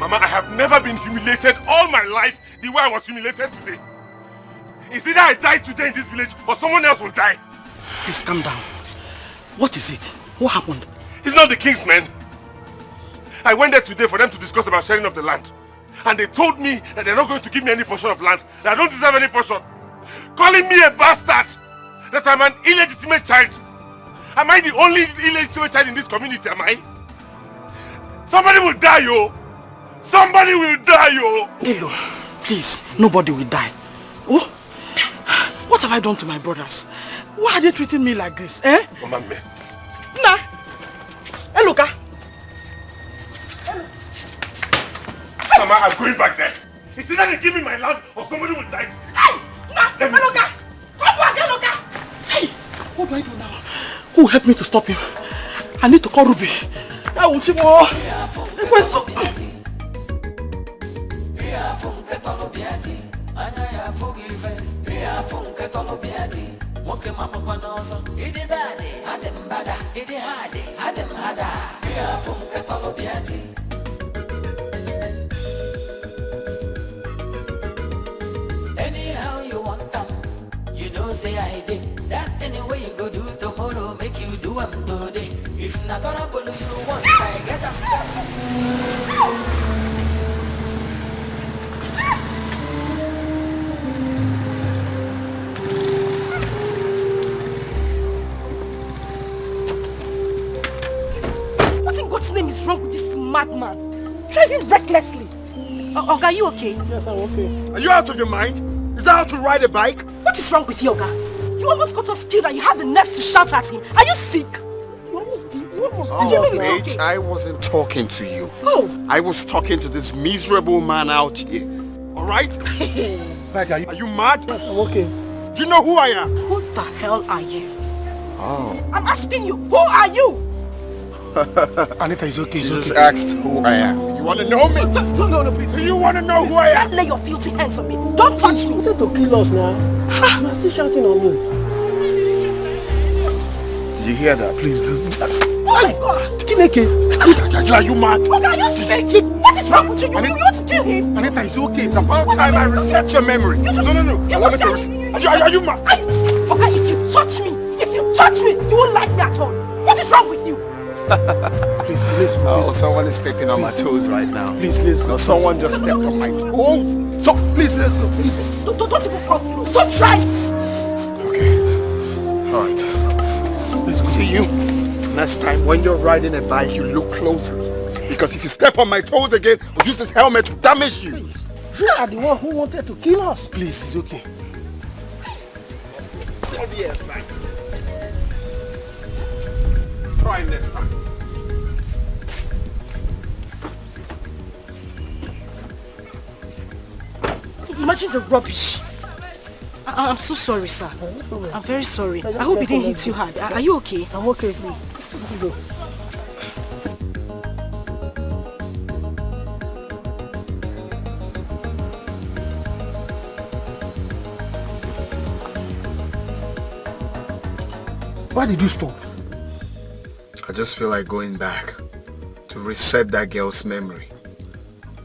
Mama, I have never been humiliated all my life the way I was humiliated today. It's either I die today in this village or someone else will die. Please calm down. What is it? What happened? It's not the king's men. I went there today for them to discuss about sharing of the land. And they told me that they're not going to give me any portion of land, that I don't deserve any portion. Calling me a bastard, that I'm an illegitimate child. Am I the only illegitimate child in this community, am I? Somebody will die, yo. Somebody will die, yo. Elo, please, nobody will die. Oh, what have I done to my brothers? Why are they treating me like this, eh? Mama, me. Nah. Hey, look, Mama, I'm going back there. It's either they give me my land or somebody will die. Hey! Nah! Eloka! Come back, Eloka! Hey! What do I do now? Who will help me to stop him? I need to call Ruby. I will see more. Anyhow you want them, you know say I did. That anyway you go do tomorrow, make you do them today. If not horrible you want, I get them done. What in God's name is wrong with this madman? Driving recklessly. Oga, are you okay? Yes, I'm okay. Are you out of your mind? Is that how to ride a bike? What is wrong with you, Oga? You almost got us killed and you have the nerves to shout at him. Are you sick? Paige, I wasn't talking to you. Oh. I was talking to this miserable man out here. Alright? Are you mad? Yes, I'm okay. Do you know who I am? Who the hell are you? Oh. I'm asking you, who are you? Anita is okay. She just asked who I am. You want to know me? No, please. Do you want to know who I am? Don't lay your filthy hands on me. Don't touch me. You wanted to kill us now. You are still shouting on me. Did you hear that? Please, leave. Oh my God. Chineke. Are you mad? Oga, are you sick? What is wrong with you? You want to kill him? Anita is okay. It's about time I reset your memory. No. Allow me to Are you mad? Oga, if you touch me, you won't like me at all. What is wrong with you? Please. Oh, someone is stepping on my toes right now. Please, let's go. No, someone just stepped on my toes. So, please, let's go. Please. Don't even come close. Don't try it. Okay. Alright. Let's go. See you. Next time when you're riding a bike, you look closely. Because if you step on my toes again, I'll use this helmet to damage you. Please. You are the one who wanted to kill us. Please, it's okay. Yes, man. Try next time. Imagine the rubbish. I'm so sorry, sir. I'm very sorry. I hope it didn't hit you hard. Are you okay? I'm okay, please. Let me go. Why did you stop? I just feel like going back to reset that girl's memory.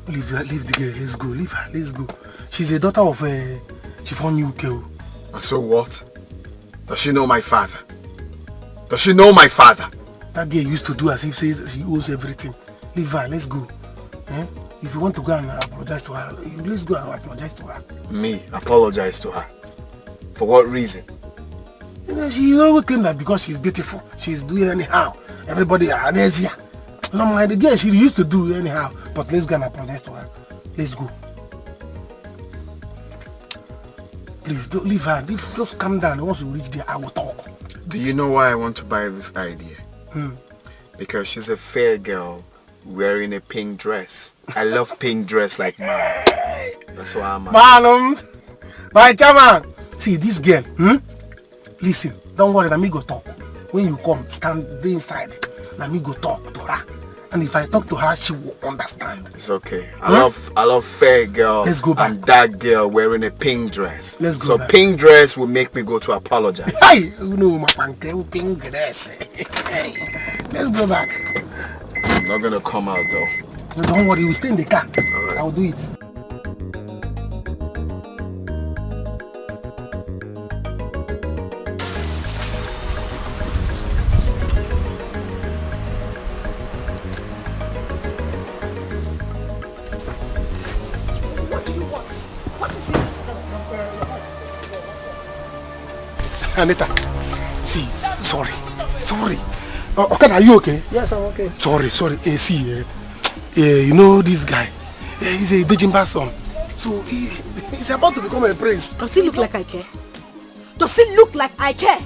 Leave the girl. Let's go. Leave her. Let's go. She's a daughter of a chiffon UK. And so what? Does she know my father? Does she know my father? That girl used to do as if she owes everything. Leave her. Let's go. Eh? If you want to go and apologize to her, let's go and apologize to her. Me apologize to her? For what reason? You know, she always claim that because she's beautiful, she's doing anyhow. Everybody amazing. No, the girl she used to do anyhow. But let's go and apologize to her. Let's go. Please don't leave her. Just calm down. Once you reach there, I will talk. Do you know why I want to buy this idea? Because she's a fair girl wearing a pink dress. I love pink dress like mine. That's why I'm my chairman. See this girl. Listen, don't worry, let me go talk. When you come, stand inside. Let me go talk to her. And if I talk to her, she will understand. It's okay. I love fair girl. Let's go back. And that girl wearing a pink dress. Let's go so back. Pink dress will make me go to apologize. Hey, you know my pink dress. Hey, let's go back. I'm not gonna come out though. No, don't worry, we'll stay in the car. Right. I'll do it. What do you want? What is it? Anita, see, sorry. Okay, are you okay? Yes, I'm okay. Sorry. See, you know this guy? He's a Dejimba son. So he's about to become a prince. Does he look like I care? Does he look like I care?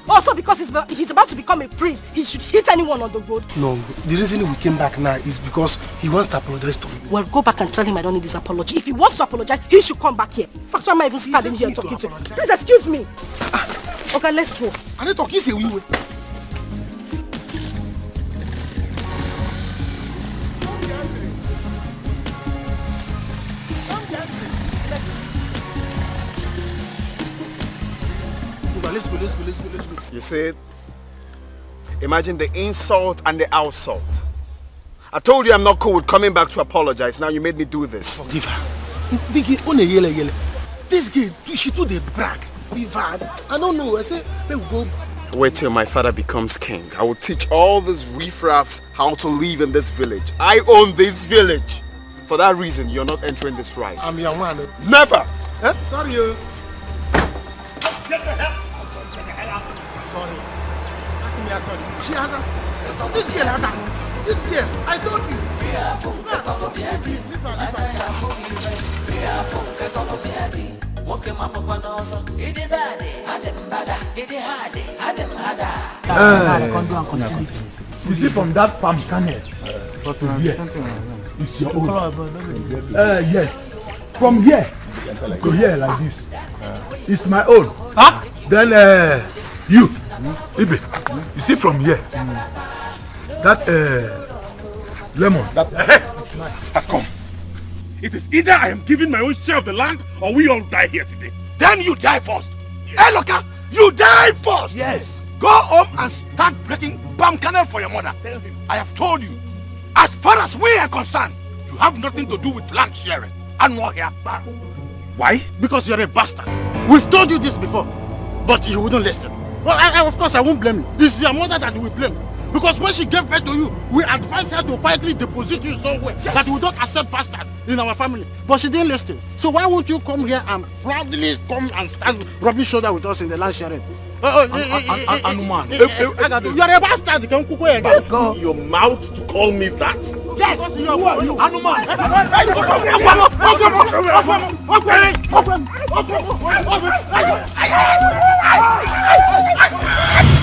Also, because he's about to become a prince, he should hit anyone on the road. No, the reason we came back now is because he wants to apologize to you. Well, go back and tell him I don't need his apology. If he wants to apologize, he should come back here. In fact, why am I even standing here talking to him? Please excuse me. Okay, let's go. Anita, kiss a wee. Let's go. You see, imagine the insult and the outsult. I told you I'm not cool with coming back to apologize. Now you made me do this. Forgive her. This girl, she too the brag. I don't know. I say, let's go. Wait till my father becomes king. I will teach all these riffraffs how to live in this village. I own this village. For that reason, you're not entering this ride. I'm your man. Never! Eh? Sorry, you. Get the hell! Sorry. Sorry. She has a... This girl has a... This girl, I told you. You see from that palm kernel to here, it's your own. Yes. From here to here like this, it's my own. Huh? Then you, Ibe, you see from here, that lemon, has come. It is either I am giving my own share of the land or we all die here today. Then you die first. Hey, Loka, you die first. Yes. Go home and start breaking palm kernel for your mother. I have told you, as far as we are concerned, you have nothing to do with land sharing. And more here. Why? Because you're a bastard. We've told you this before, but you wouldn't listen. Well, of course, I won't blame you. It's your mother that you will blame. Because when she gave birth to you, we advised her to quietly deposit you somewhere that we don't accept bastard in our family. But she didn't listen. So why won't you come here and proudly come and stand rubbing shoulder with us in the land sharing? Anuman. You're a bastard. You can cook away again. Go. Your mouth to call me that? Yes. Who are you? Anuman.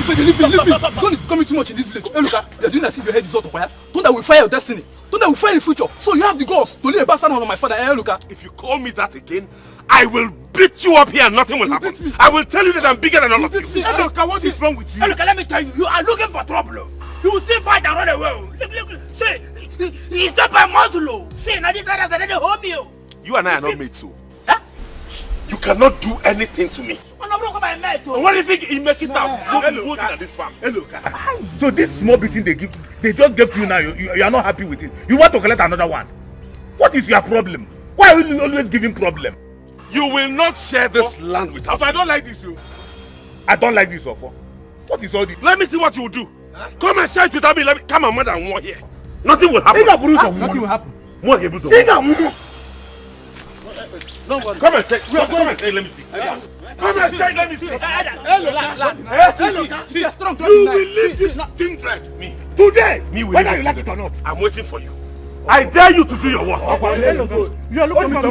Leave. Sun is becoming too much in this village. Hey, look, you're doing as if your head is not on fire. Thunder will fire your destiny. Thunder will fire in the future. So you have the guts to lay a bastard on my father. Hey, look. If you call me that again, I will beat you up here and nothing will happen. I will tell you that I'm bigger than all of you. Hey, look, what is wrong with you? Hey, look, let me tell you, you are looking for trouble. You will still fight and run away. Look. See, it's not by muscle. See, now this other side, they hold me. You and I are not made so. Huh? You cannot do anything to me. What do you think he makes it out? Go to this farm. So this small beating they just gave to you now, you are not happy with it. You want to collect another one. What is your problem? Why are you always giving problem? You will not share this land with us. If I don't like this, I don't like this offer. What is all this? Let me see what you will do. Come and share it without me. Let me come and more than one here. Nothing will happen. Nothing will happen. More here. Don't worry. Come and say. Come and say. Let me see. Come and say. Let me see. See, strong. You will leave this Kindred. Me. Today. Me. Whether you like it or not. I'm waiting for you. I dare you to do your worst. You are looking for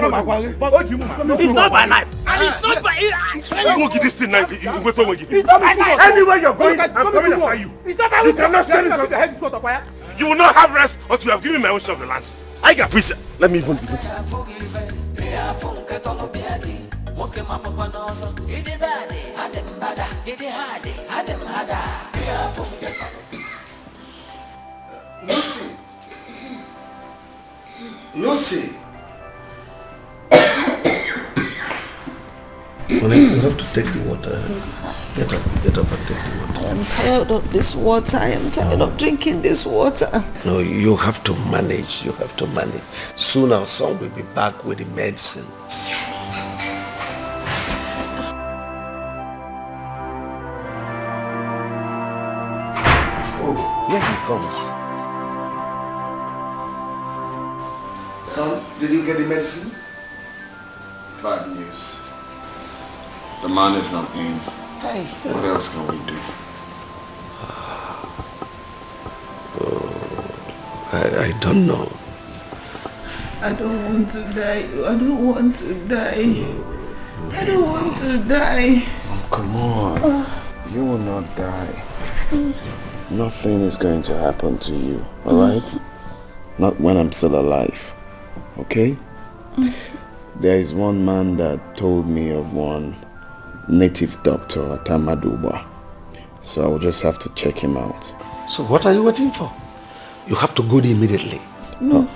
me. It's not by knife. And it's not by... You won't get this thing now. It's not by knife. Anywhere you're going, I'm coming after you. It's not by you cannot sell it. You will not have rest until you have given me my own share of the land. I got free. Let me even begin. Lucy. You have to take the water. Get up and take the water. I am tired of this water. I am tired of drinking this water. No, you have to manage. You have to manage. Soon our son will be back with the medicine. Oh, here he comes. Son, did you get the medicine? Bad news. The man is not in. Hey. What else can we do? I don't know. I don't want to die. I don't want to die. I don't want to die. Oh, come on. You will not die. Nothing is going to happen to you, alright? Not when I'm still alive. Okay? There is one man that told me of one native doctor at Amaduba. So I will just have to check him out. So what are you waiting for? You have to go there immediately. No.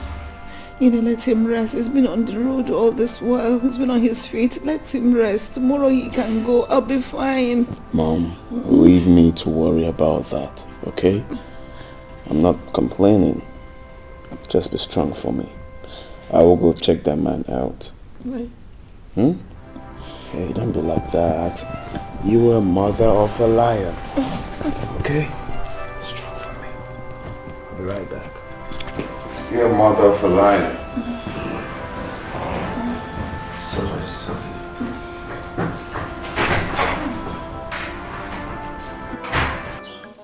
You know, let him rest. He's been on the road all this while. He's been on his feet. Let him rest. Tomorrow he can go. I'll be fine. Mom, leave me to worry about that, okay? I'm not complaining. Just be strong for me. I will go check that man out. Right. Hey, don't be like that. You are a mother of a liar. Okay? Strong for me. I'll be right back. You're a mother of a liar. Sorry.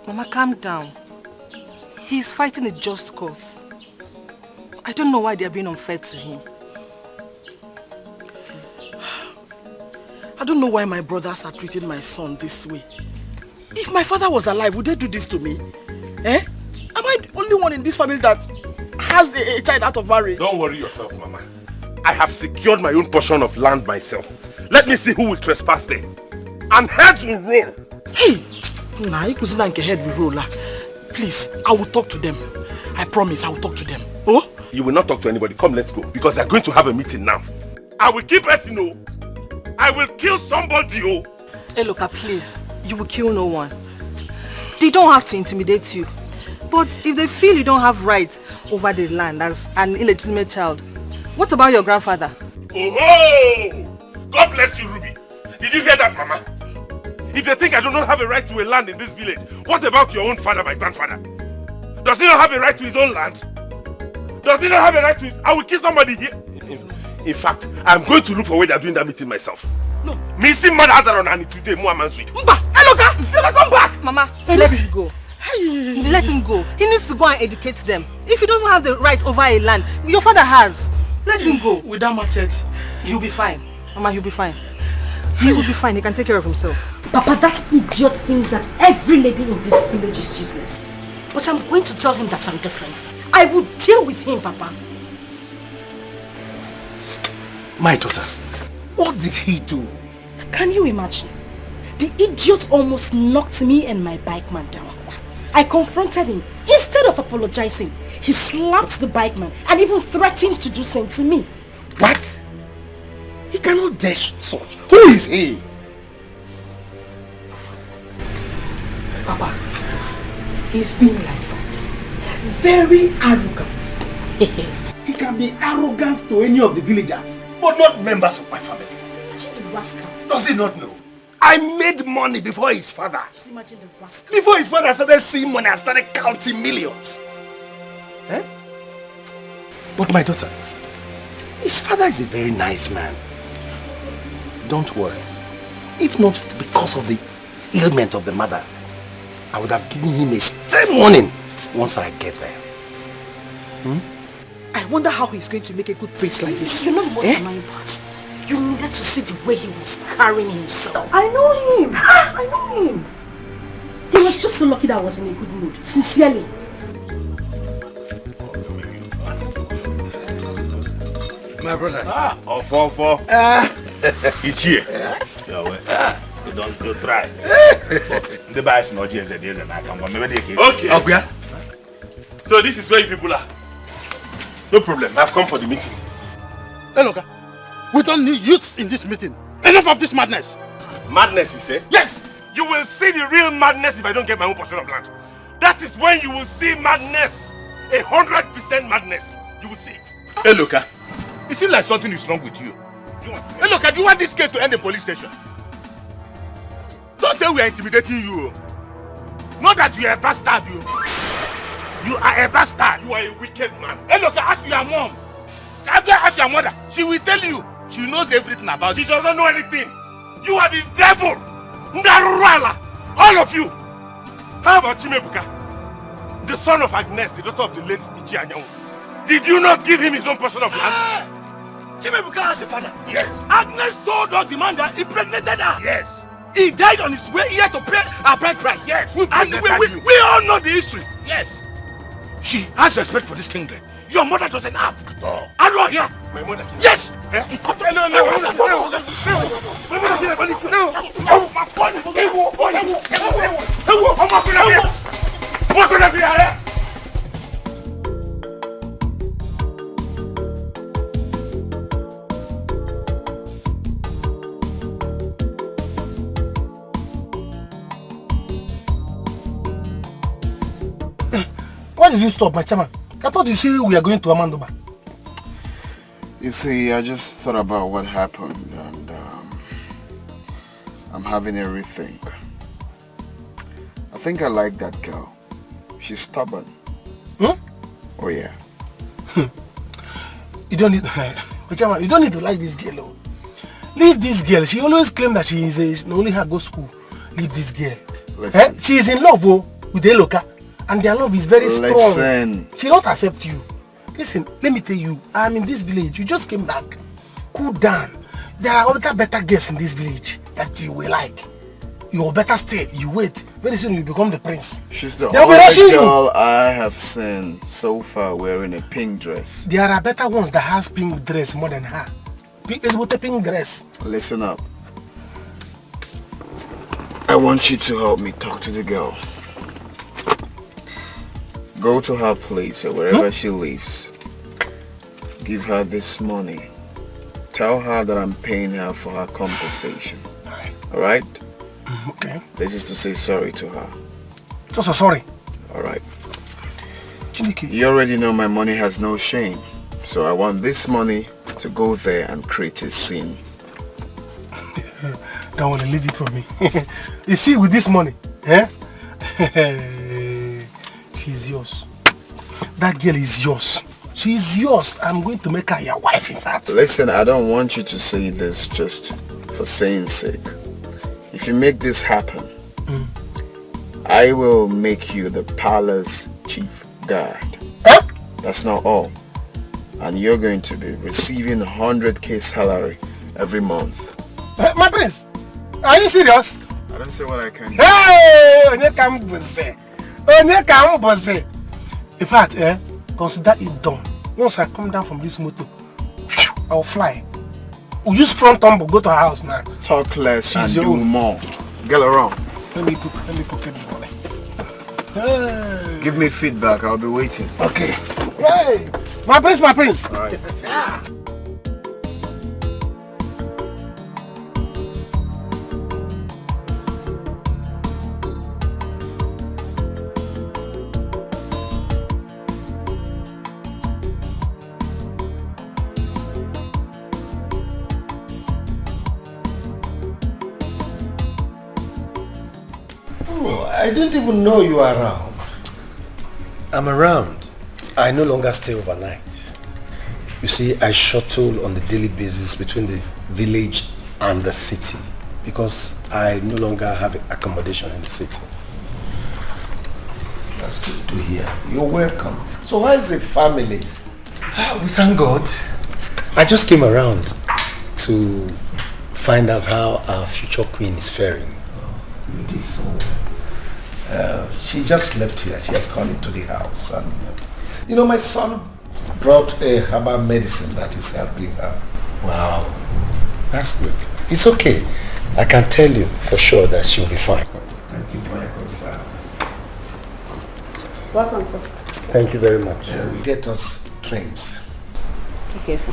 Mama, calm down. He's fighting a just cause. I don't know why they're being unfair to him. I don't know why my brothers are treating my son this way. If my father was alive, would they do this to me? Eh? Am I the only one in this family that has a child out of marriage? Don't worry yourself, Mama. I have secured my own portion of land myself. Let me see who will trespass there. And heads will roll. Hey! Nah, you could see that head will roll. Please, I will talk to them. I promise I will talk to them. Oh? You will not talk to anybody. Come, let's go. Because they're going to have a meeting now. I will keep Esino. I will kill somebody. Oh. Hey, Loka, please. You will kill no one. They don't have to intimidate you. But if they feel you don't have rights over the land as an illegitimate child, what about your grandfather? Oh! God bless you, Ruby. Did you hear that, Mama? If they think I do not have a right to a land in this village, what about your own father, my grandfather? Does he not have a right to his own land? Does he not have a right to his... I will kill somebody here. In fact, I'm going to look for where they're doing that meeting myself. No. Missing mother Adaron and today, Muamansui. Mba! Hey, Loka, come back! Mama, let him go. Let him go. He needs to go and educate them. If he doesn't have the right over a land, your father has. Let him go. Without machete. He'll be fine. Mama, he'll be fine. He will be fine. He can take care of himself. Papa, that idiot thinks that every lady in this village is useless. But I'm going to tell him that I'm different. I will deal with him, Papa. My daughter, what did he do? Can you imagine? The idiot almost knocked me and my bike man down. I confronted him. Instead of apologizing, he slapped the bike man and even threatened to do the same to me. What? He cannot dare such. Who is he? Papa, he's been like that. Very arrogant. He can be arrogant to any of the villagers, but not members of my family. Imagine the rascal. Does he not know? I made money before his father. Just imagine the rascal. Before his father started seeing money, I started counting millions. Eh? But my daughter, his father is a very nice man. Don't worry. If not because of the ailment of the mother, I would have given him a stern warning once I get there. I wonder how he's going to make a good priest like this. You know the most annoying part? You needed to see the way he was carrying himself. I know him. I know him. He was just so lucky that I was in a good mood. Sincerely. My brothers. Four. It's here. You don't try. The bias no change the days and I can maybe they Okay. So this is where you people are. No problem. I've come for the meeting. Hey, look, we don't need youths in this meeting. Enough of this madness. Madness, you say? Yes. You will see the real madness if I don't get my own portion of land. That is when you will see madness. 100% madness. You will see it. Hey, look, it seems like something is wrong with you. Hey, look, do you want this case to end in police station? Don't say we are intimidating you. Not that you are a bastard, you. You are a bastard. You are a wicked man. Hey, look, ask your mom. Ask your mother. She will tell you. She knows everything about She it. doesn't know anything. You are the devil. Ndarurala. All of you. How about Chimebuka? The son of Agnes, the daughter of the late Ichianyanwu. Did you not give him his own portion of land? Chimebuka has a father. Yes. Agnes told us the man that impregnated her. Yes. He died on his way here to pay our bride price. Yes. And we all know the history. Yes. She has respect for this Kindred. Your mother doesn't have. At all. Allo here. My mother. Yes. Why did you stop, my chairman? I thought you said we are going to Amandoba. You see, I just thought about what happened and I'm having a rethink. I think I like that girl. She's stubborn. Hmm? Oh yeah. You don't need Chairman, you don't need to like this girl. Oh. Leave this girl. She always claims that she is only her go school. Leave this girl. She is in love with Eloka. And their love is very strong. Listen. She will not accept you. Listen, let me tell you, I'm in this village. You just came back. Cool down. There are other better girls in this village that you will like. You better stay. You wait. Very soon you become the prince. She's the They'll be only rushing girl I have seen so far wearing a pink dress. There are better ones that has pink dress more than her. It's with a pink dress. Listen up. I want you to help me talk to the girl. Go to her place or wherever she lives. Give her this money. Tell her that I'm paying her for her compensation. Alright? Okay. This is to say sorry to her. So sorry. Alright. Chineke. You already know my money has no shame. So I want this money to go there and create a scene. Don't want to leave it for me. You see, with this money, she's yours. That girl is yours. She's yours. I'm going to make her your wife, in fact. Listen, I don't want you to say this just for saying sake. If you make this happen, I will make you the palace chief guard. That's not all. And you're going to be receiving 100k salary every month. My prince, are you serious? I don't say what I can do. Hey! In fact, consider it done. Once I come down from this motor, I'll fly. We'll use front tumble, go to her house now. Talk less and do more. Get around. Let me pocket the money. Hey. Give me feedback, I'll be waiting. Okay. Hey! My prince, my prince! Alright. I didn't even know you were around. I'm around. I no longer stay overnight. You see, I shuttle on a daily basis between the village and the city because I no longer have accommodation in the city. That's good to hear. You're welcome. So how is the family? We thank God. I just came around to find out how our future queen is faring. Oh, you did so well. She just left here. She has gone into the house. And, you know, my son brought a herbal medicine that is helping her. Wow. That's good. It's okay. I can tell you for sure that she'll be fine. Thank you for your concern. Welcome, sir. Thank you very much. We get us drinks. Okay, sir.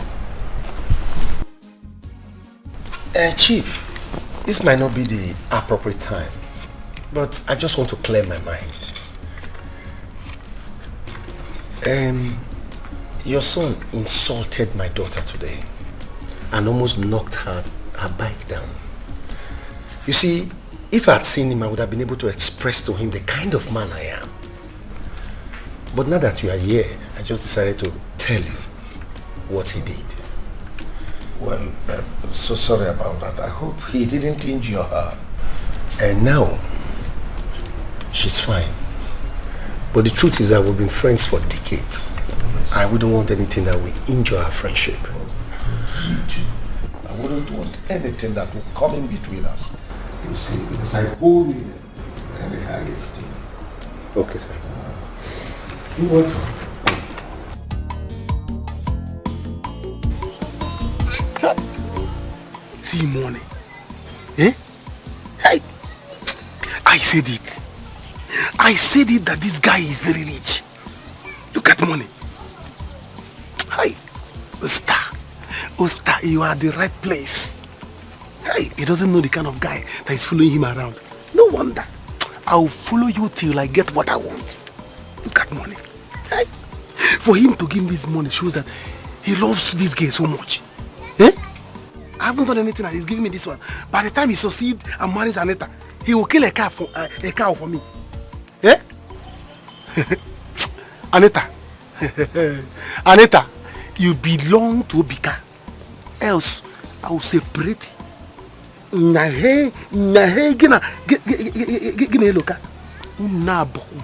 Chief, this might not be the appropriate time, but I just want to clear my mind. Your son insulted my daughter today and almost knocked her bike down. You see, if I had seen him, I would have been able to express to him the kind of man I am. But now that you are here, I just decided to tell you what he did. Well, so sorry about that. I hope he didn't injure her. And now, she's fine. But the truth is that we've been friends for decades. Yes. I wouldn't want anything that will injure our friendship. Me too. I wouldn't want anything that will come in between us. You see, because I hold you in very high esteem. Okay, sir. You're welcome. See money. Eh? Hey! I said it. I said it that this guy is very rich. Look at money. Hey! Osta, you are at the right place. Hey, he doesn't know the kind of guy that is following him around. No wonder. I'll follow you till I get what I want. Look at money. Hey! For him to give me this money shows that he loves this girl so much. Eh? I haven't done anything and he's giving me this one. By the time he succeeds and marries Anita, he will kill a cow for me. Eh? Anita. Anita, you belong to Obika. Else, I will separate. Gina loka.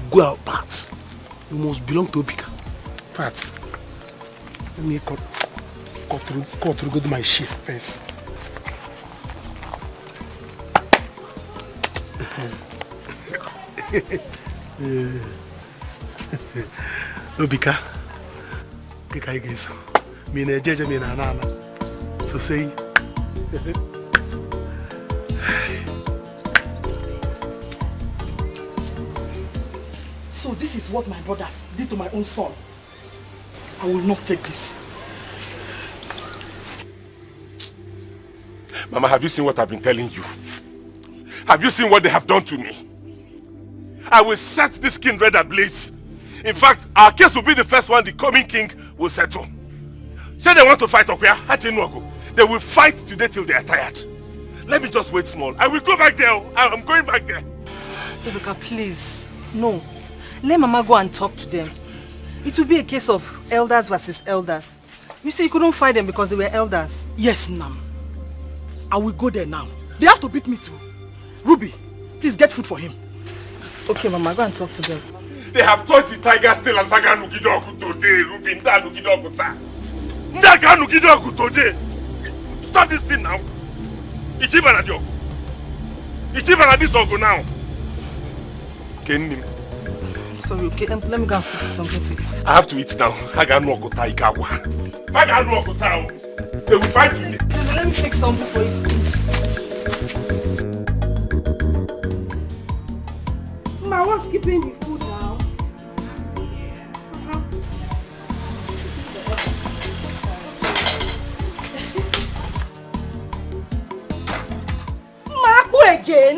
Go out parts. You must belong to Obika. Parts. Let me cut through go to my shift first. Obika, Kika Igeso, Mina Jeja Mina Nana. So say. So this is what my brothers did to my own son. I will not take this. Mama, have you seen what I've been telling you? Have you seen what they have done to me? I will set this Kindred ablaze. In fact, our case will be the first one the coming king will settle. Say they want to fight Okuya, they will fight today till they are tired. Let me just wait small. I will go back there. I'm going back there. Ebuka, please. No. Let Mama go and talk to them. It will be a case of elders versus elders. You see, you couldn't fight them because they were elders. Yes, Nam. I will go there now. They have to beat me too. Ruby, please get food for him. Okay, Mama, go and talk to them. They have taught the tiger still and Faga Nugidoku today, Ruby, Nda Nugidoku ta. Ndaka Nugidoku today. Stop this thing now. Ichibana Dio. Ichibana this ogo now. Kenim. Sorry, okay, let me go and fix something to eat. I have to eat now. Faga Nugidoku ikawa. Faga Nugidoku ta. They will fight today. Let me fix something for you. Ma, what's keeping the food now? Ma, who again?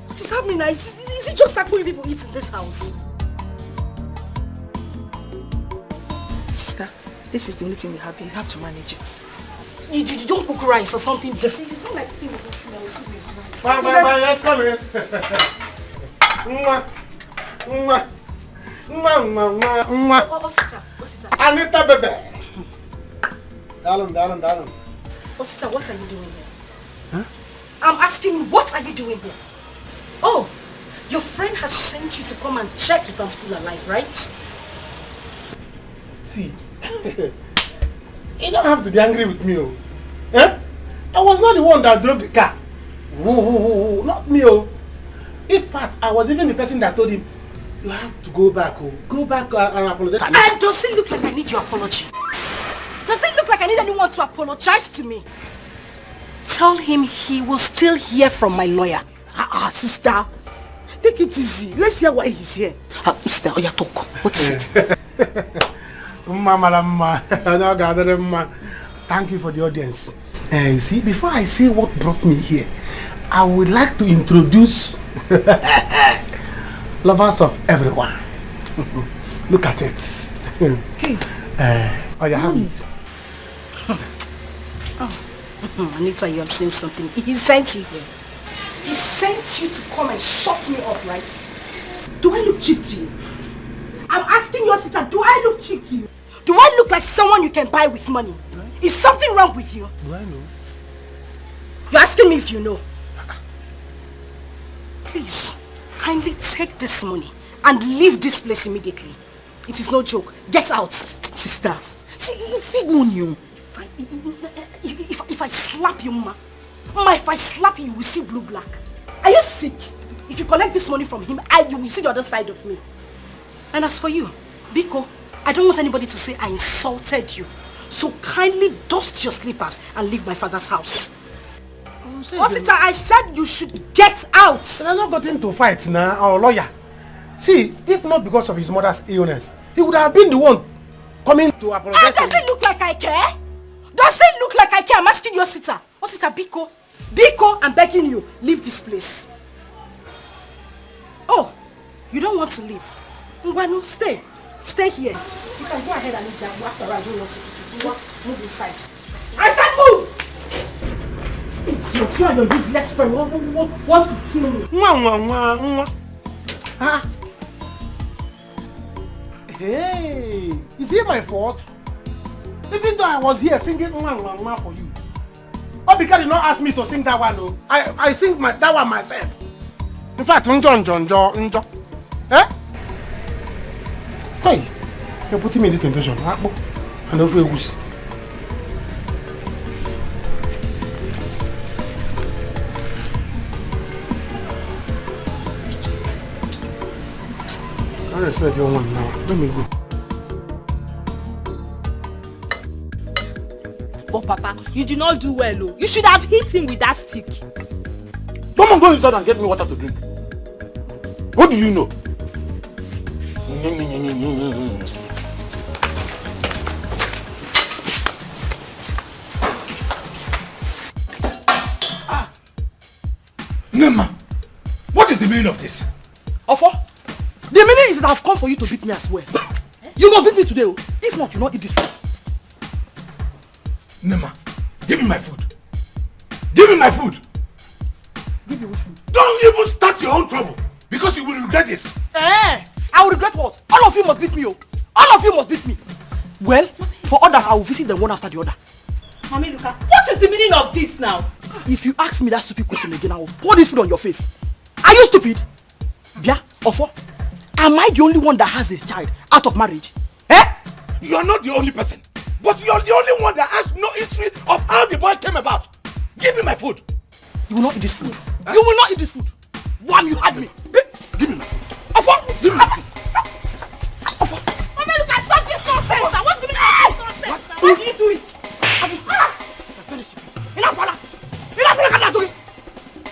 What is happening now? Is it just Akui people eat in this house? Sister, this is the only thing we have here. You have to manage it. You don't cook rice or something different. It's not like things that smell. Bye, let's come in. Osita. Anita, baby. Darling. Osita, what are you doing here? Huh? I'm asking, what are you doing here? Oh, your friend has sent you to come and check if I'm still alive, right? See, you don't have to be angry with me, oh. Eh? I was not the one that drove the car. Whoa, not me, oh. In fact, I was even the person that told him, you have to go back, oh. Go back and apologize. And does it look like I need your apology? Does it look like I need anyone to apologize to me? Tell him he will still hear from my lawyer. Sister. Take it easy. Let's hear why he's here. Sister, Oya, talk. What is it? Mama, thank you for the audience. You see, before I say what brought me here, I would like to introduce lovers of everyone. Look at it. Oh, you have it. Anita, you have seen something. He sent you here. He sent you to come and shut me up, right? Do I look cheap to you? I'm asking your sister, do I look cheap to you? Do I look like someone you can buy with money? Is something wrong with you? Do I know? You're asking me if you know. Please, kindly take this money and leave this place immediately. It is no joke. Get out. Sister, see, if you If I slap you, ma, if I slap you, you will see blue-black. Are you sick? If you collect this money from him, you will see the other side of me. And as for you, Biko, I don't want anybody to say I insulted you. So kindly dust your slippers and leave my father's house. Oh, sister, I said you should get out. I not got into fight now, our lawyer. See, if not because of his mother's illness, he would have been the one coming to apologize. Does it look like I care? Does it look like I care? I'm asking your sister. Oh, sister, Biko, I'm begging you, leave this place. Oh, you don't want to leave? Ngwanu, stay. Stay here. You can go ahead and eat that. After all, I don't want to eat it. You move inside. I said move! It's your friend, your useless friend wants to kill me. Hey, is it my fault? Even though I was here singing for you. Oh, because you not ask me to sing that one, no. I sing that one myself. In fact, njo. Eh? Hey, you're putting me in the temptation. And over goose. I respect your one now. Let me go. But Papa, you did not do well, oh. You should have hit him with that stick. Come go inside and get me water to drink. What do you know? Nema, what is the meaning of this? Ofo, the meaning is that I've come for you to beat me as well. You must beat me today, oh. If not, you not eat this food. Nema, give me my food. Give me my food. Give you which food? Don't even start your own trouble, because you will regret this. I will regret what? All of you must beat me, oh. All of you must beat me. Well, for others, I will visit them one after the other. Mami Luka, what is the meaning of this now? If you ask me that stupid question again, I will pour this food on your face. Are you stupid? Bia, Ofo, am I the only one that has a child out of marriage? Eh? You are not the only person, but you are the only one that has no history of how the boy came about. Give me my food. You will not eat this food. You will not eat this food. One, you had me. Give me my food. Ofo, give me my food. Ofo. Mami Luka, stop this nonsense. Now, what's the meaning of this nonsense? Why do you do it? Very stupid.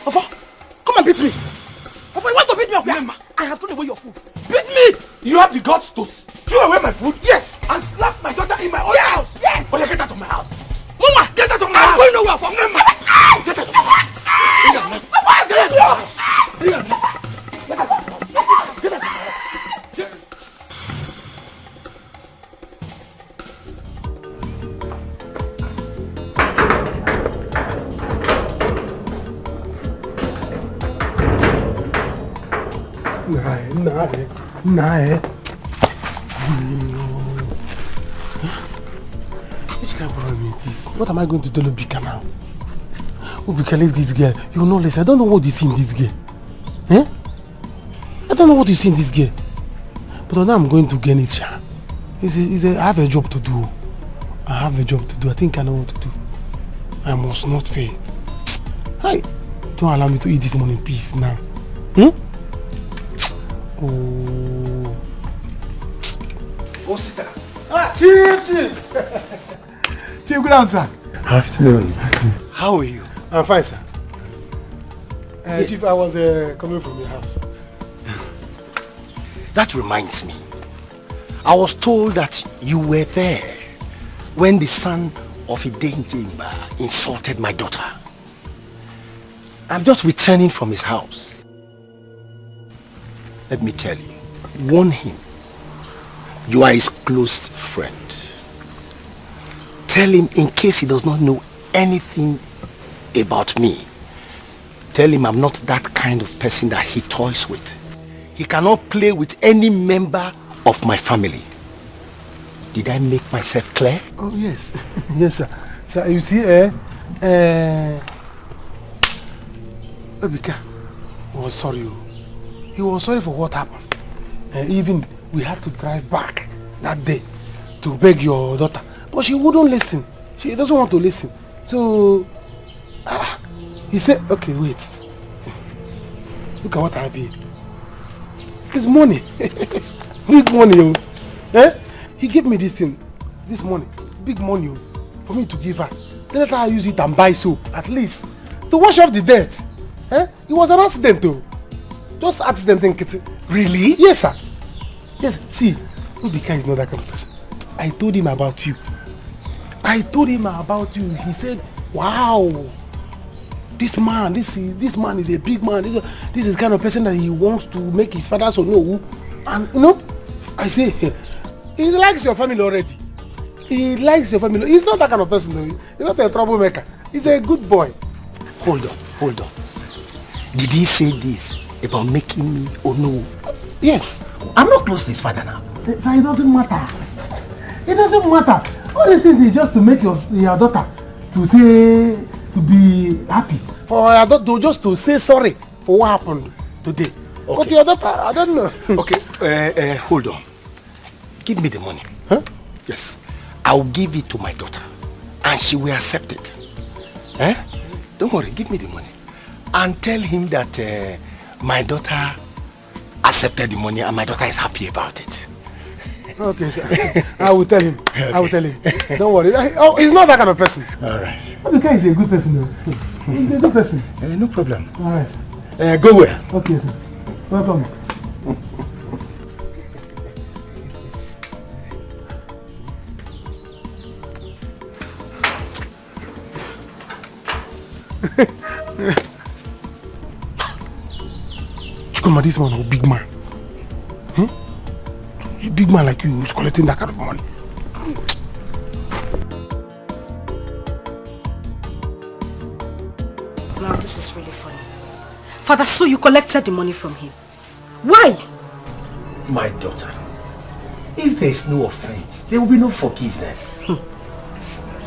Ofo, come and beat me. Ofo, you want to beat me up here? I have thrown away your food. Beat me! You have the guts to throw away my food? Yes! And slap my daughter in my own house? Yes! Oh, you get out of my house. Mama, get out of my house! I'm going nowhere from them. Get out of my house. Get out of my house. Get out of my house. Get out of my house. Nah. Which kind of problem is this? What am I going to tell Obika now? Obika, leave this girl. You will not listen. I don't know what you see in this girl. Eh? I don't know what you see in this girl. But now I'm going to get it, Sha. I have a job to do. I think I know what to do. I must not fail. Hey, don't allow me to eat this money in peace now. Oh, sister. Chief. Chief, good afternoon, sir. Afternoon. How are you? I'm fine, sir. Chief, I was coming from your house. That reminds me. I was told that you were there when the son of Idenjimba insulted my daughter. I'm just returning from his house. Let me tell you, warn him. You are his close friend. Tell him in case he does not know anything about me. Tell him I'm not that kind of person that he toys with. He cannot play with any member of my family. Did I make myself clear? Oh, yes. Yes, sir. Sir, you see, Obika was sorry. He was sorry for what happened. Even we had to drive back that day to beg your daughter. But she wouldn't listen. She doesn't want to listen. So, he said, okay, wait. Look at what I have here. It's money. Big money. He gave me this thing, this money. Big money for me to give her. Then let her use it and buy soap, at least, to wash off the dirt. It was an accident though. Just accident thing, Kitty. Really? Yes, sir. Yes, see, Obika is not that kind of person. I told him about you. He said, wow, this man is a big man. This is the kind of person that he wants to make his father so know. And you know, I say, he likes your family already. He likes your family. He's not that kind of person though. He's not a troublemaker. He's a good boy. Hold on. Did he say this about making me no? Yes. I'm not close to his father now. So it doesn't matter. It doesn't matter. All this thing is just to make your daughter to be happy. For your daughter just to say sorry for what happened today. Okay. But your daughter, I don't know. Okay, hold on. Give me the money. Huh? Yes. I'll give it to my daughter. And she will accept it. Don't worry, give me the money. And tell him that my daughter accepted the money and my daughter is happy about it. Okay, sir. I will tell him. Okay. I will tell him. Don't worry. He's not that kind of person. All right. Obika is a good person though. He's a good person. No problem. All right, sir. Go where? Okay, sir. Welcome. Chukuma, this man is a big man. A big man like you is collecting that kind of money. Now this is really funny. Father, so you collected the money from him. Why? My daughter, if there is no offense, there will be no forgiveness.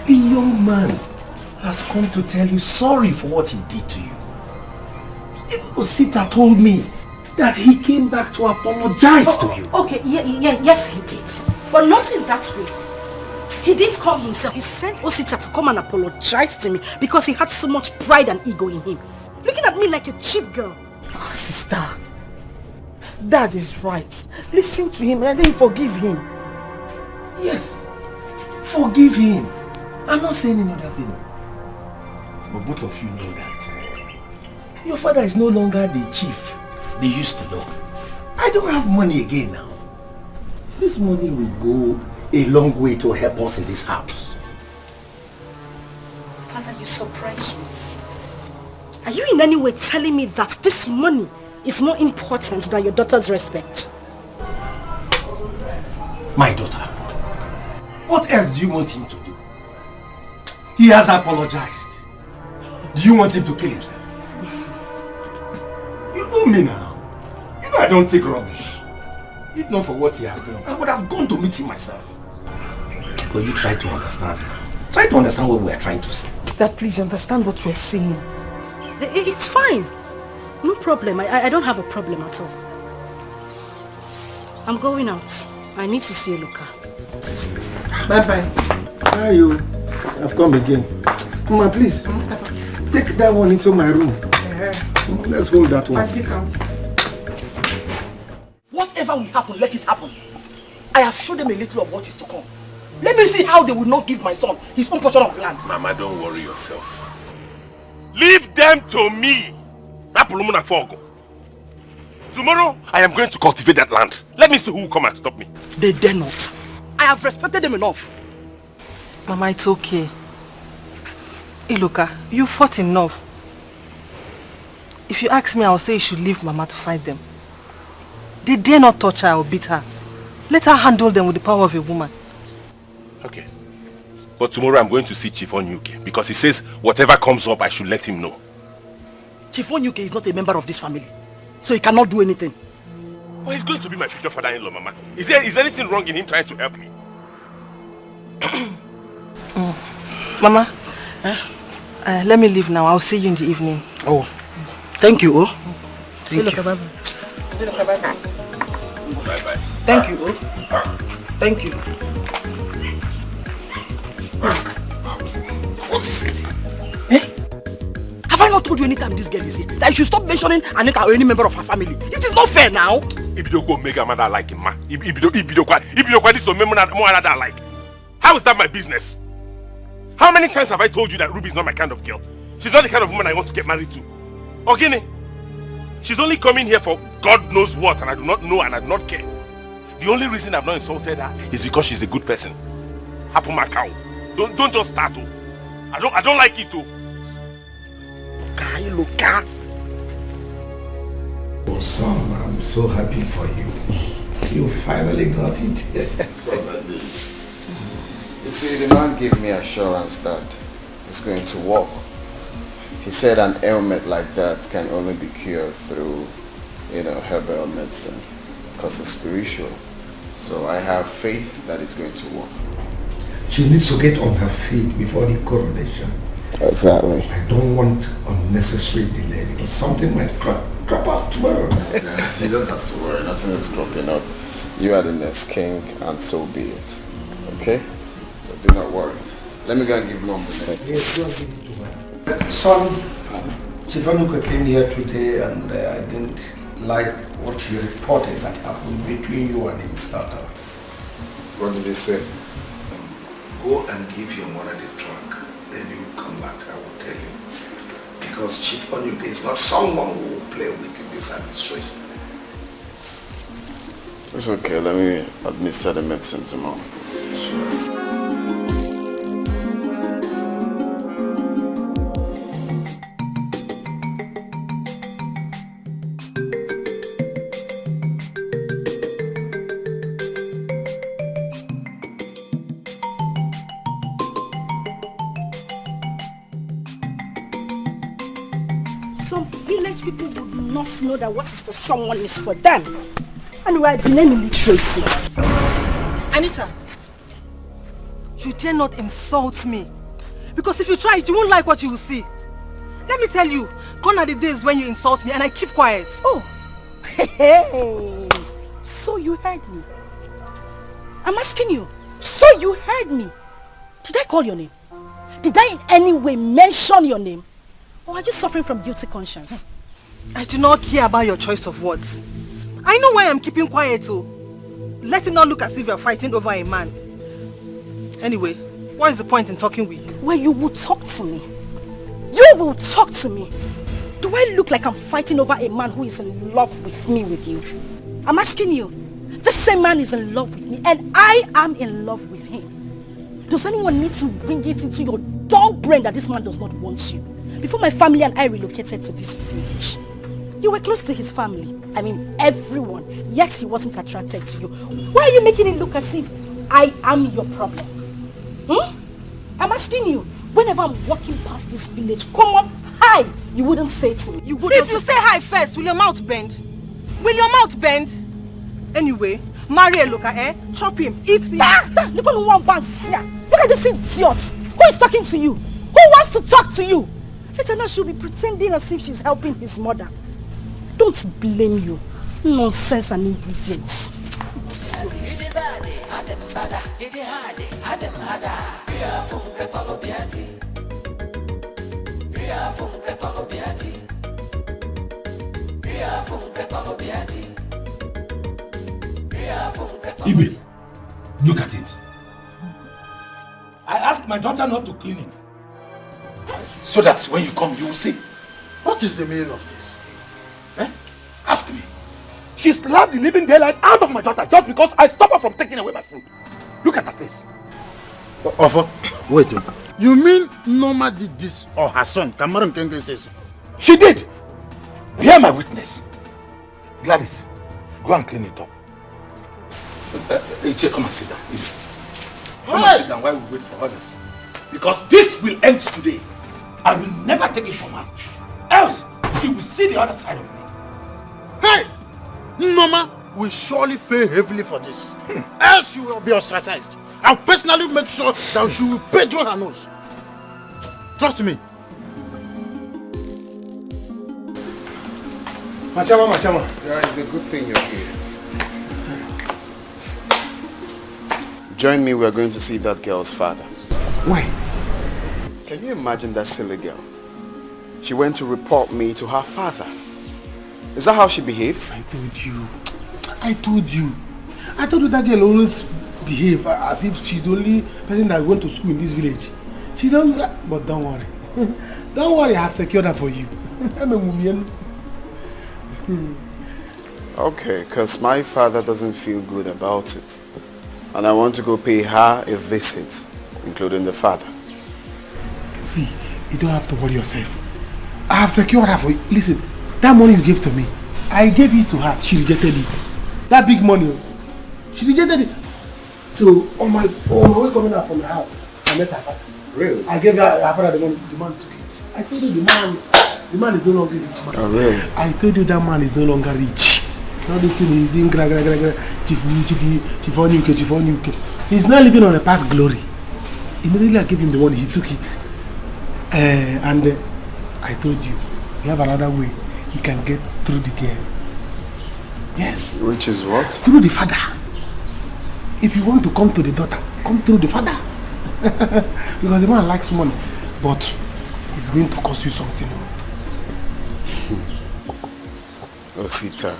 The young man has come to tell you sorry for what he did to you. Even Osita told me that he came back to apologize to you. Okay, yes he did. But not in that way. He didn't come himself. He sent Osita to come and apologize to me because he had so much pride and ego in him. Looking at me like a cheap girl. Oh, sister, Dad is right. Listen to him and then forgive him. Yes, forgive him. I'm not saying another thing. But both of you know that your father is no longer the chief they used to know. I don't have money again now. This money will go a long way to help us in this house. Father, you surprise me. Are you in any way telling me that this money is more important than your daughter's respect? My daughter, what else do you want him to do? He has apologized. Do you want him to kill himself? You know me now. You know I don't take rubbish. If not for what he has done, I would have gone to meet him myself. But you try to understand. Try to understand what we are trying to say. Dad, please understand what we're saying. It's fine. No problem. I don't have a problem at all. I'm going out. I need to see Luca. Bye-bye. How are you? I've come again. Mama, please. Take that one into my room. Let's hold that one. Whatever will happen, let it happen. I have showed them a little of what is to come. Let me see how they will not give my son his own portion of land. Mama, don't worry yourself. Leave them to me. Tomorrow, I am going to cultivate that land. Let me see who will come and stop me. They dare not. I have respected them enough. Mama, it's okay. Iloka, you fought enough. If you ask me, I'll say you should leave Mama to fight them. They dare not touch her or beat her. Let her handle them with the power of a woman. Okay. But tomorrow I'm going to see Chief Onyuke because he says whatever comes up, I should let him know. Chief Onyuke is not a member of this family, so he cannot do anything. Well, he's going to be my future father-in-law, Mama. Is there anything wrong in him trying to help me? Mama, let me leave now. I'll see you in the evening. Oh, thank you, oh. Thank you. Bye-bye. Bye-bye. Thank you, oh. Thank you. What is it? Have I not told you anytime this girl is here that you should stop mentioning Anita or any member of her family? It is not fair now. Ibidoko make a mother like him, ma. Ibidoko this so more another like. How is that my business? How many times have I told you that Ruby is not my kind of girl? She's not the kind of woman I want to get married to. Ogini, she's only coming here for God knows what, and I do not know and I do not care. The only reason I've not insulted her is because she's a good person. Hapu Macau. Don't just start. I don't like it too. Oh son, I'm so happy for you. You finally got it. Because I did. You see, the man gave me assurance that it's going to work. He said an ailment like that can only be cured through, herbal medicine, because it's spiritual. So I have faith that it's going to work. She needs to get on her feet before the coronation. Exactly. I don't want unnecessary delay because something might crop up tomorrow. You don't have to worry, nothing is cropping up. You are the next king and so be it. Okay? So do not worry. Let me go and give Mom the next. Yes, go and give it to her. Son, Chief Onyuke came here today and I didn't like what he reported that happened between you and his daughter. What did he say? Go and give your mother the trunk, then you come back, I will tell you. Because Chief Onyuke is not someone who will play with in this administration. It's okay, let me administer the medicine to Mom. Know that what is for someone is for them, and we are denying illiteracy. Anita, you dare not insult me, because if you try it, you won't like what you will see. Let me tell you, gone are the days when you insult me and I keep quiet. Oh, hey, so you heard me? I'm asking you, so you heard me? Did I call your name? Did I in any way mention your name? Or are you suffering from guilty conscience? I do not care about your choice of words. I know why I'm keeping quiet too. Let it not look as if you're fighting over a man. Anyway, what is the point in talking with you? Well, you will talk to me. You will talk to me. Do I look like I'm fighting over a man who is in love with me, with you? I'm asking you. This same man is in love with me and I am in love with him. Does anyone need to bring it into your dull brain that this man does not want you? Before my family and I relocated to this village, you were close to his family. I mean, everyone. Yet he wasn't attracted to you. Why are you making it look as if I am your problem? I'm asking you. Whenever I'm walking past this village, come on, hi, you wouldn't say to me. If you stay high first, will your mouth bend? Will your mouth bend? Anyway, marry Eloka, chop him, eat him. Look at this idiot. Who is talking to you? Who wants to talk to you? Later now she'll be pretending as if she's helping his mother. Don't blame you. Nonsense and ingredients. Ibe, look at it. I asked my daughter not to clean it. So that when you come, you will see. What is the meaning of this? Ask me. She slapped the living daylight out of my daughter just because I stopped her from taking away my food. Look at her face. Offer, wait. You mean Norma did this or her son? Kamaru Nkenge says so. She did. Hear my witness. Gladys, go and clean it up. Iche, come and sit down. Come and sit down while we wait for others. Because this will end today. I will never take it from her. Else, she will see the other side of me. Hey! Norma will surely pay heavily for this. Else you will be ostracized. I'll personally make sure that she will pay through her nose. Trust me. Machama. Yeah, it's a good thing you're here. Join me, we're going to see that girl's father. Why? Can you imagine that silly girl? She went to report me to her father. Is that how she behaves? I told you that girl always behave as if she's the only person that went to school in this village. She don't, but don't worry. Don't worry, I have secured her for you. I'm a woman. Okay, because my father doesn't feel good about it. And I want to go pay her a visit, including the father. See, you don't have to worry yourself. I have secured her for you. Listen, that money you gave to me, I gave it to her. She rejected it. That big money, she rejected it. So, on my way coming out from the house, I met her father. Really? I gave her father the money. The man took it. I told you the man is no longer rich. Man. Oh, really? I told you that man is no longer rich. All this thing he's doing, chief on UK. He's not living on a past glory. Immediately I gave him the money, he took it. And I told you, we have another way you can get through the girl. Yes. Which is what? Through the father. If you want to come to the daughter, come through the father. Because the man likes money, but it's going to cost you something. Osita,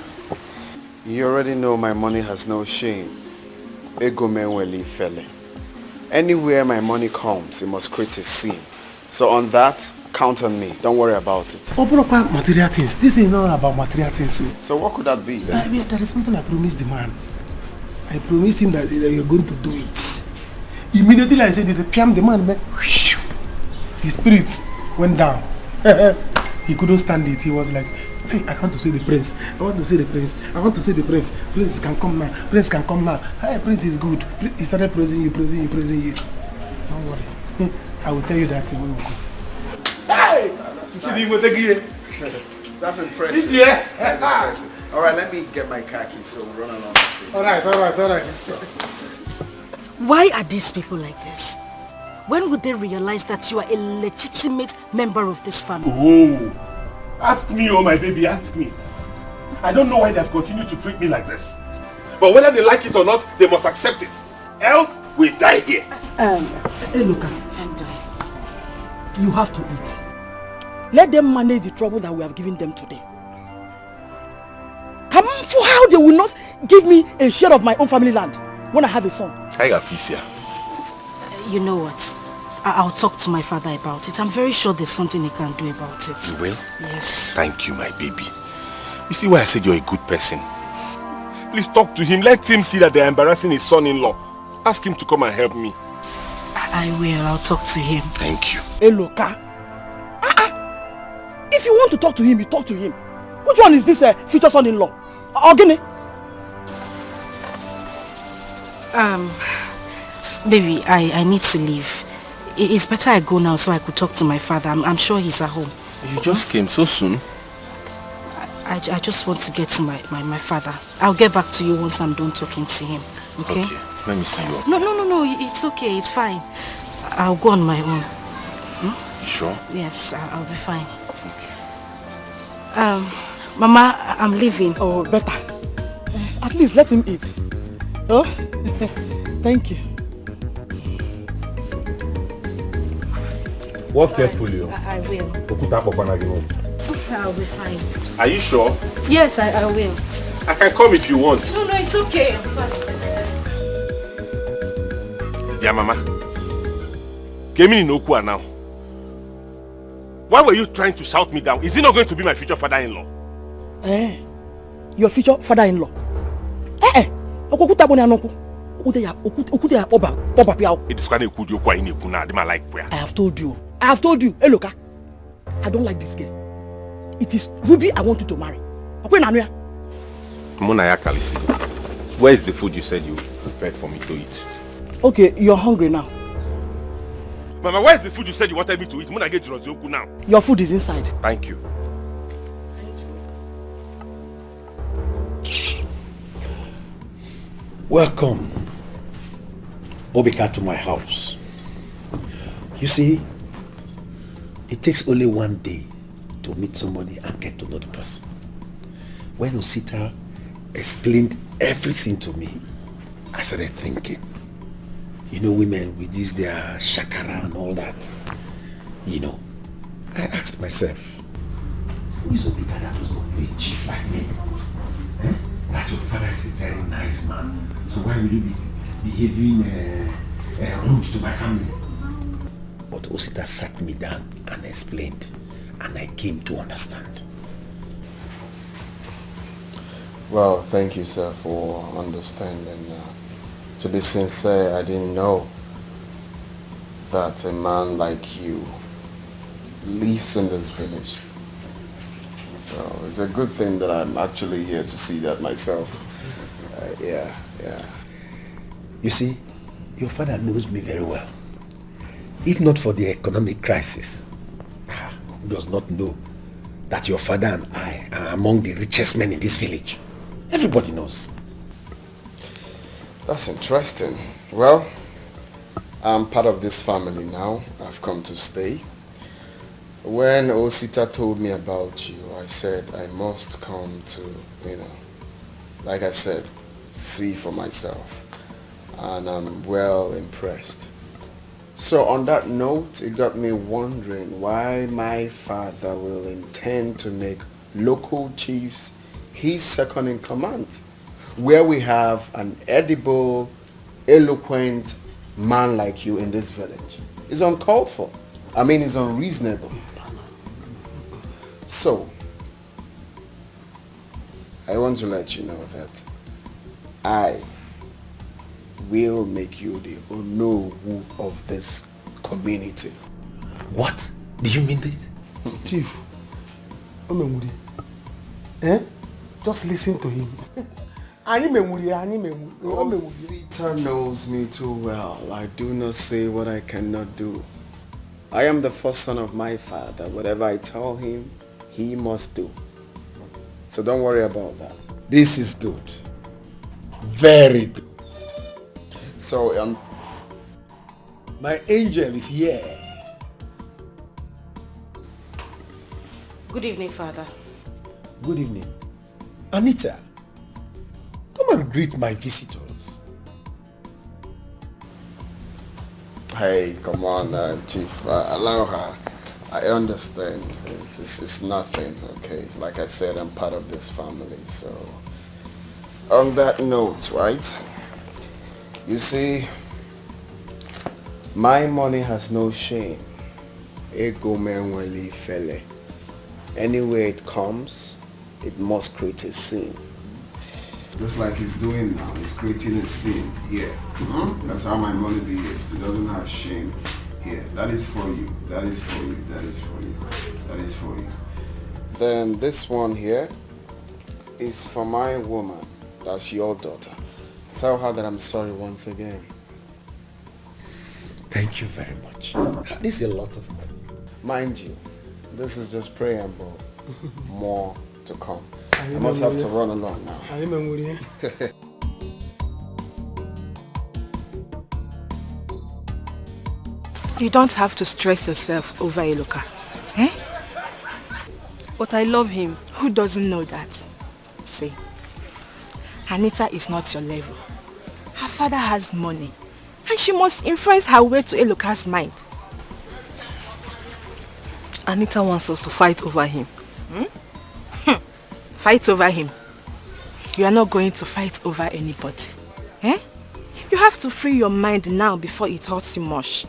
you already know my money has no shame. Ego menweli fele. Anywhere my money comes, it must create a scene. So on that, count on me. Don't worry about it. For proper material things. This is not about material things. So what could that be then? There is something I promised the man. I promised him that you're going to do it. Immediately I said, the man, his spirits went down. He couldn't stand it. He was like, hey, I want to see the prince. I want to see the prince. I want to see the prince. Prince can come now. Prince can come now. Hey, prince is good. He started praising you. Don't worry. I will tell you that when we go. Hey! That's impressive. Yeah. That's impressive. All right, let me get my car keys so we'll run along and see. All right. Why are these people like this? When would they realize that you are a legitimate member of this family? Oh, ask me, oh my baby, ask me. I don't know why they've continued to treat me like this. But whether they like it or not, they must accept it. Else, we die here. Hey, look, you have to eat. Let them manage the trouble that we have given them today. Come on, for how they will not give me a share of my own family land when I have a son. You know what? I'll talk to my father about it. I'm very sure there's something he can do about it. You will? Yes. Thank you, my baby. You see why I said you're a good person? Please talk to him. Let him see that they're embarrassing his son-in-law. Ask him to come and help me. I will. I'll talk to him. Thank you. Hey, Loka. If you want to talk to him, you talk to him. Which one is this future son-in-law? Ogene? Baby, I need to leave. It's better I go now so I could talk to my father. I'm sure he's at home. You just came so soon. I just want to get to my father. I'll get back to you once I'm done talking to him. Okay? Okay. Let me see you. No. It's okay. It's fine. I'll go on my own. You sure? Yes, I'll be fine. Okay. Mama, I'm leaving. Oh, better. At least let him eat. Oh, thank you. Walk carefully. I will. I'll be fine. Are you sure? Yes, I will. I can come if you want. No, it's okay. Yeah, Mama. Came in Okua now. Why were you trying to shout me down? Is he not going to be my future father-in-law? Your future father-in-law? It is kind of good. I have told you. Hey, look, I don't like this girl. It is Ruby I want you to marry. Munaya Kalisi, where is the food you said you prepared for me to eat? Okay, you're hungry now. Mama, where is the food you said you wanted me to eat? Muna get Jirozioku now. Your food is inside. Thank you. Welcome, Obika, to my house. You see, it takes only one day to meet somebody and get to know the person. When Osita explained everything to me, I started thinking. You know, women with this, their shakara and all that. You know, I asked myself, who is Obika that was going to be a chief like me? Eh? That your father is a very nice man. So why will you be behaving rude to my family? But Osita sat me down and explained, and I came to understand. Well, thank you, sir, for understanding. To be sincere, I didn't know that a man like you lives in this village. So it's a good thing that I'm actually here to see that myself. Yeah. You see, your father knows me very well. If not for the economic crisis, who does not know that your father and I are among the richest men in this village? Everybody knows. That's interesting. Well, I'm part of this family now. I've come to stay. When Osita told me about you, I said I must come to, like I said, see for myself. And I'm well impressed. So on that note, it got me wondering why my father will intend to make local chiefs his second in command, where we have an edible, eloquent man like you in this village. It's uncalled for. I mean, it's unreasonable. So, I want to let you know that I will make you the Onowu of this community. What? Do you mean this? Chief, just listen to him. Osita knows me too well. I do not say what I cannot do. I am the first son of my father. Whatever I tell him, he must do. So don't worry about that. This is good. Very good. So, my angel is here. Good evening, Father. Good evening. Anita, come and greet my visitors. Hey, come on, Chief. Allow her. I understand. It's nothing, okay? Like I said, I'm part of this family, so... On that note, right? You see, my money has no shame. Ego menweli fele. Anywhere it comes, it must create a scene. Just like he's doing now, he's creating a scene here. That's how my money behaves. It doesn't have shame here. That is for you. That is for you. That is for you. That is for you. Then this one here is for my woman. That's your daughter. Tell her that I'm sorry once again. Thank you very much. This is a lot of money. Mind you, this is just preamble. More to come. I must have to run along now. You don't have to stress yourself over Eloka. Eh? But I love him. Who doesn't know that? See, Anita is not your level. Her father has money. And she must influence her way to Eloka's mind. Anita wants us to fight over him. Fight over him. You are not going to fight over anybody. Eh? You have to free your mind now before it hurts you much.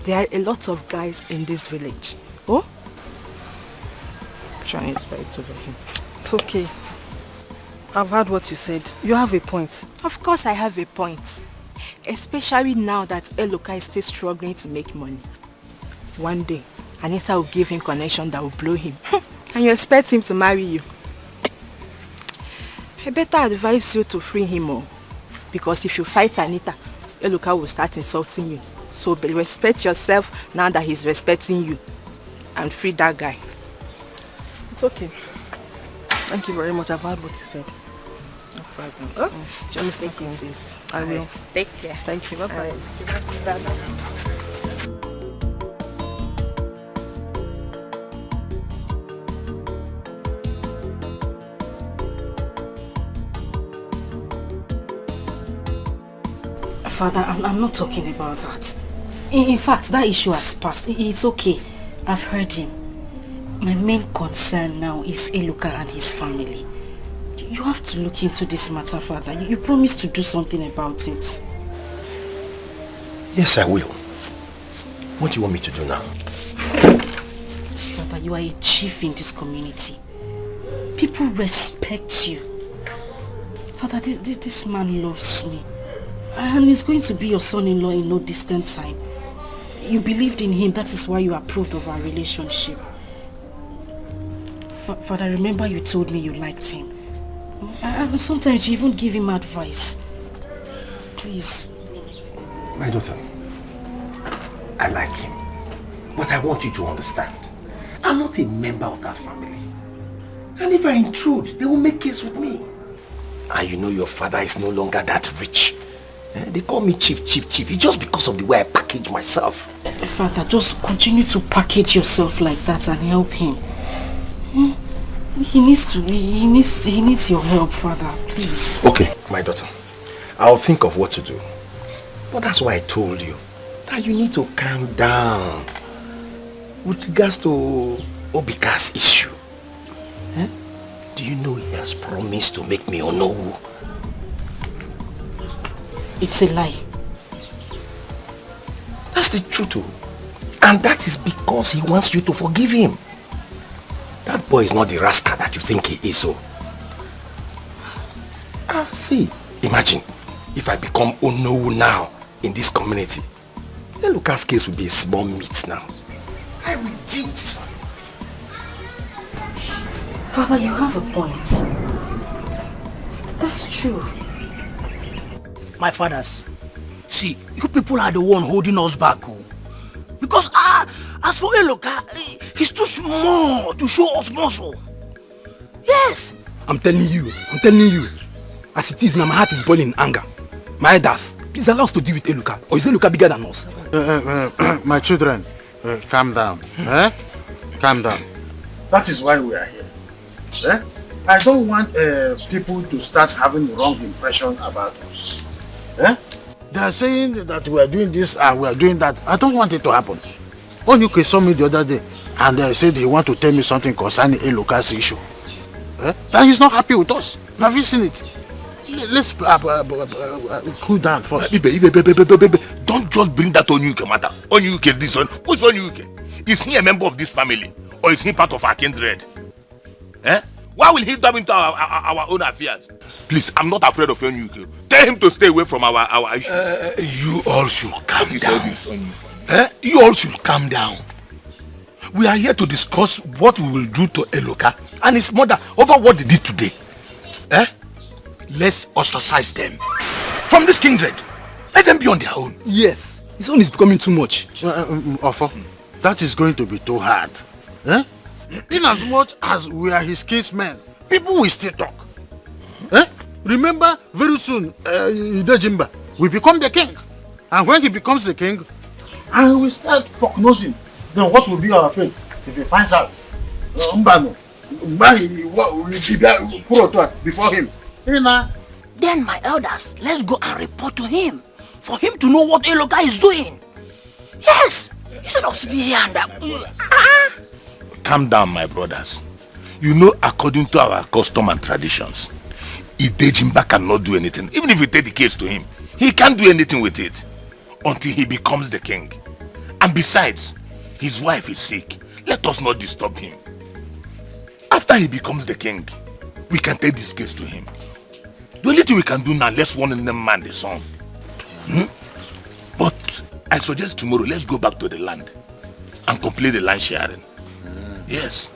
There are a lot of guys in this village. Oh? Trying to fight over him. It's okay. I've heard what you said. You have a point. Of course I have a point. Especially now that Eloka is still struggling to make money. One day, Anita will give him connection that will blow him. And you expect him to marry you. I better advise you to free him more. Because if you fight Anita, Eloka will start insulting you. So respect yourself now that he's respecting you. And free that guy. It's okay. Thank you very much. I've heard what you said. No problem. Oh, just take it easy. I will. Take care. Thank you. Bye-bye. Bye-bye. Father, I'm not talking about that. In fact, that issue has passed. It's okay. I've heard him. My main concern now is Eloka and his family. You have to look into this matter, Father. You promised to do something about it. Yes, I will. What do you want me to do now? Father, you are a chief in this community. People respect you. Father, this man loves me. And he's going to be your son-in-law in no distant time. You believed in him, that is why you approved of our relationship. Father, remember you told me you liked him. And sometimes you even give him advice. Please. My daughter, I like him. But I want you to understand, I'm not a member of that family. And if I intrude, they will make case with me. And you know your father is no longer that rich. They call me chief. It's just because of the way I package myself. Father, just continue to package yourself like that and help him. He needs your help, Father, please. Okay, my daughter. I'll think of what to do. But that's why I told you that you need to calm down. With regards to Obika's issue. Do you know he has promised to make me Onowu? It's a lie. That's the truth. And that is because he wants you to forgive him. That boy is not the rascal that you think he is. So. See, imagine if I become Onowu now in this community. Eluka's case will be a small meat now. I will deal with this family. Father, you have a point. That's true. My fathers, see, you people are the one holding us back. Because as for Eloka, he's too small to show us muscle. Yes. I'm telling you. As it is now, my heart is boiling in anger. My elders, please allow us to deal with Eloka. Or is Eloka bigger than us? My children, calm down. Calm down. That is why we are here. I don't want people to start having the wrong impression about us. They are saying that we are doing this and we are doing that. I don't want it to happen. Onyuke saw me the other day and they said he want to tell me something concerning Eloka's issue. That he's not happy with us. Have you seen it? Let's cool down first. Don't just bring that Onyuke matter. Onyuke this one. Who's Onyuke? Is he a member of this family? Or is he part of our kindred? Why will he dive into our own affairs? Please, I'm not afraid of Onyuke. Tell him to stay away from our issue. You all should calm down. You all should calm down. We are here to discuss what we will do to Eloka and his mother over what they did today. Let's ostracize them from this kindred. Let them be on their own. Yes, his own is becoming too much. Ofo, that is going to be too hard. In as much as we are his kinsmen, people will still talk. Remember, very soon, Idejimba will become the king. And when he becomes the king, and we start prognosing, then what will be our fate if he finds out? Before him. Then my elders, let's go and report to him. For him to know what Eloka is doing. Yes, instead of sitting here and Calm down, my brothers. You know, according to our custom and traditions, Idejimba cannot do anything. Even if we take the case to him, he can't do anything with it until he becomes the king. And besides, his wife is sick. Let us not disturb him. After he becomes the king, we can take this case to him. The only thing we can do now, let's warn them man the son. But I suggest tomorrow, let's go back to the land and complete the land sharing. Yes.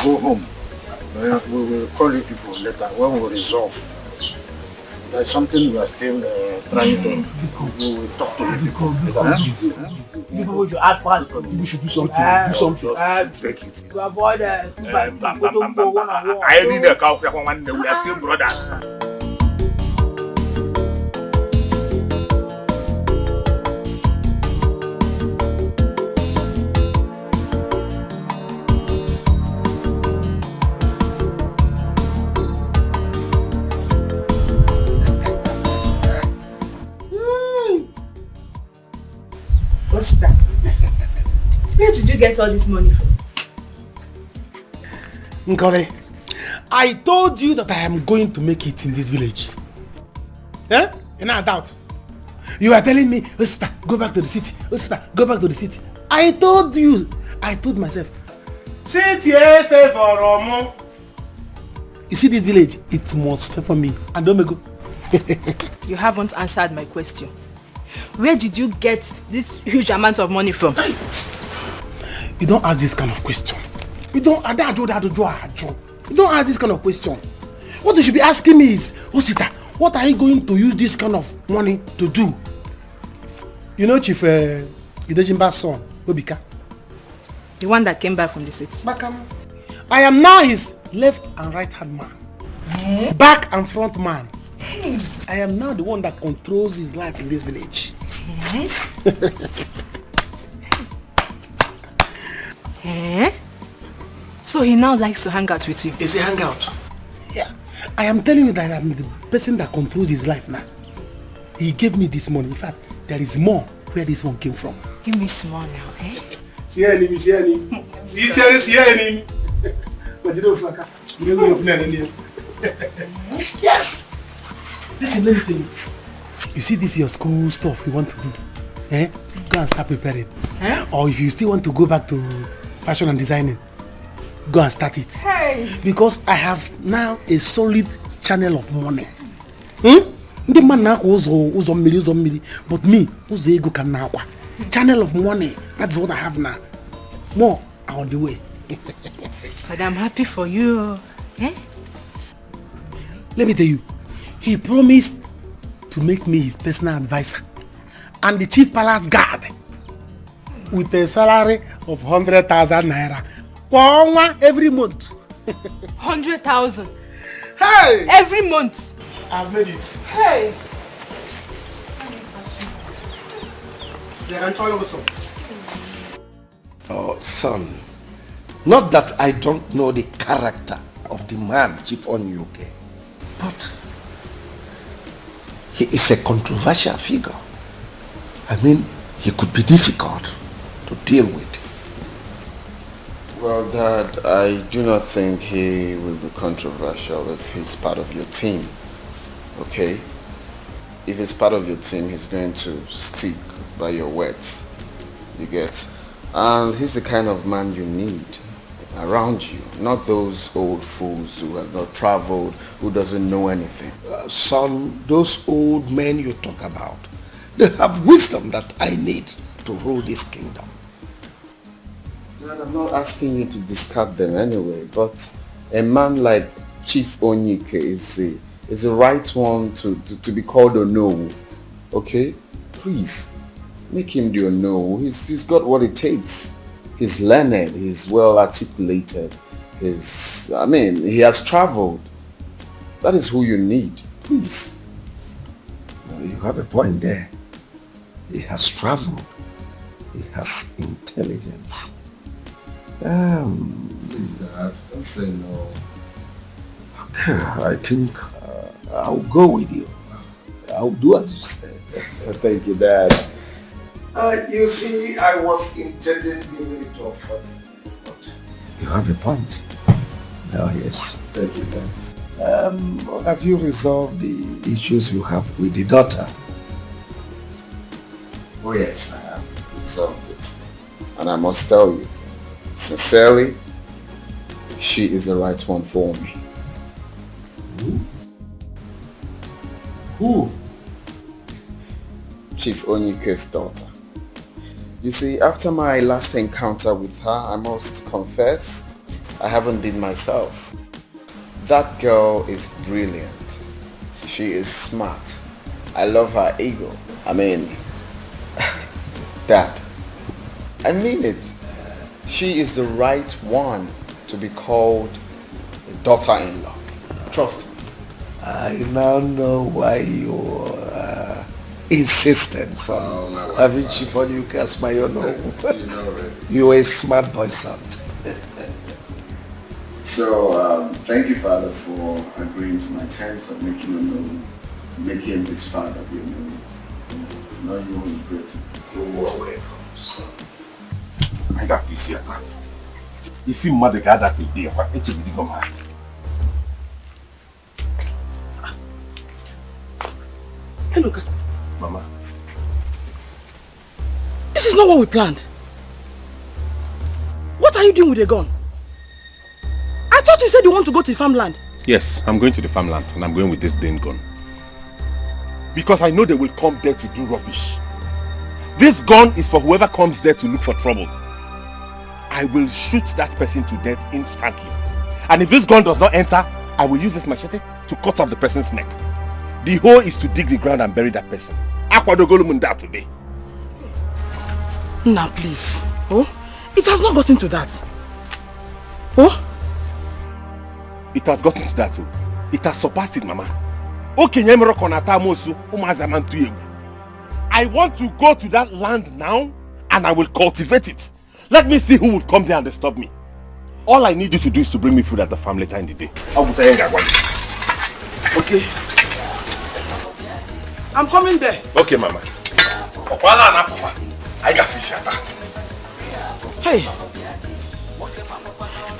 Go home. We will call you people later when we resolve. There's something we are still trying to. We will talk to you. People should add fast. You should do something. Do something. Take it. To avoid I need a cow. We are still brothers. Where did you get all this money from? Nkole, I told you that I am going to make it in this village. Eh? You're not doubt. You are telling me, oh sister, go back to the city. Oh sister, go back to the city. I told you. I told myself. You see this village? It must favor me. And don't go. You haven't answered my question. Where did you get this huge amount of money from? You don't ask this kind of question. You don't ask this kind of question. What you should be asking me is, Osita, what are you going to use this kind of money to do? You know Chief Idejimba's son, Obika? The one that came back from the city. I am now his left and right hand man. Back and front man. I am now the one that controls his life in this village. So he now likes to hang out with you? Is he hang out? Yeah. I am telling you that I am the person that controls his life now. He gave me this money. In fact, there is more where this one came from. Give me small now, eh? See any. Yes. Listen, let me tell you. You see this your school stuff you want to do? Eh? Go and start preparing. Or if you still want to go back to fashion and designing, go and start it. Hey. Because I have now a solid channel of money. The man now who's million, but me who's ego can now. Channel of money. That's what I have now. More are on the way. But I'm happy for you. Eh? Let me tell you, he promised to make me his personal advisor and the chief palace guard with a salary of 100,000 naira every month. 100,000? Hey! Every month? I've made it. Hey! Oh, son, not that I don't know the character of the man, Chief Onyuke, but he is a controversial figure. I mean, he could be difficult to deal with. Well, Dad, I do not think he will be controversial if he's part of your team. Okay? If he's part of your team, he's going to stick by your words. You get? And he's the kind of man you need around you, not those old fools who have not traveled, who doesn't know anything. Son, those old men you talk about, they have wisdom that I need to rule this kingdom. Dad, I'm not asking you to discard them anyway, but a man like Chief Onyike is the right one to be called Onowu. Okay? Please, make him the Onowu. He's got what it takes. He's learned, he's well articulated, he has traveled. That is who you need. Please. You have a point there. He has traveled. He has intelligence. Please, Dad, don't say no. Okay, I think I'll go with you. I'll do as you say. Thank you, Dad. You see, I was intending giving it to a father, but you have a point. Oh, yes. Thank you, Dad. Have you resolved the issues you have with the daughter? Oh yes, I have resolved it. And I must tell you, sincerely, she is the right one for me. Who? Chief Onyike's daughter. You see, after my last encounter with her, I must confess, I haven't been myself. That girl is brilliant. She is smart. I love her ego. I mean, Dad, I mean it. She is the right one to be called a daughter-in-law. Trust me. I now know why you insisted on having Chief Onyike as my own home. You are a smart boy, son. So, thank you, Father, for agreeing to my terms of making him his father be known. Now you won't regret it. You are welcome, son. I got this here. You see, mother got that today. It's a big man. Hey, look. Mama. This is not what we planned. What are you doing with a gun? I thought you said you want to go to the farmland. Yes, I'm going to the farmland and I'm going with this Dane gun. Because I know they will come there to do rubbish. This gun is for whoever comes there to look for trouble. I will shoot that person to death instantly. And if this gun does not enter, I will use this machete to cut off the person's neck. The whole is to dig the ground and bury that person. Akwadogolumunda today. Now please. Oh? It has not gotten to that. Oh? It has gotten to that too. It has surpassed it, Mama. I want to go to that land now and I will cultivate it. Let me see who will come there and disturb me. All I need you to do is to bring me food at the farm later in the day. Okay. I'm coming there. Okay, Mama. I got fish. Hey.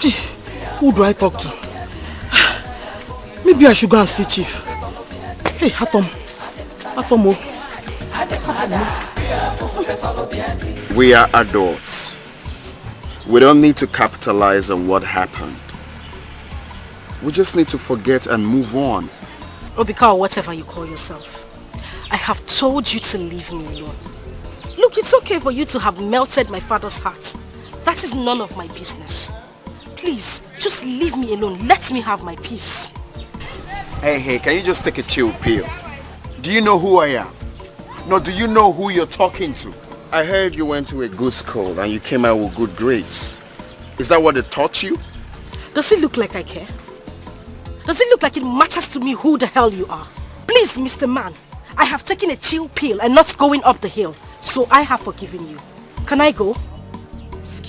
Hey. Who do I talk to? Maybe I should go and see Chief. Hey, Atom. Atomo. We are adults. We don't need to capitalize on what happened. We just need to forget and move on. Obika, or whatever you call yourself. I have told you to leave me alone. Look, it's okay for you to have melted my father's heart. That is none of my business. Please, just leave me alone. Let me have my peace. Hey, can you just take a chill pill? Do you know who I am? No, do you know who you're talking to? I heard you went to a good school and you came out with good grades. Is that what they taught you? Does it look like I care? Does it look like it matters to me who the hell you are? Please, Mr. Man, I have taken a chill pill and not going up the hill. So I have forgiven you. Can I go?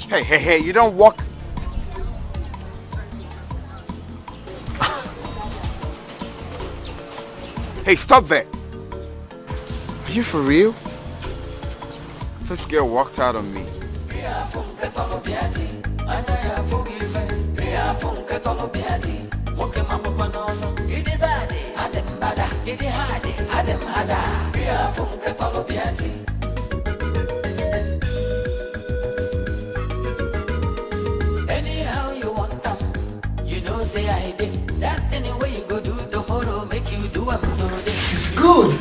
Hey, you don't walk... Hey, stop there. Are you for real? This girl walked out on me. Anyhow you want them, you know say I did. That anyway you go do tomorrow, make you do them today. This is good.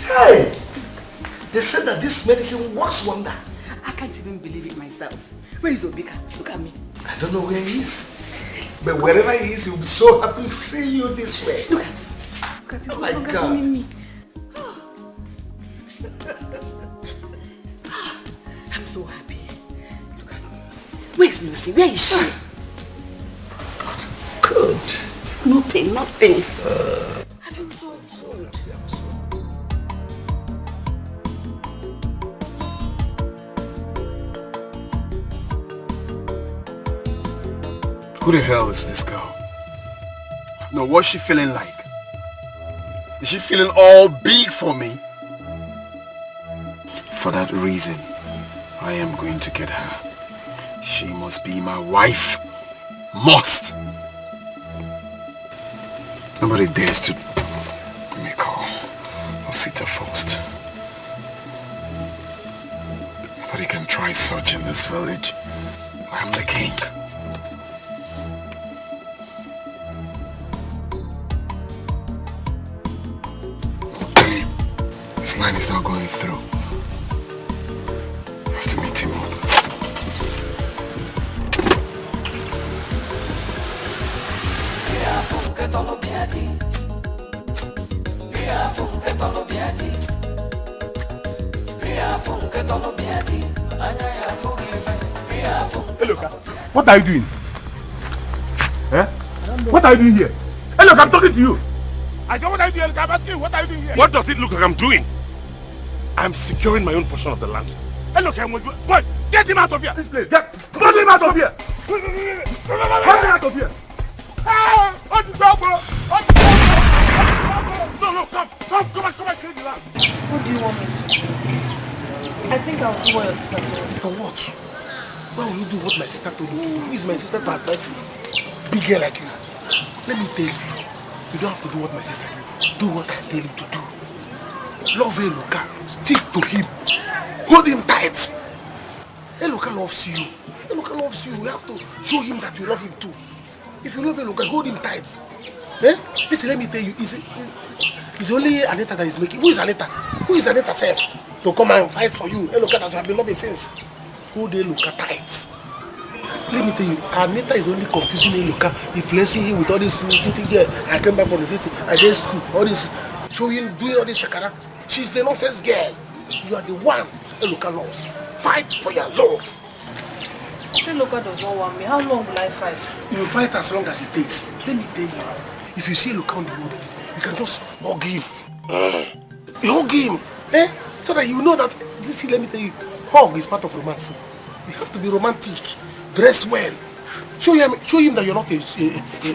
Hey, they said that this medicine works wonder. I can't even believe it myself. Where is Obika? Look at me. I don't know where he is. But wherever he is, he'll be so happy to see you this way. Look at it. Oh my God. I'm so happy. Look at me. Where's Lucy? Where is she? Good. No pain, nothing. I feel so good. Who the hell is this girl? No, what's she feeling like? Is she feeling all big for me? For that reason, I am going to get her. She must be my wife. Must. Somebody dares to... Let me call Osita first. Nobody can try such in this village. I am the king. This line is not going through. I have to meet him up. Hey, look, what are you doing? Eh? What are you doing here? Hey, look, I'm talking to you. I said, what are you doing? I'm asking you, what are you doing here? What does it look like I'm doing? I'm securing my own portion of the land. Hey, look, boy, get him out of here. This place. Get him out of here. Get him out of here. Hey, what's the trouble? No, come and clean the land. What do you want me to do? I think I'll do what your sister told me. For what? Why will you do what my sister told you to do? Who is my sister to advise you? Big girl like you. Let me tell you. You don't have to do what my sister do. Do what I tell you to do. Love Eloka. Stick to him. Hold him tight. Eloka loves you. Eloka loves you. You have to show him that you love him too. If you love Eloka, hold him tight. Eh? Listen, let me tell you. It's only Anita that is making. Who is Anita? Who is Anita self? To come and fight for you. Eloka that you have been loving since. Hold Eloka tight. Let me tell you, Anita is only confusing Eloka, influencing him with all this city there. I came back from the city, I did school, all this, showing, doing all this shakara. She's the nonsense girl. You are the one Eloka loves. Fight for your love. Eloka does not want me. How long will I fight? You will fight as long as it takes. Let me tell you, if you see Eloka on the road, you can just hug him. You hug him, eh? So that you know that, let me tell you, hug is part of romance. You have to be romantic. Dress well. Show him that you're not a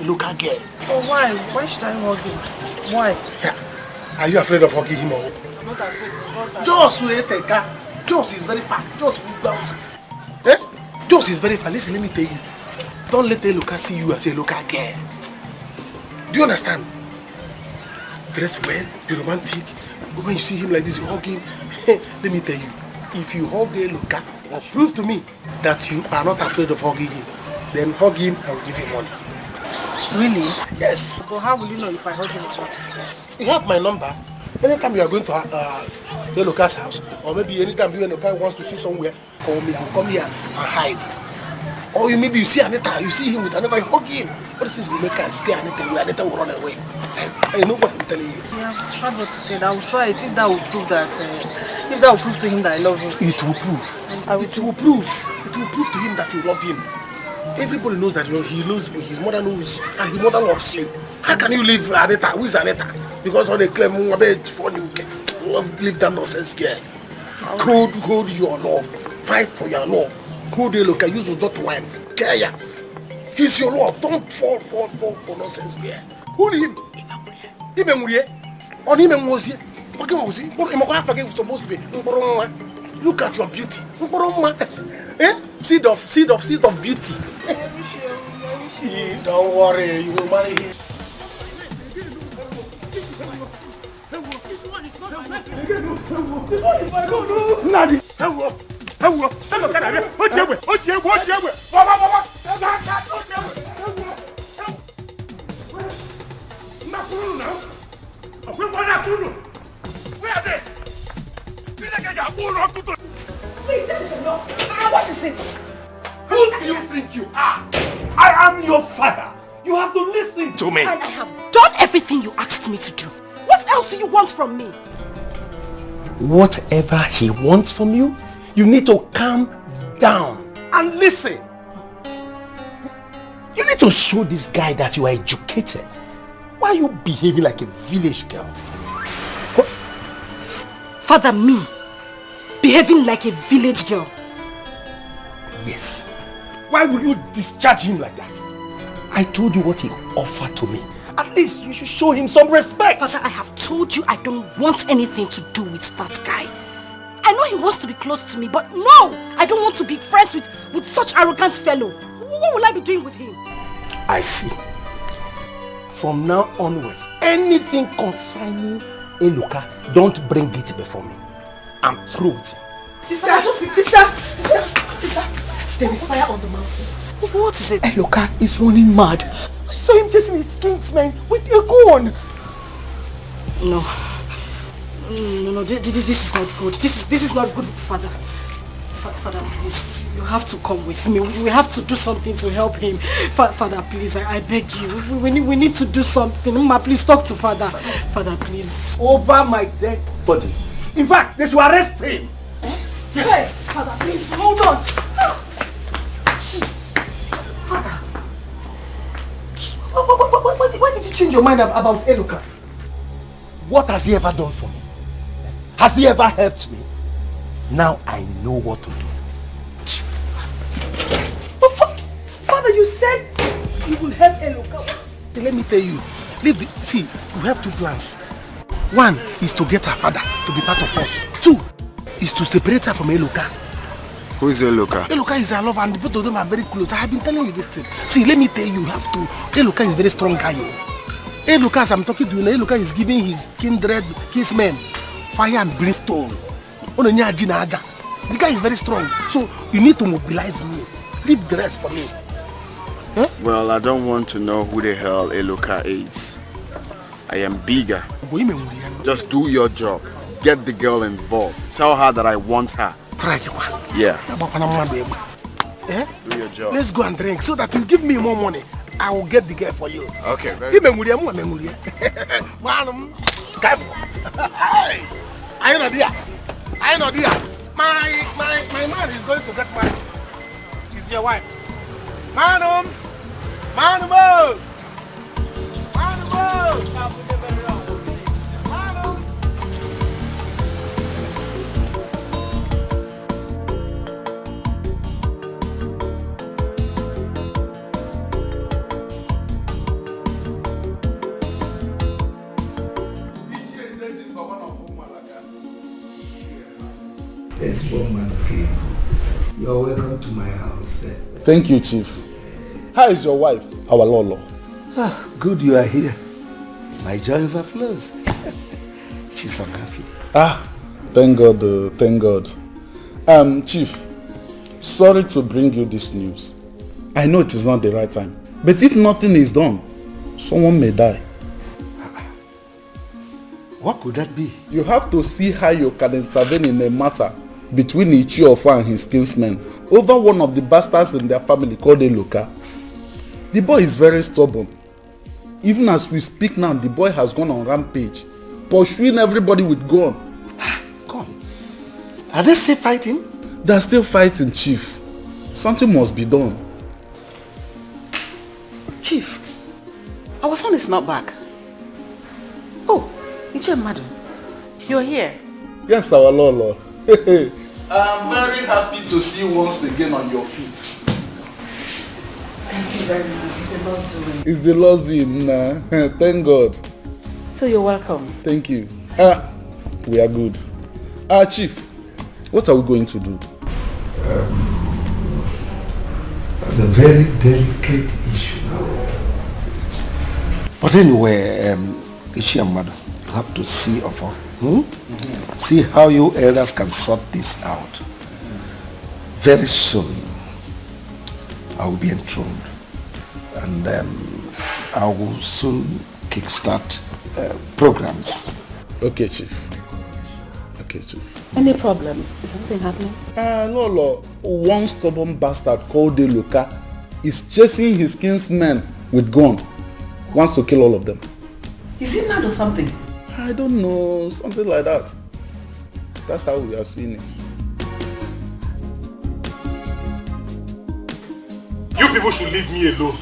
local girl. Oh, why? Why should I hug him? Why? Yeah. Are you afraid of hugging him or what? Not afraid. Just wait a car. Just is very far. Just bounce. Eh? Just is very far. Listen, let me tell you. Don't let Eloka see you as a local girl. Do you understand? Dress well, be romantic. When you see him like this, you hug him. Let me tell you, if you hug Eloka, prove to me that you are not afraid of hugging him. Then hug him and give him money. Really? Yes. But how will you know if I hug him or not? You have my number. Anytime you are going to Eloka's house, or maybe anytime Eloka wants to see somewhere, call me. I'll come here and hide. Or maybe you see Anita, you see him with Anita, you hug him. But since we make her scare Anita will run away. I know what I'm telling you. Yeah, hard what to say. I will try it if that will prove that. If that will prove to him that I love him. It will prove. It will prove to him that you love him. Everybody knows that he knows, his mother knows, and his mother loves you. How can you leave Anita? Who is Anita? Because when they claim for you, leave that nonsense girl. Hold your love. Fight for your love. Hold your look. Use the wine. Care. He's your love. Don't fall for nonsense girl. Hold him. On him was here. What was he? Supposed to be. Look at your beauty. Eh? Seed of beauty. Don't worry, you will marry him. Please, this is enough. What is it? Who do you think you are? I am your father. You have to listen to me. And I have done everything you asked me to do. What else do you want from me? Whatever he wants from you, you need to calm down and listen. You need to show this guy that you are educated. Why are you behaving like a village girl? What? Father, me? Behaving like a village girl? Yes. Why would you discharge him like that? I told you what he offered to me. At least you should show him some respect. Father, I have told you I don't want anything to do with that guy. I know he wants to be close to me, but no! I don't want to be friends with such arrogant fellow. What will I be doing with him? I see. From now onwards, anything concerning Eloka, don't bring it before me. I'm through with him. Sister, there is fire on the mountain. What is it? Eloka is running mad. I saw him chasing his kingsmen with a gun. No. No, this is not good. This is not good, Father. Father, please, you have to come with me. We have to do something to help him. Father, please, I beg you. We need to do something. Mama, please talk to Father. Father, please. Over my dead body. In fact, they should arrest him. Yes. Hey, Father, please, hold on. Father. Why did you change your mind about Eluka? What has he ever done for me? Has he ever helped me? Now I know what to do. But Father, you said you will help Eluka. Let me tell you, see, we have two plans. One is to get her father to be part of us. Two is to separate her from Eluka. Who is Eluka? Eluka is her lover and both of them are very close. I have been telling you this thing. See, let me tell you, you have to. Eluka is a very strong guy. Eluka, as I'm talking to you, Eluka is giving his kindred kinsmen fire and brimstone. The guy is very strong. So you need to mobilize me. Leave the rest for me. Huh? Well, I don't want to know who the hell Eluka is. I am bigger. Just do your job. Get the girl involved. Tell her that I want her. Yeah. Do your job. Let's go and drink so that you give me more money. I will get the girl for you. Okay, very good. I know dear. My man is going to get married. He's your wife. Madam! This woman came. You're welcome to my house. Thank you, Chief. How is your wife, our Lolo? Ah, good you are here. My joy overflows. She's so happy. Ah, thank God, thank God. Chief, sorry to bring you this news. I know it is not the right time, but if nothing is done, someone may die. What could that be? You have to see how you can intervene in a matter between Ichiofa and his kinsmen over one of the bastards in their family called Eluka. The boy is very stubborn. Even as we speak now, the boy has gone on rampage, pursuing everybody with gun. Gun? Are they still fighting? They are still fighting, Chief. Something must be done. Chief, our son is not back. Oh, madam, you're here. Yes, our Lolo. I'm very happy to see you once again on your feet. Thank you very much. It's the Lord's doing. It's the Lord's doing. Nah. Thank God. So you're welcome. Thank you. We are good. Chief, what are we going to do? That's a very delicate issue. But anyway, madam, you have to see Ofo. See how you elders can sort this out. Very soon, I will be enthroned. And I will soon kickstart programs. Okay, Chief. Okay, Chief. Any problem? Is something happening? Lolo, one stubborn bastard called Eluka is chasing his kinsmen with gun. Wants to kill all of them. Is he mad or something? I don't know, something like that. That's how we are seeing it. You people should leave me alone.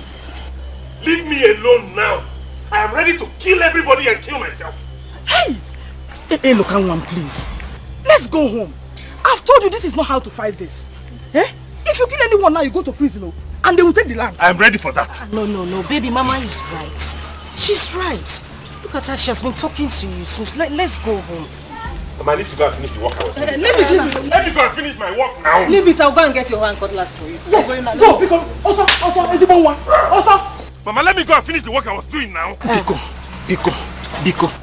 Leave me alone now. I am ready to kill everybody and kill myself. Hey, look, one, please. Let's go home. I've told you this is not how to fight this. If you kill anyone now, you go to prison, and they will take the land. I am ready for that. No, baby, Mama is right. She's right. Look at her, she has been talking to you since. Let's go home. I need to go and finish the work I was doing. Let me go and finish my work now. Leave it, I'll go and get your hand cutlass for you. Yes, go, because also, is it one? Also. Mama, let me go and finish the work I was doing now. Biko.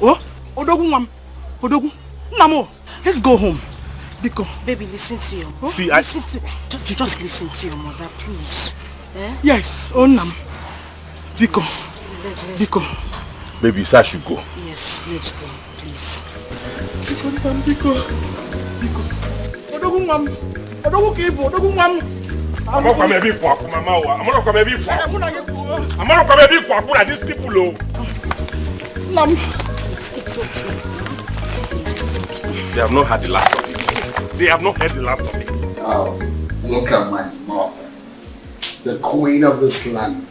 Oh, Odogu. Namo, let's go home. Biko. Baby, listen to your mother. See, just listen to your mother, please. Yes, Nam. Biko. Let's Baby, you said I should go. Yes, let's go. please. Biko. Odogu kibo, odogu mam. I'm not going to be for Mama. I'm not going to be for. I'm not going to be for these people. Mom. It's okay. They have not had the last of it. They have not heard the last of it. Oh, look at my mother. The queen of this land.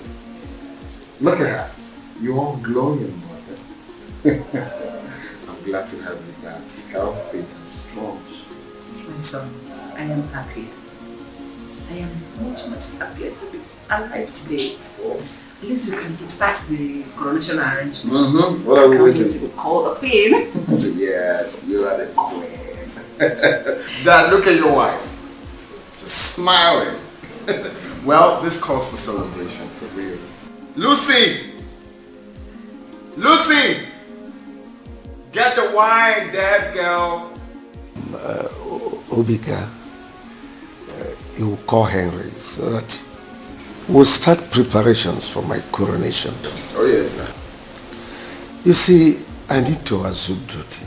Look at her. You're all glowing, mother. I'm glad to have you back. Healthy and strong. My son, I am happy. I am much happier to be alive today. At least we can start the coronation arrangement. What are we waiting for? Call the queen. Yes, you are the queen. Dad, look at your wife. Just smiling. Well, this calls for celebration, for real. Lucy! Lucy! Get the wine, deaf girl. Obika, you will call Henry so that we'll start preparations for my coronation. Oh yes, sir. You see, I need to assume duty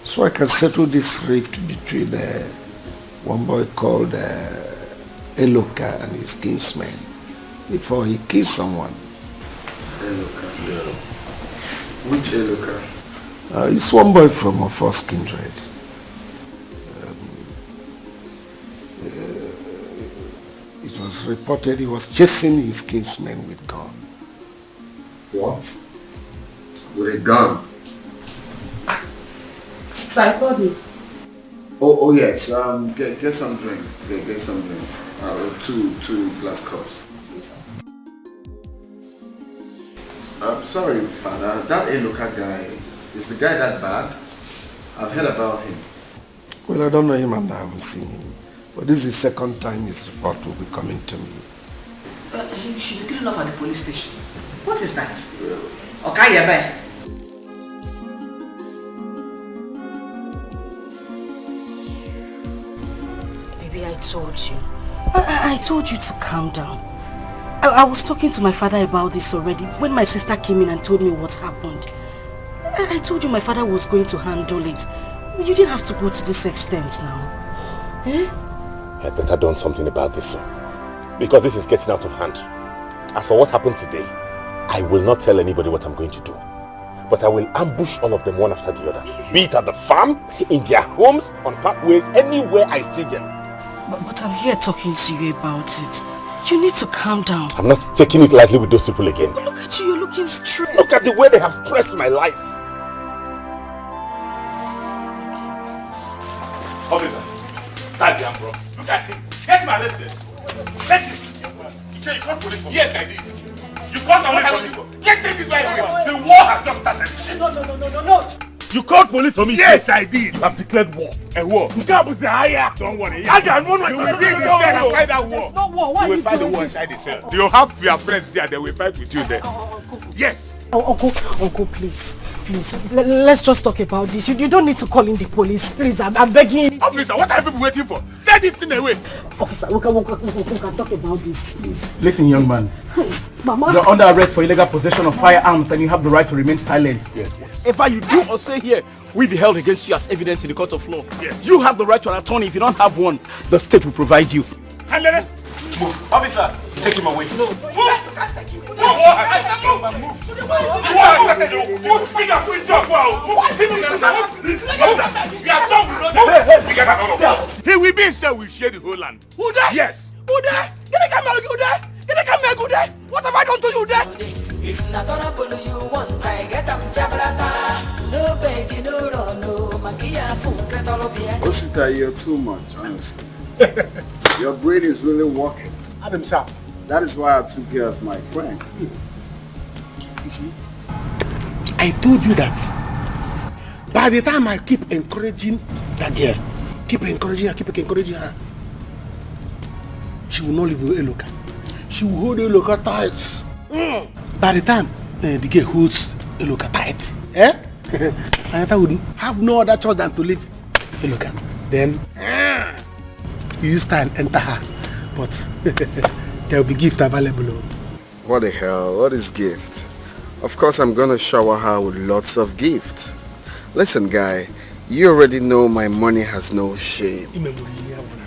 so I can settle this rift between one boy called Eloka and his kinsman before he kills someone. Eloka? Yeah. Which Eloka? It's one boy from our first kindred. It was reported he was chasing his kinsman with gun. What? With a gun? Sorry, called me. Oh yes. Get some drinks. Get some drinks. Two glass cups. Yes, I'm sorry, Father. That Eloka guy, is the guy that bad? I've heard about him. Well, I don't know him and I haven't seen him. But this is the second time his report will be coming to me. You should be good enough at the police station. What is that? Okay, yeah, bye. Baby, I told you. I told you to calm down. I was talking to my father about this already when my sister came in and told me what happened. I told you my father was going to handle it. You didn't have to go to this extent now. Eh? I'd better done something about this, sir. Because this is getting out of hand. As for what happened today, I will not tell anybody what I'm going to do. But I will ambush all of them one after the other. Be it at the farm, in their homes, on pathways, anywhere I see them. But I'm here talking to you about it. You need to calm down. I'm not taking it lightly with those people again. But look at you, you're looking stressed. Look at the way they have stressed my life. Officer, that damn bro. Look at him. Get him arrested. Let him. You called police for me? Yes, I did. You called police for me? Get this right away. The war has just started. No. You called police for me? Yes, I did. You have declared war. A war. Don't worry. I can run my. You will be in the cell and fight that war. It's not war. Why You are will you fight the doing war this? inside the cell. You have your friends there. They will fight with you there. Yes. Uncle, please, let's just talk about this. You don't need to call in the police, please. I'm begging. Officer, what are people waiting for? Get this thing away. Officer, we can talk about this, please. Listen, young man. Mama. You're under arrest for illegal possession of firearms and you have the right to remain silent. Yes. If you do or say here, we be held against you as evidence in the court of law. Yes. You have the right to an attorney. If you don't have one, the state will provide you. Move. Officer, take him away. No. Move. He will be instead, we share the whole land. Who there? Yes. Who there? Get a camera, you there? Get a camera, you there? What have I done to you there? If not trouble you want, I get them jabrata. No begging, no run, no makia funka tolobia. Osita, you're too much, honestly. Your brain is really working. Adam Sharp. That is why I took you as my friend. You see, I told you that by the time I keep encouraging that girl, keep encouraging her, she will not leave Eloka. She will hold Eloka tight. By the time the girl holds Eloka tight, Anata would have no other choice than to leave Eloka. Then you use time enter her, but there will be gift available. What the hell? What is gift? Of course I'm gonna shower her with lots of gifts. Listen, guy, you already know my money has no shame.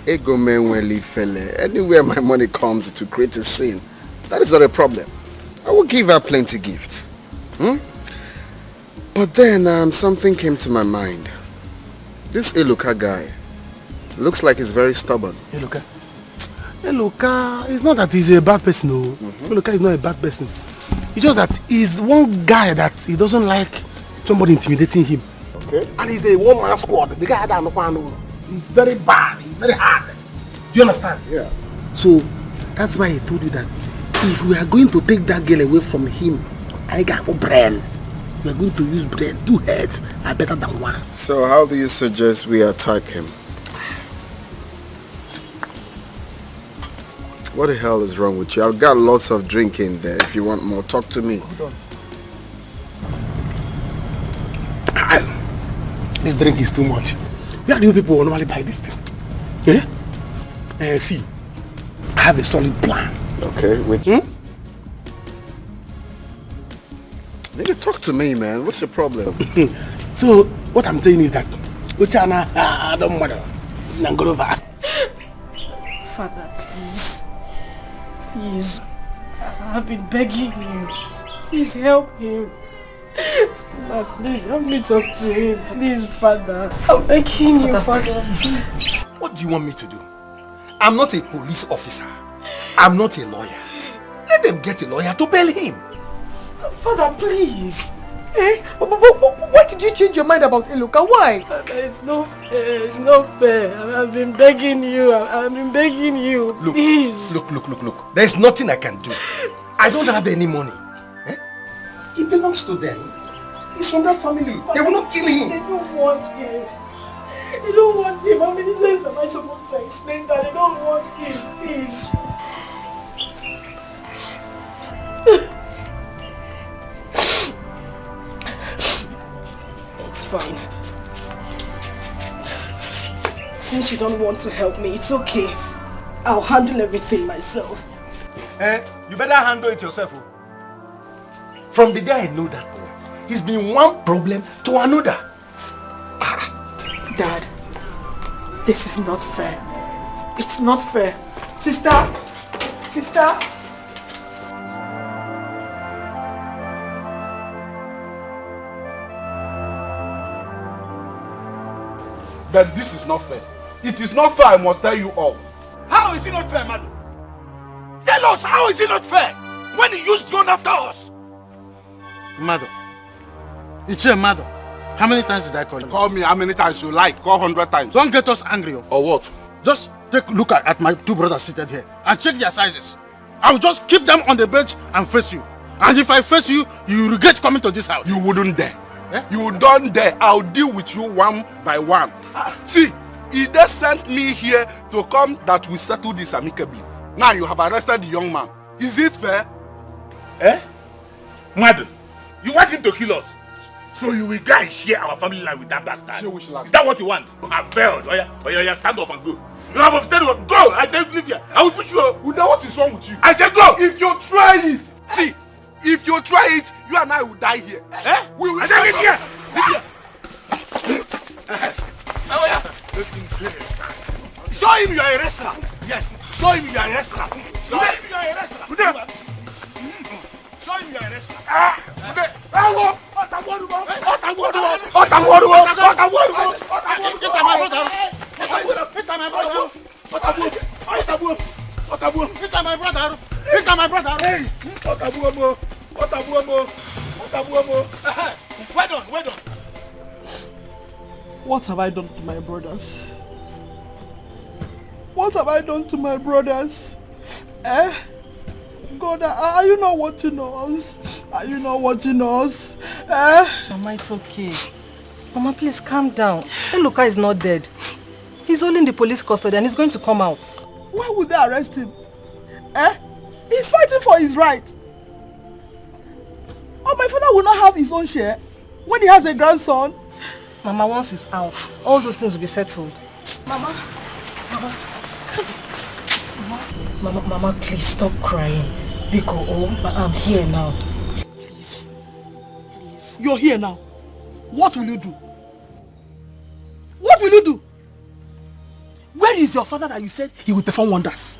Ego men will leave felle. Anywhere my money comes to create a scene, that is not a problem. I will give her plenty gifts. But then something came to my mind. This Eluka guy looks like he's very stubborn. Eluka? Eluka, it's not that he's a bad person, no. Eluka is not a bad person. It's just that he's one guy that he doesn't like somebody intimidating him. Okay. And he's a one-man squad. The guy that he's very bad, he's very hard. Do you understand? Yeah. So that's why he told you that if we are going to take that girl away from him, I got a brain. We are going to use brain. 2 heads are better than one. So how do you suggest we attack him? What the hell is wrong with you? I've got lots of drink in there. If you want more, talk to me. Hold on. This drink is too much. Where do you people normally buy this thing? Yeah? See, I have a solid plan. Okay, which? Nigga, talk to me, man. What's your problem? So, what I'm saying is that Uchana, don't matter. Nangolova. Father, please. Please. I've been begging you. Please help him. Mama, please help me talk to him. Please, Father. I'm begging you, Father. Please. What do you want me to do? I'm not a police officer. I'm not a lawyer. Let them get a lawyer to bail him. Father, please. Why did you change your mind about Eluka? Why? It's not fair. It's not fair. I've been begging you. I've been begging you. Look, please. Look. There's nothing I can do. I don't have any money. It belongs to them. He's from that family. They will not kill him. They don't want him. They don't want him. How many times am I supposed to explain that? They don't want him. Please. It's fine. Since you don't want to help me, it's okay. I'll handle everything myself. You better handle it yourself. From the day I know that boy, he's been one problem to another. Dad, this is not fair. It's not fair. Sister! That this is not fair. It is not fair, I must tell you all. How is it not fair, Madu? Tell us, how is it not fair when he used gun after us? Mother. It's your mother. How many times did I call you? Call me how many times you like. Call 100 times. Don't get us angry. Or what? Just take a look at my 2 brothers seated here and check their sizes. I'll just keep them on the bench and face you. And if I face you, you regret coming to this house. You wouldn't dare. You don't dare. I'll deal with you one by one. See, he just sent me here to come that we settle this amicably. Now you have arrested the young man. Is it fair? Madu, you want him to kill us? So you will guys share our family life with that bastard? Share which life? Is that what you want? You have failed. Oh yeah, stand up and go. You have stayed up. Go! I say leave here. I will push you up. Now what is wrong with you? I say go! If you try it, see, if you try it, you and I will die here. We will die here. Oh yeah. Show him you are a wrestler. Yes. Show him you are a wrestler. Show him you are a wrestler. Show him you are a wrestler. Well done. What have I done to my brothers? What have I done to my brothers? God, are you not watching us? Are you not watching us? Mama, it's okay. Mama, please calm down. Eluka is not dead. He's only in the police custody and he's going to come out. Why would they arrest him? He's fighting for his right. Oh, my father will not have his own share when he has a grandson. Mama, once he's out, all those things will be settled. Mama, please stop crying. Biko, I'm here now. You're here now. What will you do? What will you do? Where is your father that you said he will perform wonders?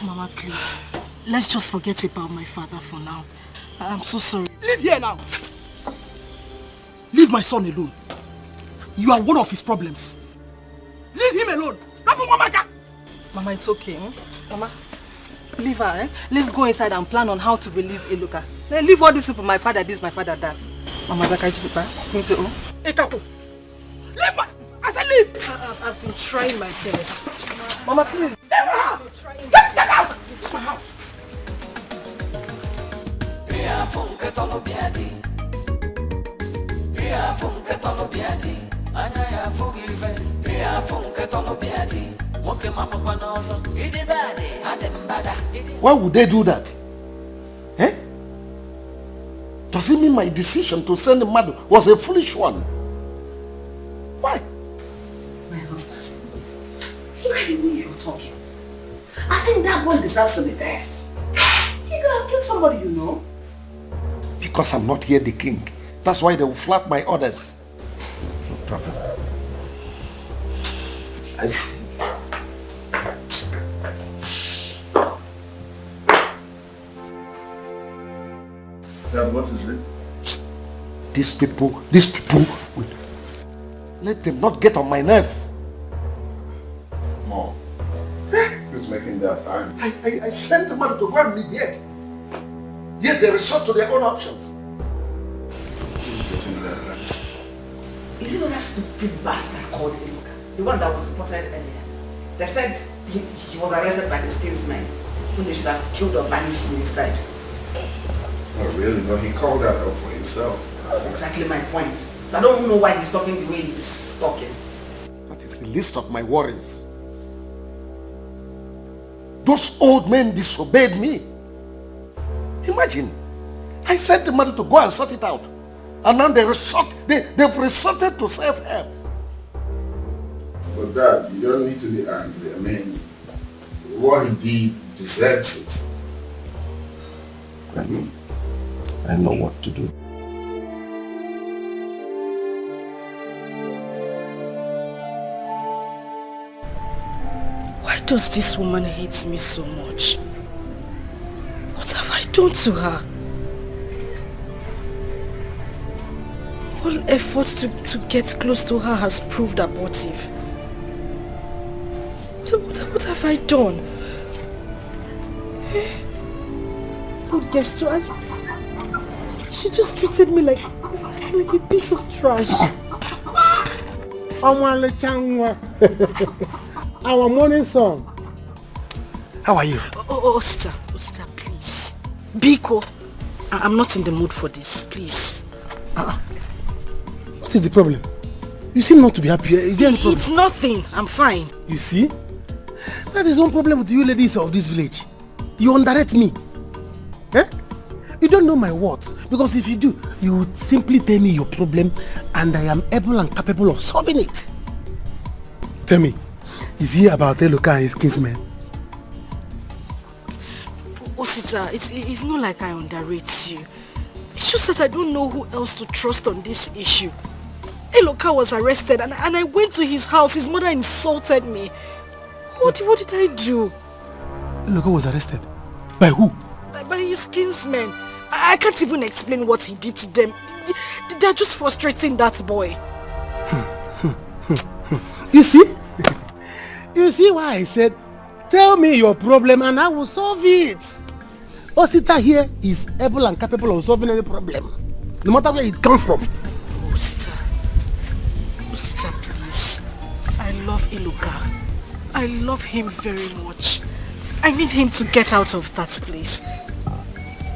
Mama, please. Let's just forget about my father for now. I'm so sorry. Leave here now. Leave my son alone. You are one of his problems. Leave him alone. Mama, it's okay. Mama, leave her. Let's go inside and plan on how to release Iluka. Then leave all these people, my father this, my father that. Mama, leave my... I said leave! I've been trying my best. Mama, please. Get out! Why would they do that? Eh? Does it mean my decision to send him mad was a foolish one? Why? My husband, look at the way you're talking. I think that boy deserves to be there. He could have killed somebody, you know. Because I'm not here the king. That's why they will flap my orders. No problem. I see. Dad, what is it? These people, let them not get on my nerves. Mom, who's making that fine? I sent the mother to go and mediate. Yet they resort to their own options. Who's getting that right? Is it not that stupid bastard called Iluka? The one that was deported earlier. They said he was arrested by his kinsmen, whom they should have killed or banished him instead. Oh really? But he called that out for himself. Exactly my point. So I don't know why he's talking the way he's talking. That is the least of my worries. Those old men disobeyed me. Imagine, I sent the mother to go and sort it out. And now they've resorted to self-help. But Dad, you don't need to be angry. I mean, what he did deserves it. I know what to do. Why does this woman hate me so much? What have I done to her? All efforts to get close to her has proved abortive. What have I done? Good gesture. She just treated me like a piece of trash. Our morning song. How are you? Osita, please. Biko, I'm not in the mood for this, please. What is the problem? You seem not to be happy. Is there any problem? It's nothing. I'm fine. You see? That is one problem with you ladies of this village. You underrate me. Eh? You don't know my words. Because if you do, you would simply tell me your problem and I am able and capable of solving it. Tell me, is he about Eloka and his kinsmen? Osita, it's not like I underrate you. It's just that I don't know who else to trust on this issue. Eloka was arrested and I went to his house. His mother insulted me. What did I do? Eloka was arrested? By who? By his kinsmen. I can't even explain what he did to them. They're just frustrating that boy. You see? You see why I said, tell me your problem and I will solve it. Osita here is able and capable of solving any problem, no matter where it comes from. Osita, please. I love Iluka. I love him very much. I need him to get out of that place.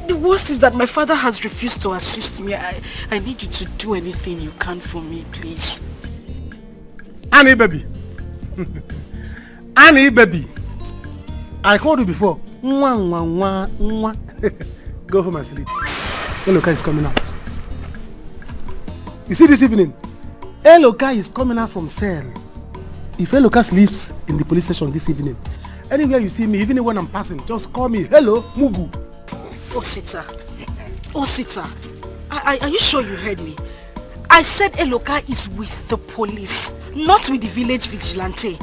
The worst is that my father has refused to assist me. I need you to do anything you can for me, please. Annie, baby. Annie, baby. I called you before. Go home and sleep. Eloka is coming out. You see this evening? Eloka is coming out from cell. If Eloka sleeps in the police station this evening, anywhere you see me, even when I'm passing, just call me, hello, Mugu. Osita, are you sure you heard me? I said Eloka is with the police, not with the village vigilante.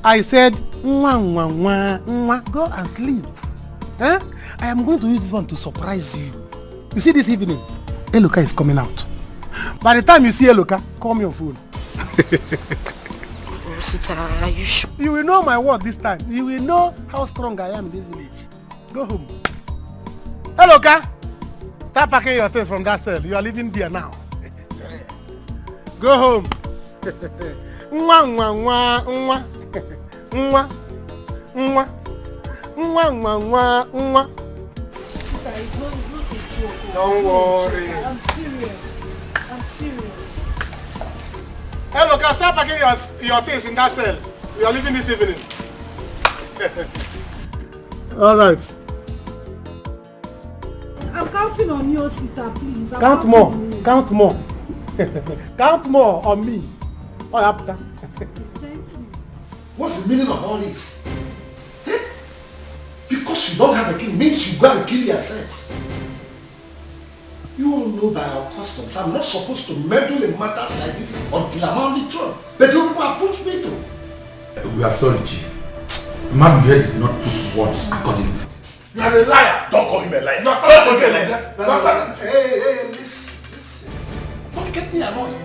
I said, go and sleep. Huh? I am going to use this one to surprise you. You see this evening, Eloka is coming out. By the time you see Eloka, call me on phone. Sita, are you sure? You will know my word this time. You will know how strong I am in this village. Go home. Eloka, start packing your things from that cell. You are living there now. Go home. Don't worry. I'm serious. I'm serious. Hey, look, start packing your things in that cell. We are leaving this evening. All right. I'm counting on you, Sita, please. Count more. Count more. Count more on me. All after. What's the meaning of all this? Because you don't have a king means you go and kill yourselves. You all know by our customs, I'm not supposed to meddle in matters like this until I'm on the throne. But you people have pushed me to. We are sorry, Chief. The man here did not put words accordingly. You are a liar. Don't call him a liar. Don't call him a liar. Hey, listen. Don't get me annoyed.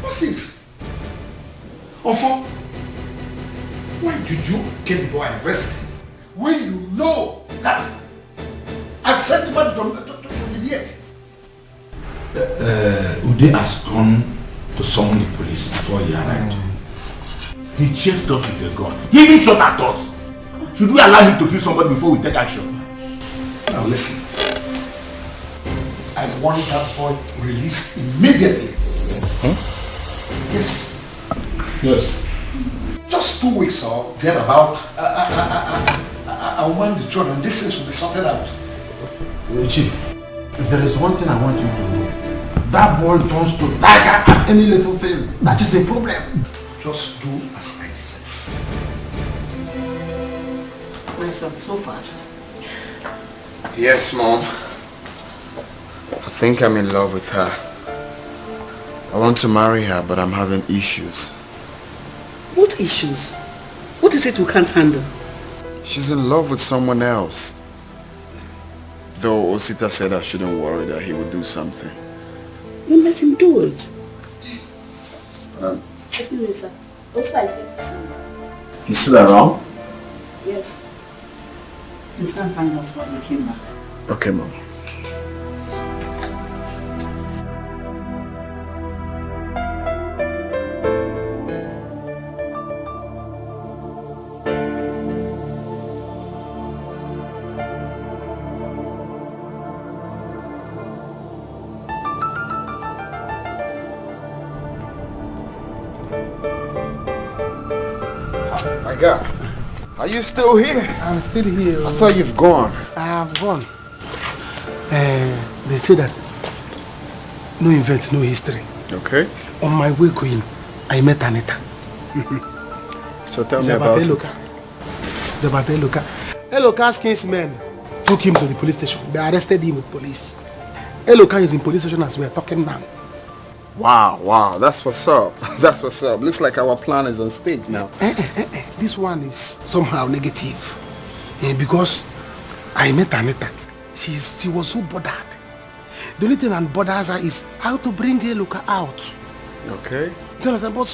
What's this? Ofo, why did you get the boy arrested when you know that I've sent him to mediate? Ude has gone to summon the police before he arrived. He chased us with a gun. He even shot at us. Should we allow him to kill somebody before we take action? Now listen. I want that boy released immediately. Yes. Yes. Just 2 weeks or thereabout, I want the throne and this things will be sorted out. Chief, there is one thing I want you to know. That boy turns to tiger at any little thing. That is the problem. Just do as I said. My son, so fast. Yes, Mom. I think I'm in love with her. I want to marry her, but I'm having issues. What issues? What is it we can't handle? She's in love with someone else. Though Osita said I shouldn't worry that he would do something. You let him do it. Excuse me, sir. Osita is here to see you. He's still around? Yes. Let's go and find out why he came back. Okay, Mom. My God, are you still here? I'm still here. I thought you've gone. I have gone. They say that no event, no history. Okay. On my way going, I met Anita. So tell me about it. It's about Eloka. Eloka's kinsmen took him to the police station. They arrested him with police. Eloka is in police station as we are talking now. Wow, that's what's up. That's what's up. Looks like our plan is on stage now. This one is somehow negative. Because I met Anita. She was so bothered. The only thing that bothers her is how to bring Eloka out. Okay. You understand? But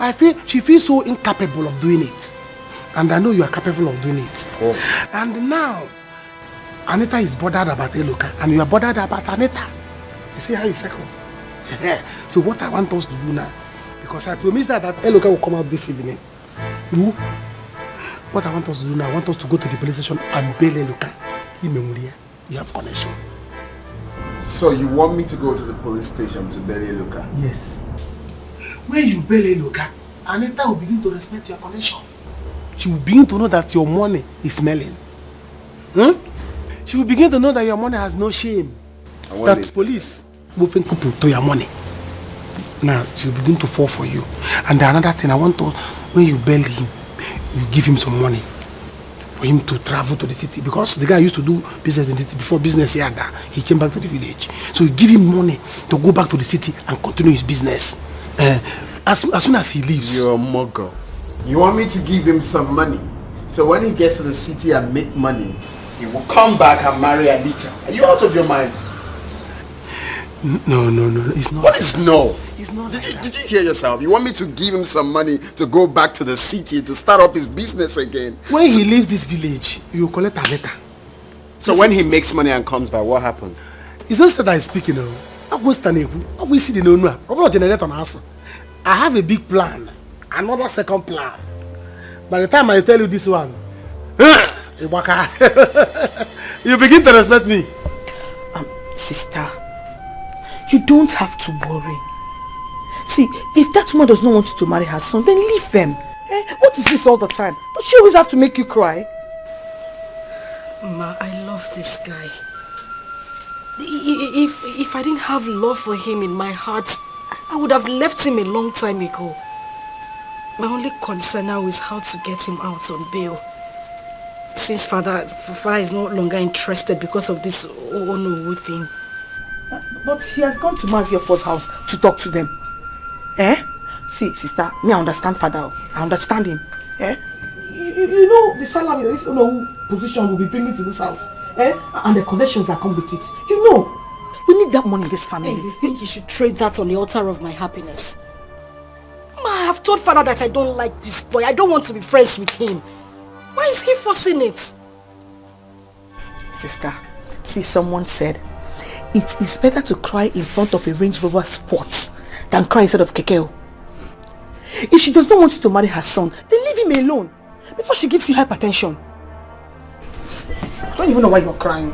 I feel she feels so incapable of doing it. And I know you are capable of doing it. Oh. And now, Anita is bothered about Eloka and you are bothered about Anita. You see how it's circled? So what I want us to do now, because I promised that Eloka will come out this evening. What I want us to do now, I want us to go to the police station and bail Eloka. You have connection. So you want me to go to the police station to bail Eloka? Yes. When you bail Eloka, Anita will begin to respect your connection. She will begin to know that your money is smelling. She will begin to know that your money has no shame. That police will think to your money. Now she will begin to fall for you. And another thing I want to, when you bail him, you give him some money. for him to travel to the city because the guy used to do business in the city before business here. He came back to the village. So we give him money to go back to the city and continue his business. As soon as he leaves. You're a muggle. You want me to give him some money? So when he gets to the city and make money, he will come back and marry Anita. Are you out of your mind? No, it's not. What is no? It's not. Did you hear yourself? You want me to give him some money to go back to the city to start up his business again? When he leaves this village, you collect a letter. So when he makes money and comes back, what happens? It's not that I'm speaking of. I have a big plan. Another second plan. By the time I tell you this one, you begin to respect me. Sister, you don't have to worry. See, if that woman does not want you to marry her son, then leave them. What is this all the time? Don't she always have to make you cry? Ma, I love this guy. If I didn't have love for him in my heart, I would have left him a long time ago. My only concern now is how to get him out on bail. Since father is no longer interested because of this Onowu thing. But he has gone to Maziofo's house to talk to them. See, sister, me I understand father. I understand him. You know the salary this Onowu position will be bringing to this house. And the connections that come with it. You know, we need that money in this family. Hey, you think you should trade that on the altar of my happiness? Ma, I have told father that I don't like this boy. I don't want to be friends with him. Why is he forcing it? Sister, see, someone said, it is better to cry in front of a Range Rover Sport than cry instead of Kekeo. If she does not want you to marry her son, then leave him alone before she gives you hypertension. I don't even know why you're crying.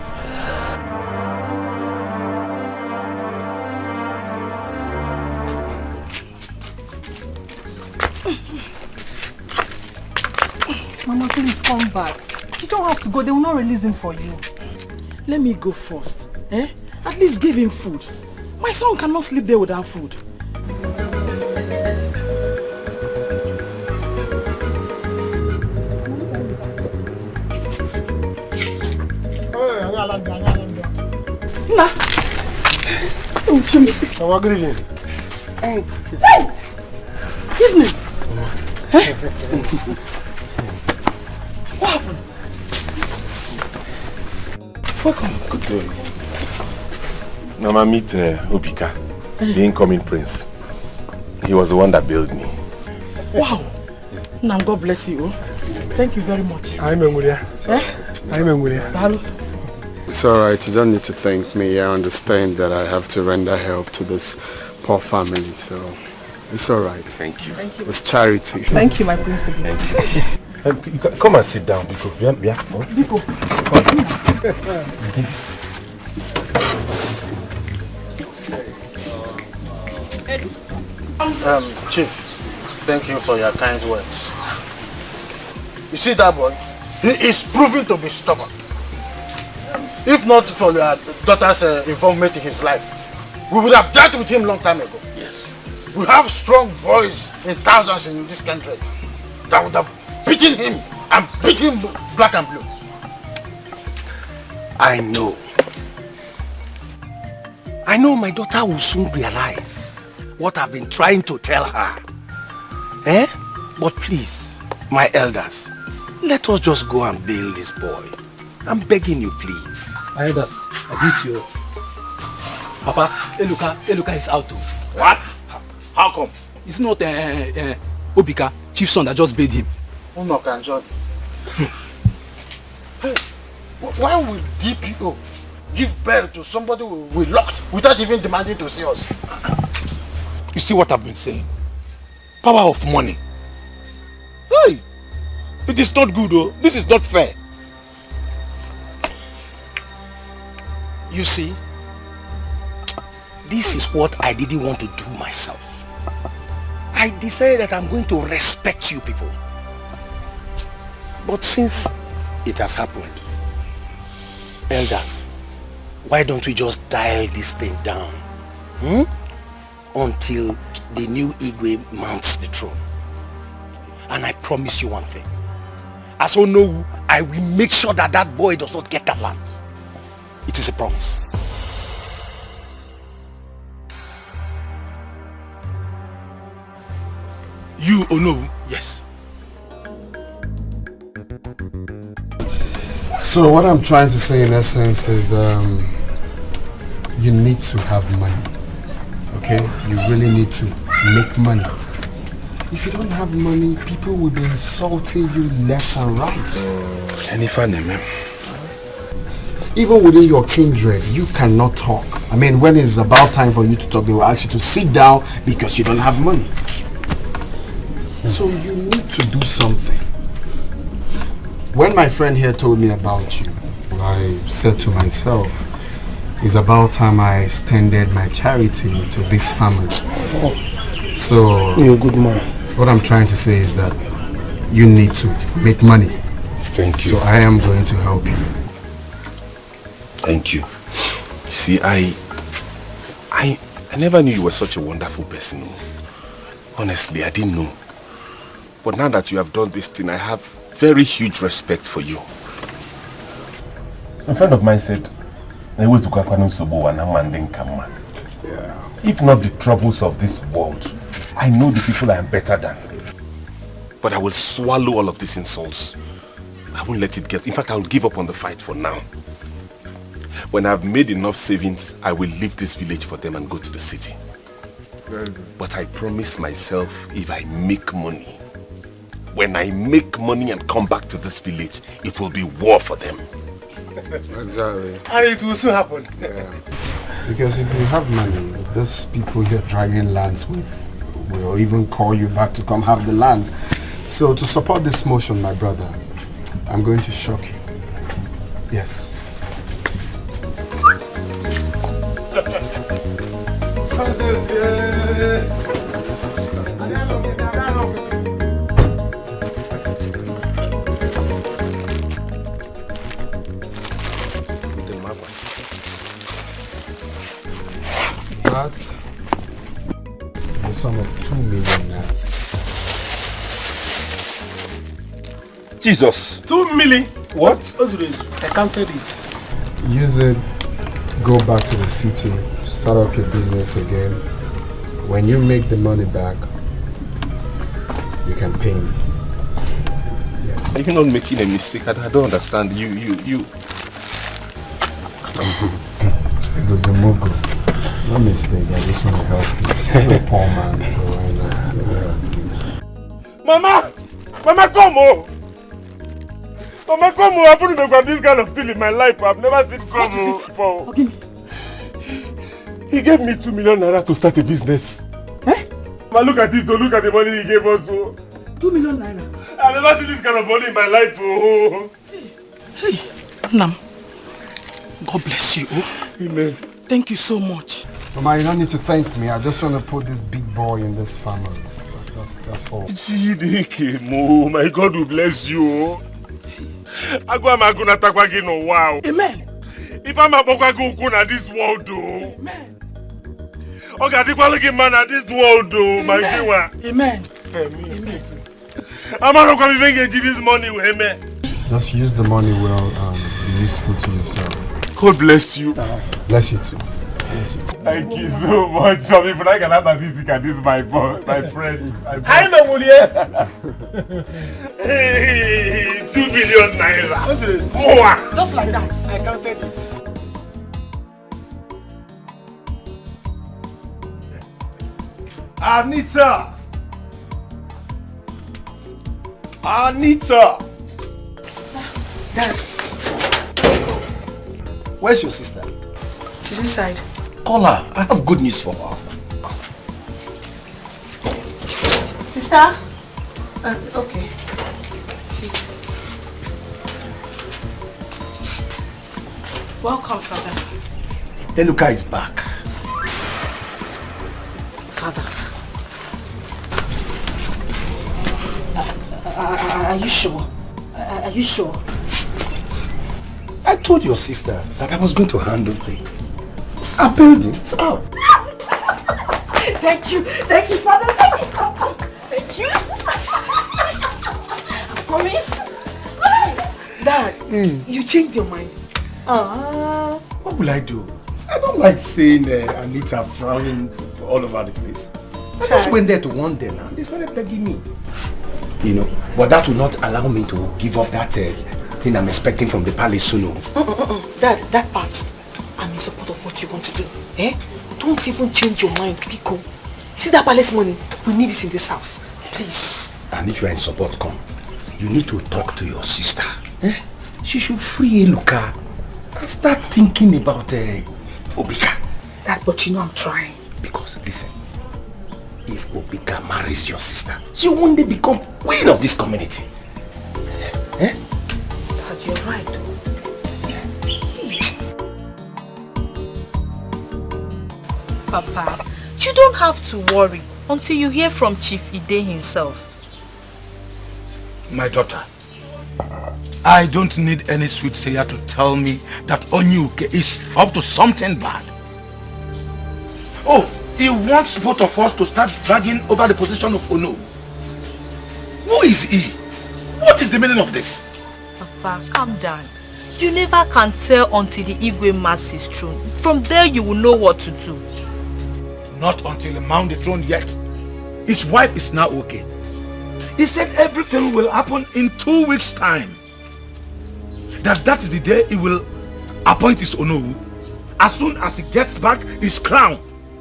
Mama, please come back. You don't have to go. They will not release him for you. Let me go first. At least give him food. My son cannot sleep there without food. Nah. Oh, Jimmy. How good evening. Hey! Evening. What happened? Welcome. Good day. Mama, meet Obika, the incoming prince. He was the one that bailed me. Wow. Now God bless you. Thank you very much. I'm Engulia. I'm Engulia. It's alright, you don't need to thank me. I understand that I have to render help to this poor family, so it's alright. Thank you. Thank you. It's charity. Thank you, my prince. Thank you. Come and sit down, Biko. Biko. Chief, thank you for your kind words. You see that boy? He is proving to be stubborn. If not for your daughter's involvement in his life, we would have dealt with him long time ago. Yes. We have strong boys in thousands in this country that would have beaten him and beat him black and blue. I know my daughter will soon realize what I've been trying to tell her. But please, my elders, let us just go and bail this boy. I'm begging you, please. My elders, I greet you. Papa, Eluka is out too. What? How come? It's not Obika, chief's son, that just bailed him. Uno can join. Hey, why would DPO give birth to somebody we locked without even demanding to see us? You see what I've been saying? Power of money. Hey! It is not good, though. This is not fair. You see, this is what I didn't want to do myself. I decided that I'm going to respect you people. But since it has happened, elders, why don't we just dial this thing down until the new Igwe mounts the throne? And I promise you one thing. as Onowu, I will make sure that that boy does not get that land. It is a promise. You, Onowu? Yes. So what I'm trying to say in essence is you need to have money. Okay? You really need to make money. If you don't have money, people will be insulting you left and right. Even within your kindred, you cannot talk. I mean, when it's about time for you to talk, they will ask you to sit down because you don't have money. So you need to do something. When my friend here told me about you, I said to myself, it's about time I extended my charity to this family. So you're a good man. What I'm trying to say is that you need to make money. Thank you. So I am going to help you. Thank you. See, I never knew you were such a wonderful person. Honestly, I didn't know. But now that you have done this thing, I have very huge respect for you. A friend of mine said, if not the troubles of this world, I know the people I am better than. But I will swallow all of these insults. I won't let it get... In fact, I will give up on the fight for now. When I've made enough savings, I will leave this village for them and go to the city. Very good. But I promise myself, if I make money, when I make money and come back to this village, it will be war for them. Exactly. And it will soon happen. Yeah. Because if you have money, those people you're dragging lands with will even call you back to come have the land. So to support this motion, my brother, I'm going to shock you. Yes. That the sum of 2 million now. Jesus! 2 million? What? I counted it. Use it, go back to the city, start up your business again. When you make the money back, you can pay me. Yes. Are you not making a mistake? I don't understand. You. It was a mogo. No mistake, I just want to help you. I'm a poor man, so why not? So help you. Mama! Mama, come on! Mama, come on! I've only got this kind of thing in my life. I've never seen come before. Okay. He gave me 2 million naira to start a business. Eh? Mama, look at it, look at the money he gave us. 2 million naira. I've never seen this kind of money in my life. Hey, Nam. God bless you. Amen. Thank you so much. Mama, you don't need to thank me. I just want to put this big boy in this family. That's all. Dikeh, my God will bless you. Wow. Amen. If I'm a Bokwago this world, amen. Okay, man at this world, my dear. Amen. Amen. I'm not going to give this money with me. Just use the money well and be useful to yourself. God bless you. Bless you too. Bless you too. Thank you so much. If I can have a physical, this is my friend. I know, Mulia. Hey, 2 billion naira. What's this? More. Just like that. I counted it. Anita! Dad. Where's your sister? She's inside. Call her. I have good news for her. Sister? Okay. Welcome, Father. Eluka is back. Father. Are you sure? Are you sure? I told your sister that I was going to handle things. I built it. It's out. Thank you, Father. Thank you. I'm coming. You changed your mind. What will I do? I don't like seeing Anita frowning all over the place. I just went there to warn them and they started begging me. You know, but that will not allow me to give up that thing I'm expecting from the palace soon. Dad, that part, I'm in support of what you want to do. Don't even change your mind, Kiko. See that palace money? We need this in this house. Please. And if you are in support, come. You need to talk to your sister. She should free Eluka and start thinking about Obika. Dad, but you know I'm trying. Because, listen, if Obika marries your sister, she will one day become queen of this community. Dad, you're right. Papa, you don't have to worry until you hear from Chief Ide himself. My daughter, I don't need any soothsayer to tell me that Onyuke is up to something bad. Oh, he wants both of us to start dragging over the position of Ono. Who is he? What is the meaning of this? Papa, calm down. You never can tell until the Igwe marks his throne. From there you will know what to do. Not until he mount the throne yet. His wife is now okay. He said everything will happen in 2 weeks' time. That is the day he will appoint his Onowu. As soon as he gets back his crown,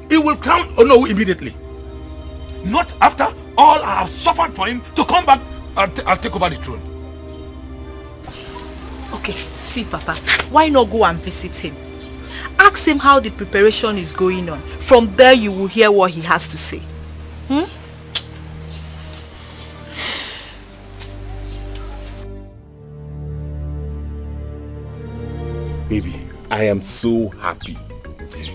he will crown Onowu immediately. Not after all I have suffered for him to come back and take over the throne. Okay, see Papa, why not go and visit him? Ask him how the preparation is going on. From there you will hear what he has to say. Baby, I am so happy.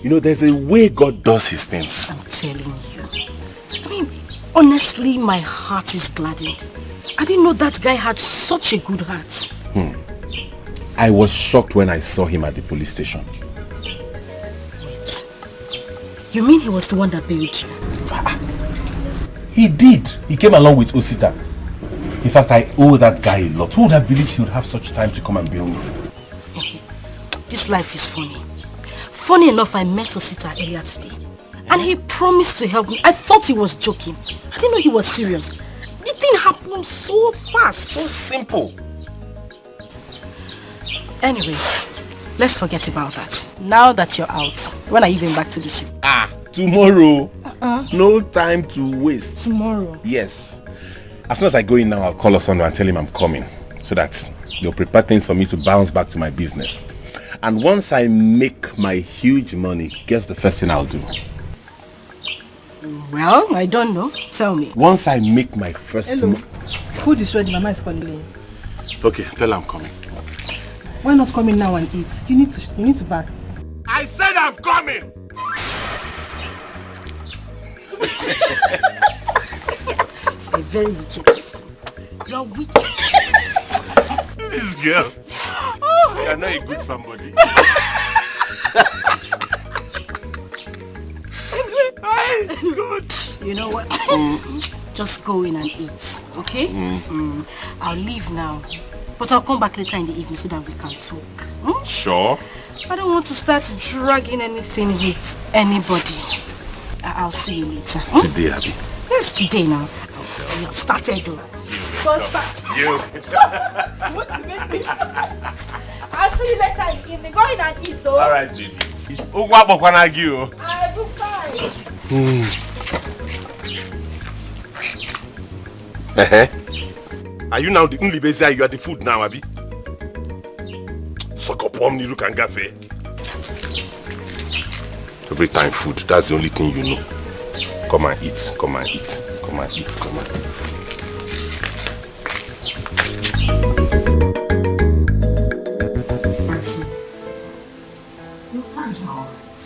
You know, there's a way God does his things. I'm telling you. I mean, honestly, my heart is gladdened. I didn't know that guy had such a good heart. I was shocked when I saw him at the police station. Wait. You mean he was the one that bailed you? He did. He came along with Osita. In fact, I owe that guy a lot. Who would have believed he would have such time to come and bail me? This life is funny. Funny enough, I met Osita earlier today. And he promised to help me. I thought he was joking. I didn't know he was serious. The thing happened so fast. So simple. Anyway, let's forget about that. Now that you're out, when are you going back to the city? Tomorrow. No time to waste. Tomorrow? Yes. As soon as I go in now, I'll call Osondo and tell him I'm coming. So that they'll prepare things for me to bounce back to my business. And once I make my huge money, guess the first thing I'll do? Well, I don't know. Tell me. Once I make my first Hello. Food is ready. Mama is calling me. Okay, tell her I'm coming. Why not come in now and eat? You need to back. I said I'm coming! You're very wicked person. You're wicked. This girl. You're not a good somebody. Good. You know what? Just go in and eat, okay? I'll leave now. But I'll come back later in the evening so that we can talk. Sure. I don't want to start dragging anything with anybody. I'll see you later. Today, Abby. Yes, today now. You have started though. You. What to make me? I'll see you later in the evening. Go in and eat though. Alright, baby. I do fine. Are you now the only baby? You are the food now, Abby? Sokopom ni look and gafe. Every time food, that's the only thing you know. Come and eat, come and eat, come and eat, come and eat. Marcy, your plans are alright.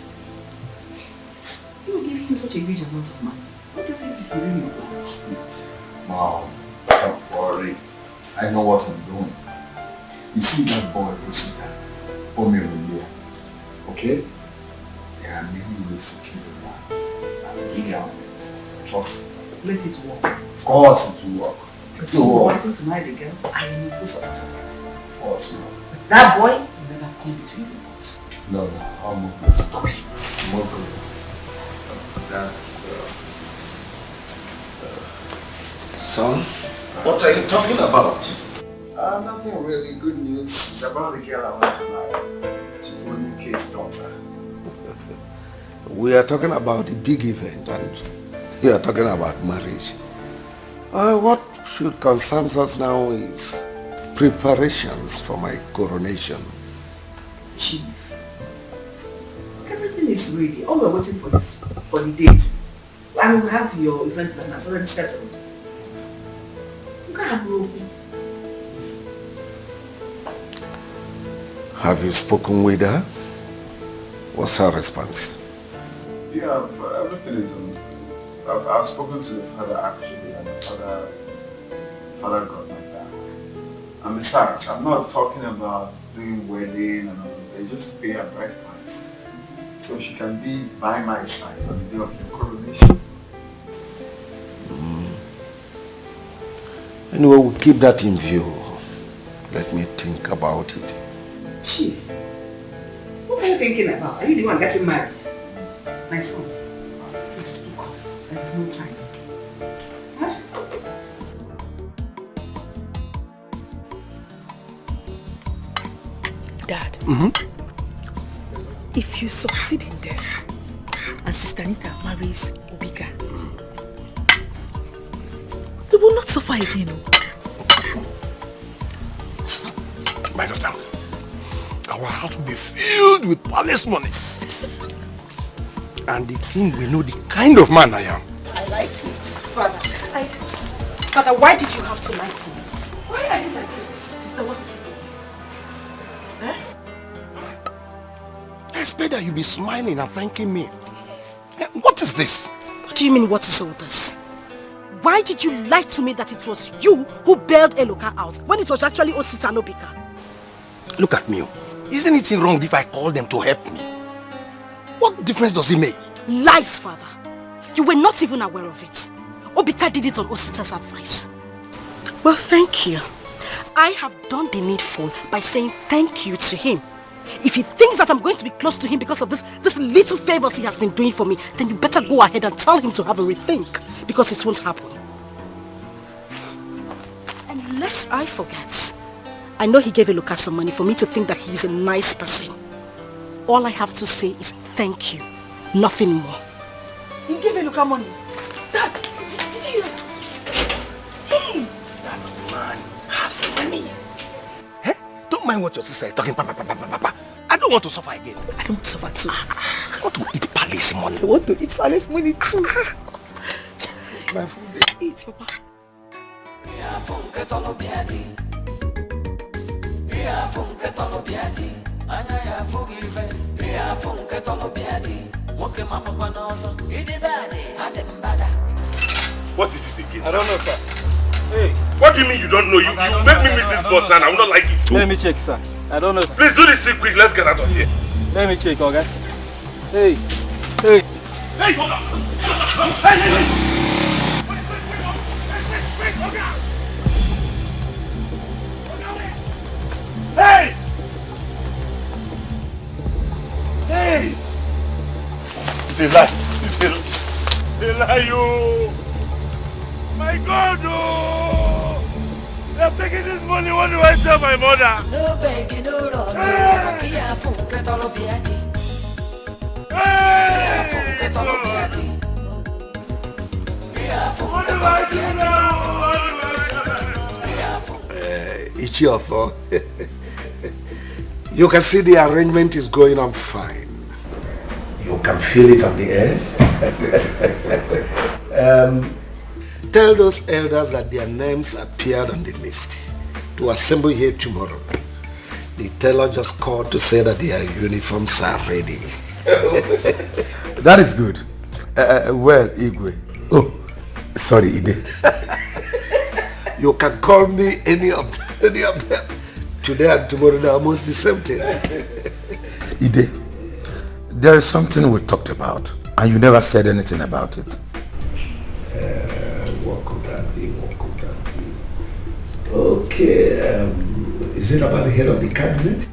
You were giving him such a huge amount of money. What do you think he will really plans? Mom, don't worry. I know what I'm doing. You see that boy who sit there, Omirulia, okay? There are many ways to kill the rat. I'm really on it. Trust me. Let it work. Of course it will work. It So will work. wanting to marry the girl, I am in full support of it. Of course not. That boy will never come between you both. No, I'll move that story. More good. That, Son, what are you talking about? nothing really. Good news. It's about the girl I want to marry. Chief K's daughter. We are talking about the big event and we are talking about marriage. What should concern us now is preparations for my coronation. Chief, everything is ready. All we're waiting for is for the date. And we have your event planners already settled. You can't have no. Have you spoken with her? What's her response? Yeah, everything is on. I've spoken to the father actually, and the father got my back. And besides, I'm not talking about doing wedding and all that. They just pay a bride price, so she can be by my side on the day of your coronation. Anyway, we'll keep that in view. Let me think about it. Chief, what are you thinking about? Are you the one getting married? My son, please speak off. There is no time. Huh? Dad, if you succeed in this, and Sister Anita marries Obika, we will not suffer again. My daughter, our house will be filled with palace money. And the king will know the kind of man I am. I like it, Father. Father, why did you have to lie to me? Why are you like this? Sister, what is it? I expect that you'll be smiling and thanking me. What is this? What do you mean, what is all this? Why did you lie to me that it was you who bailed Eloka out when it was actually Osita and Obika? Look at me. Isn't it wrong if I call them to help me? What difference does it make? Lies, Father. You were not even aware of it. Obika did it on Osita's advice. Well, thank you. I have done the needful by saying thank you to him. If he thinks that I'm going to be close to him because of this little favors he has been doing for me, then you better go ahead and tell him to have a rethink, because it won't happen. Unless I forget, I know he gave Eloka some money for me to think that he is a nice person. All I have to say is thank you, nothing more. He gave Eloka money. Dad, did you hear that? Hey! That man has money. Hey, don't mind what your sister is talking. Papa. I don't want to suffer again. I don't want to suffer too. I want to eat palace money. I want to eat palace money too. My food. Eat, Papa. What is it again? I don't know, sir. Hey. What do you mean you don't know? You make me miss this bus and I will not like it too. Let me check, sir. I don't know, sir. Please do this thing quick. Let's get out of here. Let me check, okay? Hey. Hey. Hey, hold on. Hey. Hey! Hey! It's a lie. It's a lie, you! My God, no! They're taking this money. What do I tell my mother? No begging, no run. Hey! What do I do now? Ichiofo, you can see the arrangement is going on fine. You can feel it on the air. Tell those elders that their names appeared on the list to assemble here tomorrow. The tailor just called to say that their uniforms are ready. That is good. Well, Igwe. Oh, sorry, Ide. You can call me any of them. Today and tomorrow they're almost the same thing. Ide, there is something we talked about, and you never said anything about it. What could that be? Okay, Is it about the head of the cabinet?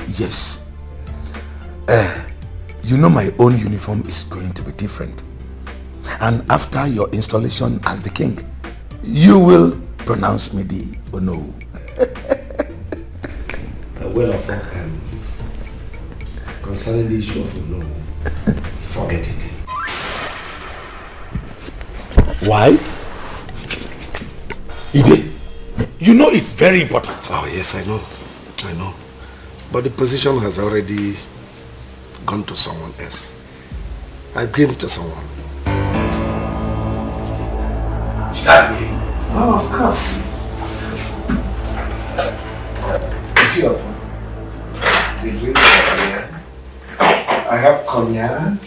Yes. You know my own uniform is going to be different. And after your installation as the king, you will pronounce me the Ono. Well, concerning the issue of Ono, forget it. Why? Ide, you know it's very important. Oh yes, I know. But the position has already gone to someone else. I gave it to someone. Oh, of course. It's your phone. The drinks are here. I have cognac,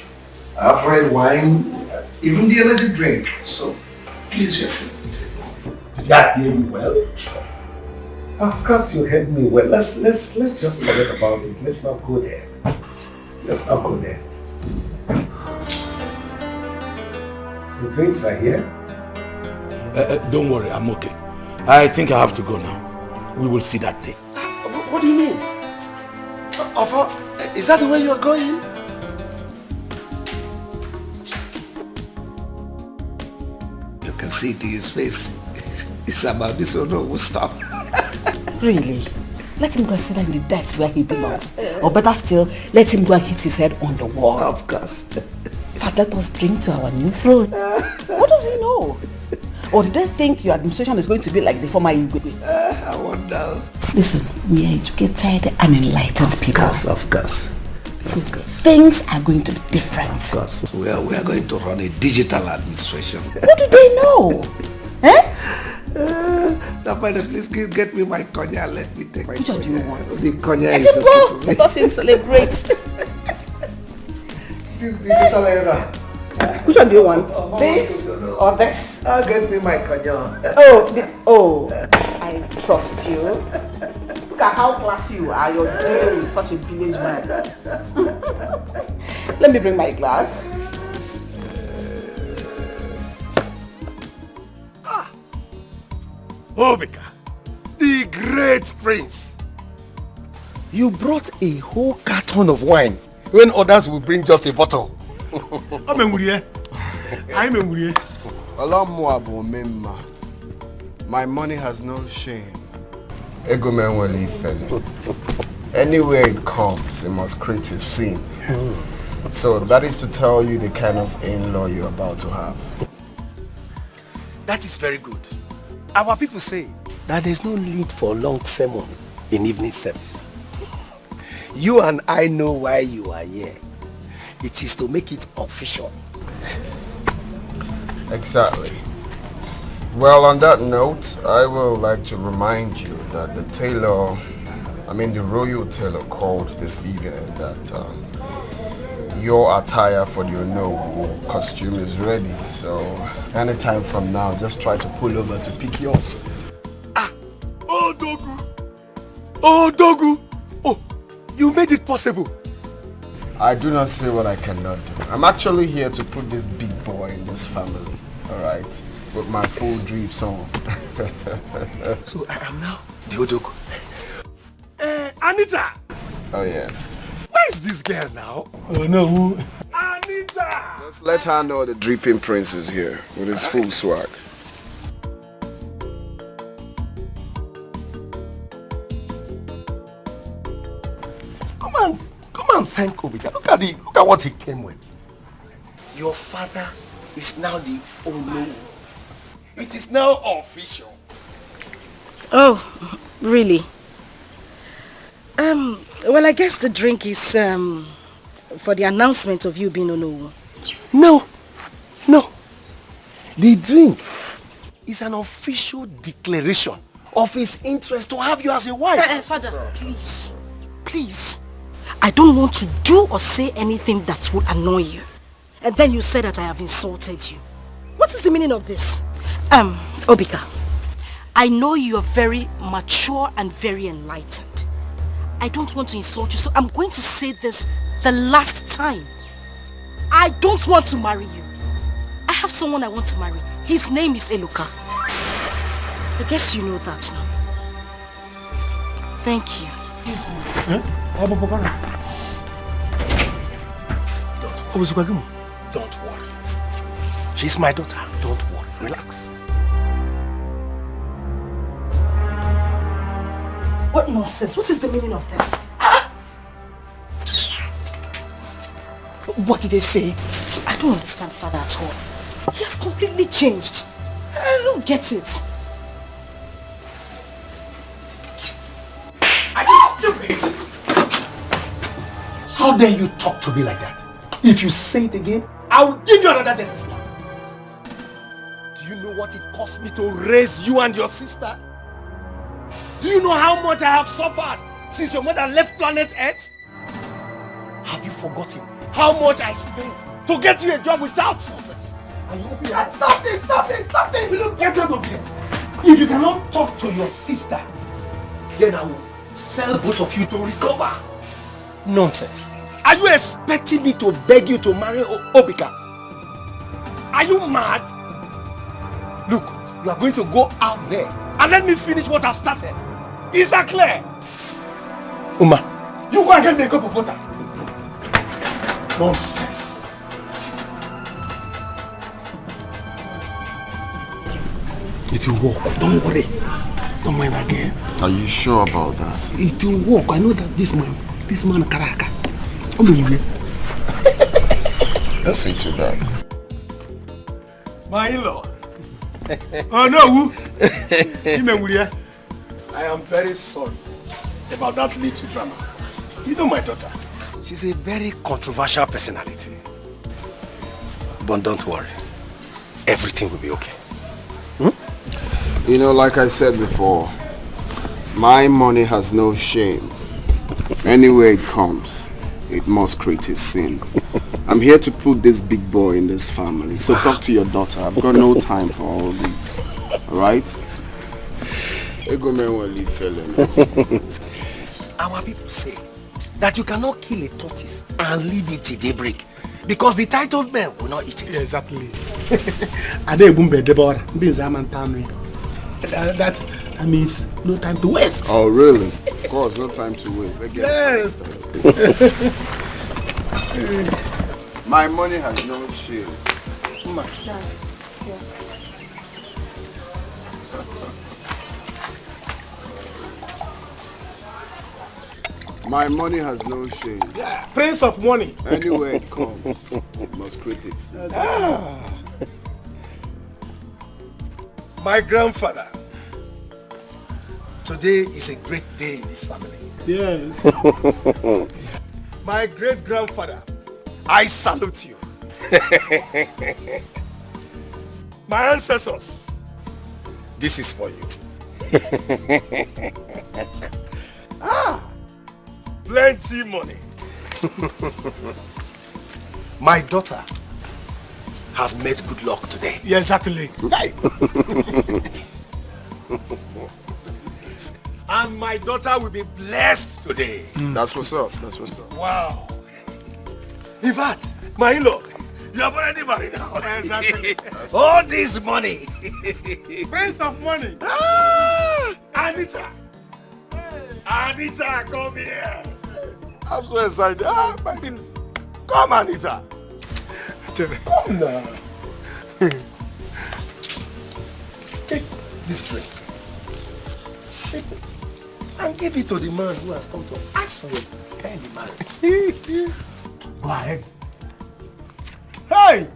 I have red wine, even the energy drink. So, please just sit. Did I hear you well? Of course you heard me well. Let's just forget about it. Let's not go there. Let's not go there. The drinks are here. Don't worry, I'm okay. I think I have to go now. We will see that day. What do you mean? Is that the way you are going? You can see to his face. It's about this or no, we'll stop. Really? Let him go and sit down in the dirt where he belongs. Or better still, let him go and hit his head on the wall. Of course. In fact, let us drink to our new throne. What does he know? Or did they think your administration is going to be like the former Igwe? I wonder. Listen, we are educated and enlightened people. Of course. So things are going to be different. Of course. We are going to run a digital administration. What do they know? Now, please get me my cognac. Let me take my Which one do you want? The cognac Let is him go. Let us celebrate. This digital era. Which one do you want? This or this? I'll get me my cognac. I trust you. Look at how classy you are. You're dealing with such a village man. Let me bring my glass. Obika, the great prince. You brought a whole carton of wine when others will bring just a bottle. My money has no shame. Anywhere it comes, it must create a scene. So that is to tell you the kind of in-law you're about to have. That is very good. Our people say that there's no need for long sermon in evening service. You and I know why you are here. It is to make it official. Exactly. Well, on that note, I would like to remind you that the royal tailor called this evening that your attire for your costume is ready. So anytime from now, just try to pull over to pick yours. Oh, Dogu! Oh, you made it possible. I do not say what I cannot do. I'm actually here to put this big boy in this family, alright? With my full drips on. So I am now the Odogu. Anita! Oh yes. Where is this girl now? Oh no. Anita! Just let her know the dripping prince is here with his full swag. Come and thank Obika. Look at what he came with. Your father is now the Ono. It is now official. Oh, really? Well, I guess the drink is for the announcement of you being Ono. No. The drink is an official declaration of his interest to have you as a wife. Father, please. I don't want to do or say anything that will annoy you. And then you say that I have insulted you. What is the meaning of this? Obika, I know you are very mature and very enlightened. I don't want to insult you, so I'm going to say this the last time. I don't want to marry you. I have someone I want to marry. His name is Eluka. I guess you know that now. Thank you. Don't worry. She's my daughter. Don't worry. Relax. What nonsense? What is the meaning of this? What did they say? I don't understand father at all. He has completely changed. I don't get it. Are you stupid? How dare you talk to me like that? If you say it again, I will give you another death slap. Do you know what it cost me to raise you and your sister? Do you know how much I have suffered since your mother left planet Earth? Have you forgotten how much I spent to get you a job without success? And you open your mouth. Stop this! Stop this! Stop this! Get out of here! If you cannot talk to your sister, then I will sell both of you to recover. Nonsense. Are you expecting me to beg you to marry Obika? Are you mad? Look, you are going to go out there and let me finish what I've started. Is that clear? Uma, you go and get me a cup of water. Nonsense. It will work. Don't worry. Don't mind again. Are you sure about that? It will work. I know that this man Karaka. Don't see to that. My in-law. Oh no! I am very sorry about that little drama. You know my daughter. She's a very controversial personality. But don't worry. Everything will be okay. You know, like I said before, my money has no shame. Anywhere it comes, it must create a scene. I'm here to put this big boy in this family. So talk to your daughter. I've got no time for all this. Alright? Our people say that you cannot kill a tortoise and leave it till daybreak because the titled men will not eat it. Yeah, exactly. That means no time to waste. Oh, really? Of course, no time to waste. Let's get My money has no shame. My money has no shame. Yeah, Prince of money. Anywhere it comes, it must create it. My grandfather. Today is a great day in this family. Yes. My great-grandfather, I salute you. My ancestors, this is for you. Plenty money. My daughter has made good luck today. Yeah, exactly. And my daughter will be blessed today. That's what's up. That's what's up. Wow. In fact, my in-law, you have already married now. Exactly. All this money. Prince of money. Anita. Anita, come here. I'm so excited. Come, Anita. Come now. Take this drink. Sip it. And give it to the man who has come to ask for your hand in marriage. Go ahead. Hey!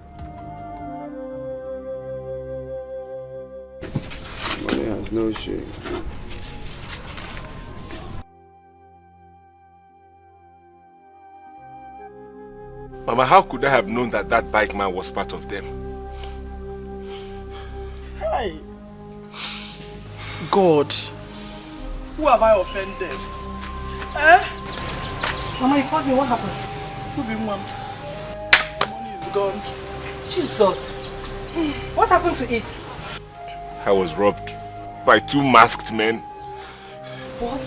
Money has no shame. Mama, how could I have known that that bike man was part of them? Hey. God. Who have I offended? Eh? Mama, you called me. What happened? Who be want? The money is gone. Jesus. What happened to it? I was robbed by 2 masked men. What?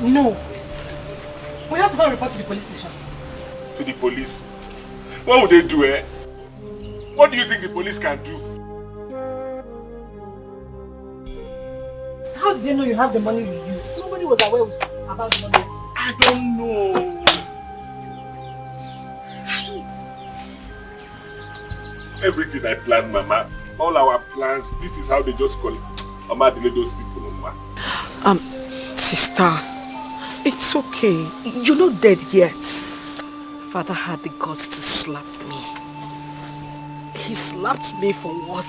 No. We have to go and report to the police station. To the police? What would they do, eh? What do you think the police can do? How did they know you have the money with you? Nobody was aware about the money. I don't know. Everything I planned, Mama, all our plans, this is how they just call it. Mama, delay those people, Mama. Sister, it's okay. You're not dead yet. Father had the guts to slap me. He slapped me for what?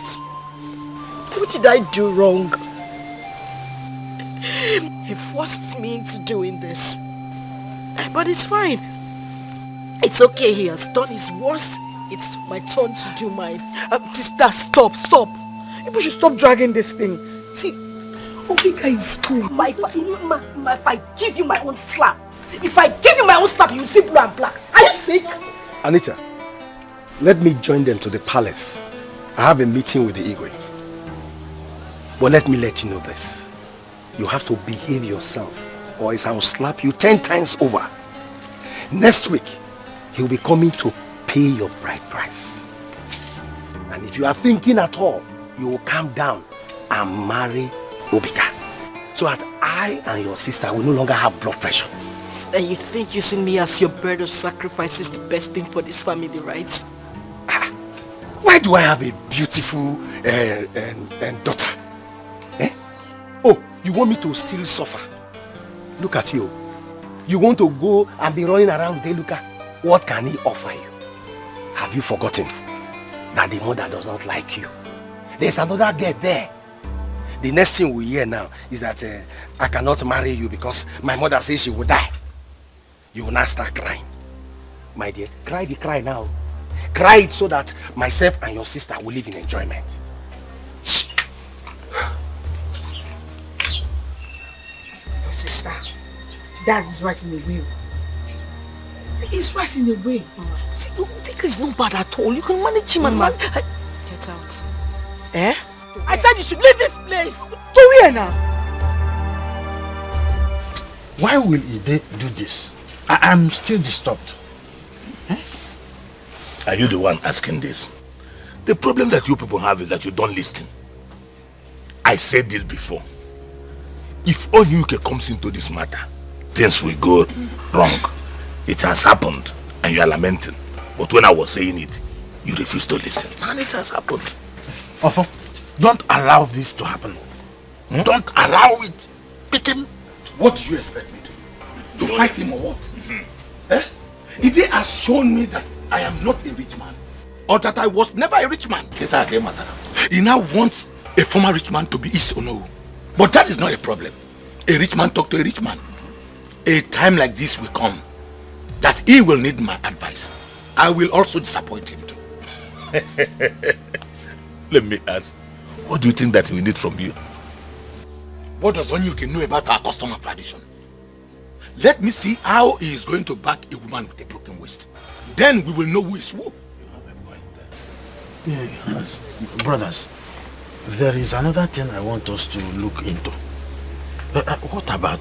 What did I do wrong? He forced me into doing this. But it's fine. It's okay, he has done his worst. It's my turn to do mine. Sister, stop. People should stop dragging this thing. See, Obika is cool. If I give you my own slap, you see blue and black. Are you sick? Anita, let me join them to the palace. I have a meeting with the Igwe. But let me let you know this. You have to behave yourself, or else I will slap you 10 times over. Next week, he'll be coming to pay your bride price. And if you are thinking at all, you will calm down and marry Obika. So that I and your sister will no longer have blood pressure. And you think using me as your bird of sacrifice is the best thing for this family, right? Why do I have a beautiful daughter? Eh? Oh, you want me to still suffer? Look at you. You want to go and be running around Deluka? What can he offer you? Have you forgotten that the mother does not like you? There's another girl there. The next thing we hear now is that I cannot marry you because my mother says she will die. You will not start crying. My dear, cry the cry now. Cry it so that myself and your sister will live in enjoyment. Your sister, Dad is right in the will. He's right in the way. See, Obika is not bad at all. You can manage him and Get out. Eh? I said you should leave this place. To where now? Why will Ide do this? I'm still disturbed. Are you the one asking this? The problem that you people have is that you don't listen. I said this before. If Onyuke comes into this matter, things will go wrong. It has happened and you are lamenting. But when I was saying it, you refused to listen. And it has happened. Ofo, don't allow this to happen. Don't allow it. Pick him. What do you expect me to do? To fight him or what? Eh? Ide has shown me that I am not a rich man. Or that I was never a rich man. He now wants a former rich man to be his Ono. But that is not a problem. A rich man talk to a rich man. A time like this will come that he will need my advice. I will also disappoint him too. Let me ask, what do you think that we need from you? What does Onyuke know about our custom and tradition? Let me see how he is going to back a woman with a broken waist. Then we will know who is who. You have a point there. Yes. Brothers, there is another thing I want us to look into. What about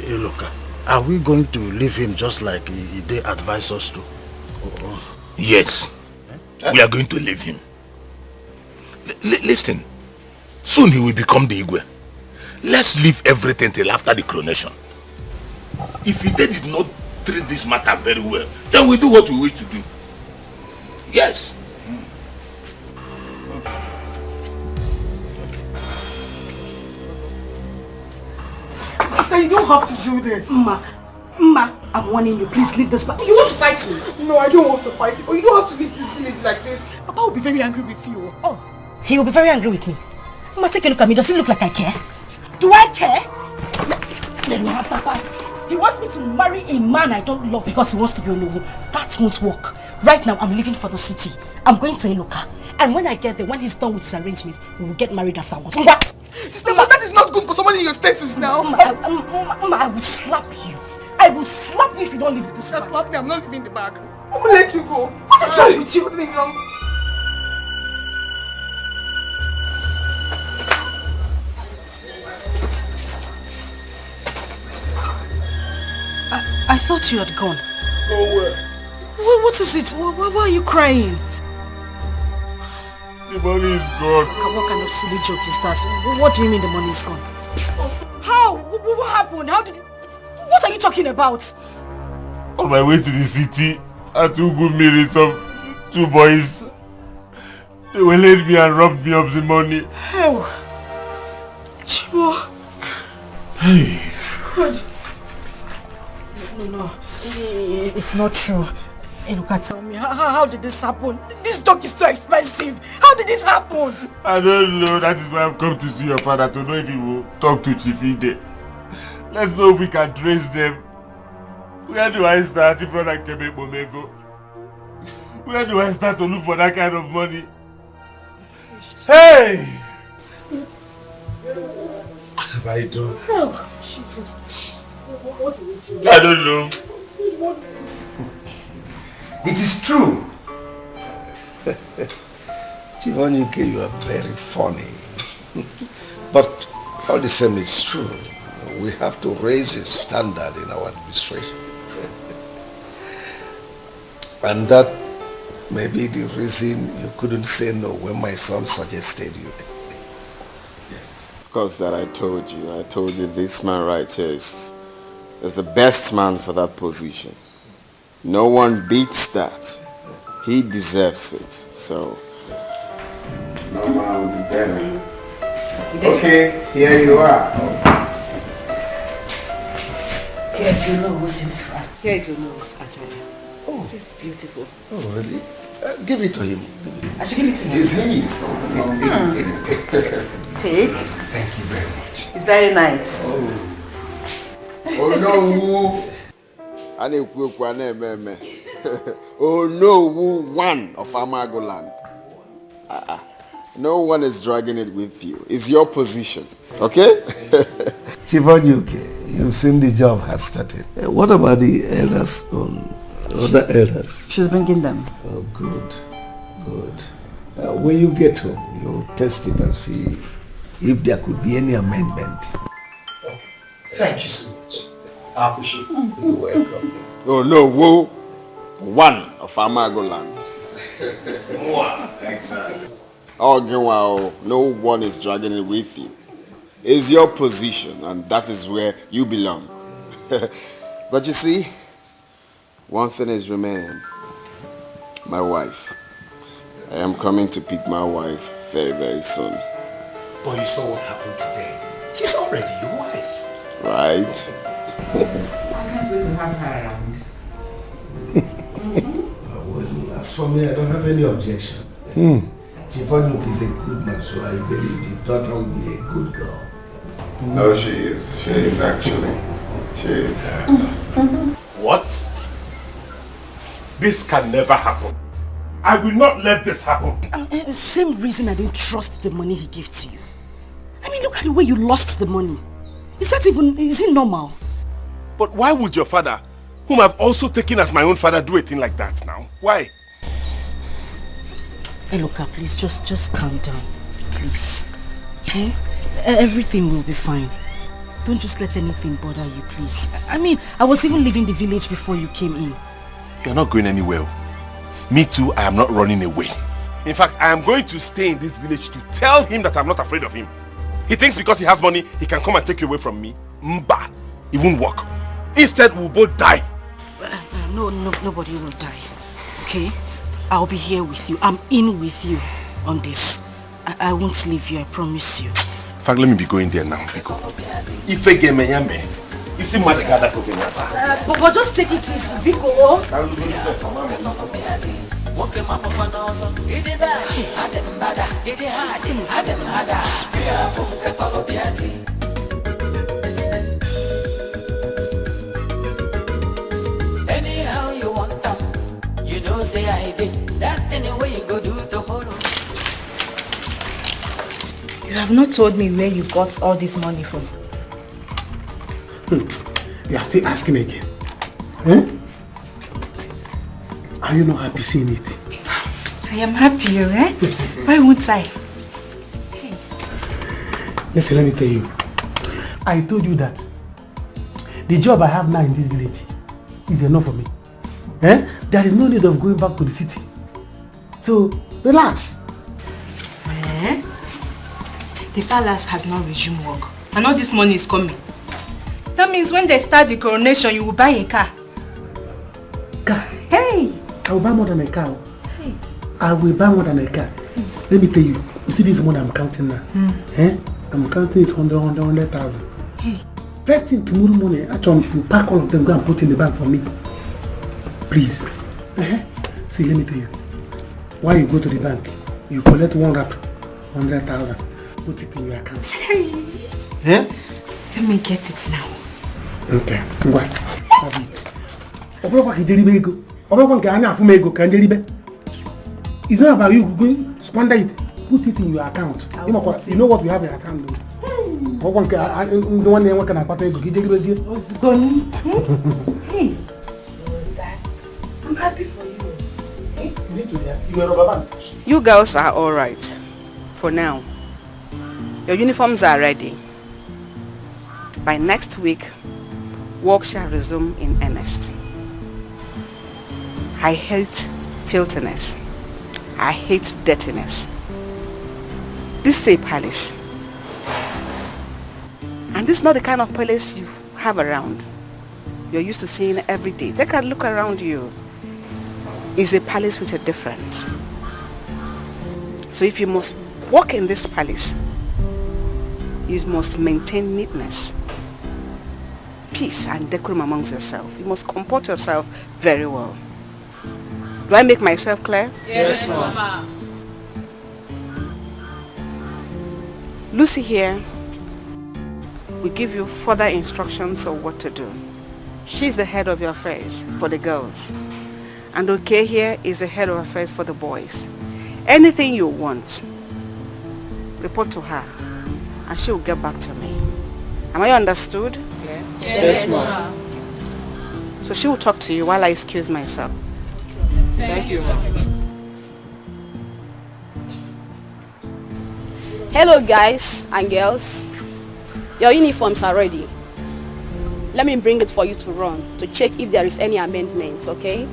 Eloka? Are we going to leave him just like they advised us to? Yes. We are going to leave him. Listen, soon he will become the Igwe. Let's leave everything till after the coronation. If he did not treat this matter very well, then we do what we wish to do. Yes. Sister, you don't have to do this. Ma, I'm warning you. Please leave this. You want to fight me? No, I don't want to fight you. But you don't have to leave this village like this. Papa will be very angry with you. Oh, he will be very angry with me. Ma, take a look at me. Does it look like I care? Do I care? Let me have Papa. He wants me to marry a man I don't love because he wants to be alone. That won't work. Right now, I'm leaving for the city. I'm going to Eloka. And when I get there, when he's done with his arrangements, we will get married afterwards. Sister, but that is not good for someone in your status now. I will slap you. I will slap you if you don't leave this bag. Slap me, I'm not leaving the bag. I will let you go. What is wrong with you? What is wrong? I thought you had gone. Go where? What is it? Why are you crying? The money is gone. What kind of silly joke is that? What do you mean the money is gone? How? What happened? How did... What are you talking about? On my way to the city, I took good meals of 2 boys. They waylaid me and robbed me of the money. Oh. Chibo. Hey. God. No. It's not true. Hey, look at tell me, how did this happen? This dog is too expensive. How did this happen? I don't know. That is why I've come to see your father to know if he will talk to Chief Ide. Let's know if we can trace them. Where do I start if not I can make Momego? Where do I start to look for that kind of money? Hey! What have I done? Oh, Jesus. What did we do? I don't know. It is true. Chivonyuke, you are very funny. But all the same, it's true. We have to raise a standard in our administration. And that may be the reason you couldn't say no when my son suggested you. Of course that I told you this man right here is the best man for that position. No one beats that. He deserves it. So no man will be better. Okay, here you are. Here's your nose in the front. Here's your nose, Ataya. Oh, this is beautiful. Oh, really? Give it to him. I should give it to him. It's his. Take. Thank you very much. It's very nice. Oh no. Oh no, one of Amago land. No one is dragging it with you. It's your position. Okay? Chivonyuke, you've seen the job has started. What about the elders on other elders? She's bringing them. Oh, good. When you get home, you'll test it and see if there could be any amendment. Thank you so much. I appreciate it. You're welcome. Oh no, whoa. One of Amago land. One. Exactly. Oh, no one is dragging it with you. It's your position, and that is where you belong. But you see, one thing is remaining. My wife. I am coming to pick my wife very, very soon. But you saw what happened today. She's already your wife. Right? I can't wait to have her around. Well, as for me, I don't have any objection. Chivonyuke is a good man, so I believe the daughter will be a good girl. No, she is. She is actually. She is. What? This can never happen. I will not let this happen. Same reason I didn't trust the money he gave to you. I mean, look at the way you lost the money. Is it normal? But why would your father, whom I've also taken as my own father, do a thing like that now? Why? Hey, look up, please, just calm down, please. Okay? Everything will be fine. Don't just let anything bother you, please. I mean, I was even leaving the village before you came in. You're not going anywhere. Me too, I am not running away. In fact, I am going to stay in this village to tell him that I'm not afraid of him. He thinks because he has money, he can come and take you away from me. Mba, it won't work. Instead, we'll both die. Nobody will die. Okay? I'll be here with you. I'm in with you on this. I won't leave you, I promise you. In fact, let me be going there now, Biko. If I get me, you see what but just take it easy, Biko. Anyhow you want them, you know say I did. That anyway you go do to follow. You have not told me where you got all this money from. You are still asking again. Eh? Are you not happy seeing it? I am happy, eh? Why won't I? Listen, let me tell you. I told you that the job I have now in this village is enough for me. Eh? There is no need of going back to the city. So, relax. Eh? The palace has now resumed work. And all this money is coming. That means when they start the coronation, you will buy a car. Car? Hey! I will buy more than a car. Hey. I will buy more than a car. Let me tell you, you see this money I'm counting now? I'm counting it 100,000. First thing tomorrow morning, actually, you pack all of them, go and put in the bank for me. Please. See, let me tell you. While you go to the bank, you collect one wrap, 100,000. Put it in your account. Let me get it now. Okay. Go ahead. Have it. It's not about you going to squander it. Put it in your account. You know what we have in your account though. The one name can I Hey. I'm happy for you. You girls are all right for now. Your uniforms are ready. By next week, work shall resume in earnest. I hate filthiness. I hate dirtiness. This is a palace. And this is not the kind of palace you have around. You're used to seeing every day. Take a look around you. It's a palace with a difference. So if you must walk in this palace, you must maintain neatness, peace and decorum amongst yourself. You must comport yourself very well. Do I make myself clear? Yes, Mama. Lucy here will give you further instructions of what to do. She's the head of your affairs for the girls. And Okay here is the head of affairs for the boys. Anything you want, report to her and she will get back to me. Am I understood? Yeah. Yes, ma'am. So she will talk to you while I excuse myself. Thank you, ma'am. Hello guys and girls. Your uniforms are ready. Let me bring it for you to run to check if there is any amendments, okay?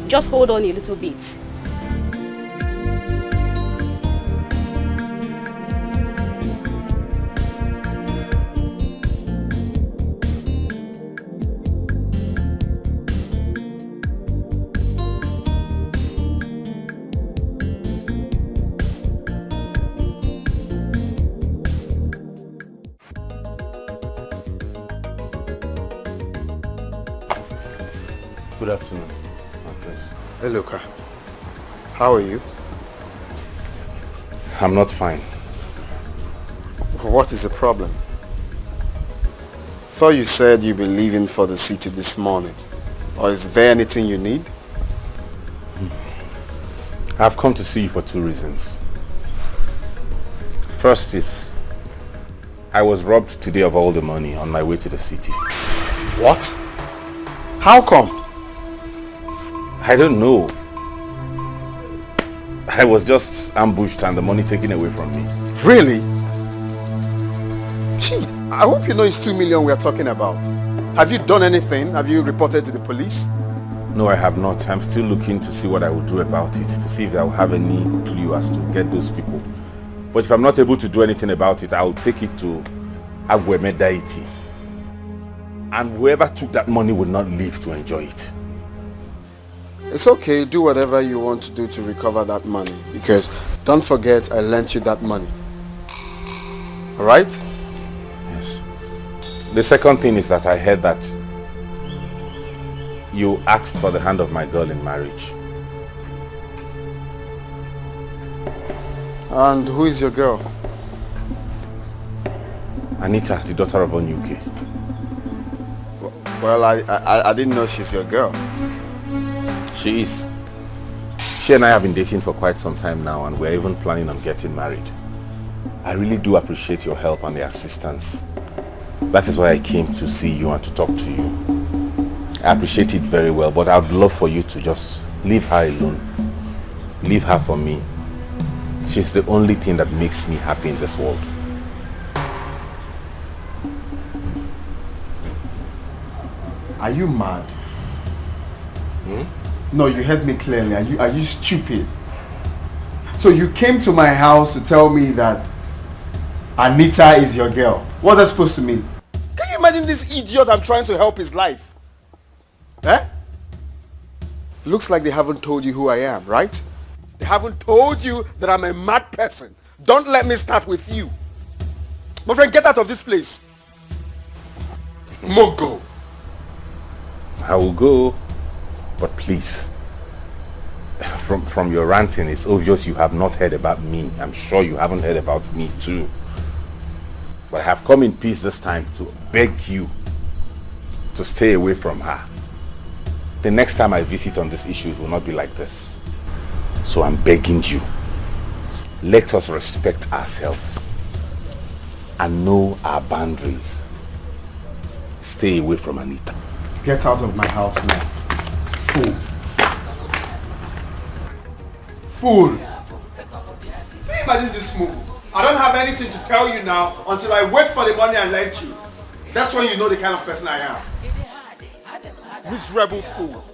Just hold on a little bit. Good afternoon, Actress. Hey, Luca. How are you? I'm not fine. What is the problem? Thought you said you'd be leaving for the city this morning. Or is there anything you need? I've come to see you for two reasons. First is, I was robbed today of all the money on my way to the city. What? How come? I don't know. I was just ambushed and the money taken away from me. Really? Gee, I hope you know it's 2 million we are talking about. Have you done anything? Have you reported to the police? No, I have not. I'm still looking to see what I will do about it, to see if I will have any clue as to get those people. But if I'm not able to do anything about it, I'll take it to Agweme deity. And whoever took that money will not live to enjoy it. It's okay, do whatever you want to do to recover that money. Because don't forget I lent you that money. Alright? Yes. The second thing is that I heard that you asked for the hand of my girl in marriage. And who is your girl? Anita, the daughter of Onyuke. Well, I didn't know she's your girl. She is. She and I have been dating for quite some time now, and we're even planning on getting married. I really do appreciate your help and the assistance. That is why I came to see you and to talk to you. I appreciate it very well, but I'd love for you to just leave her alone. Leave her for me. She's the only thing that makes me happy in this world. Are you mad? No, you heard me clearly. Are you stupid? So you came to my house to tell me that Anita is your girl. What's that supposed to mean? Can you imagine this idiot I'm trying to help his life? Eh? Looks like they haven't told you who I am, right? They haven't told you that I'm a mad person. Don't let me start with you. My friend, get out of this place. Mogo. I will go, but please. From your ranting, it's obvious you have not heard about me. I'm sure you haven't heard about me too. But I have come in peace this time to beg you to stay away from her. The next time I visit on this issue, it will not be like this. So I'm begging you, let us respect ourselves and know our boundaries. Stay away from Anita. Get out of my house now. Fool. Fool. Can you imagine this move? I don't have anything to tell you now until I wait for the money and lend you. That's when you know the kind of person I am. Miserable fool.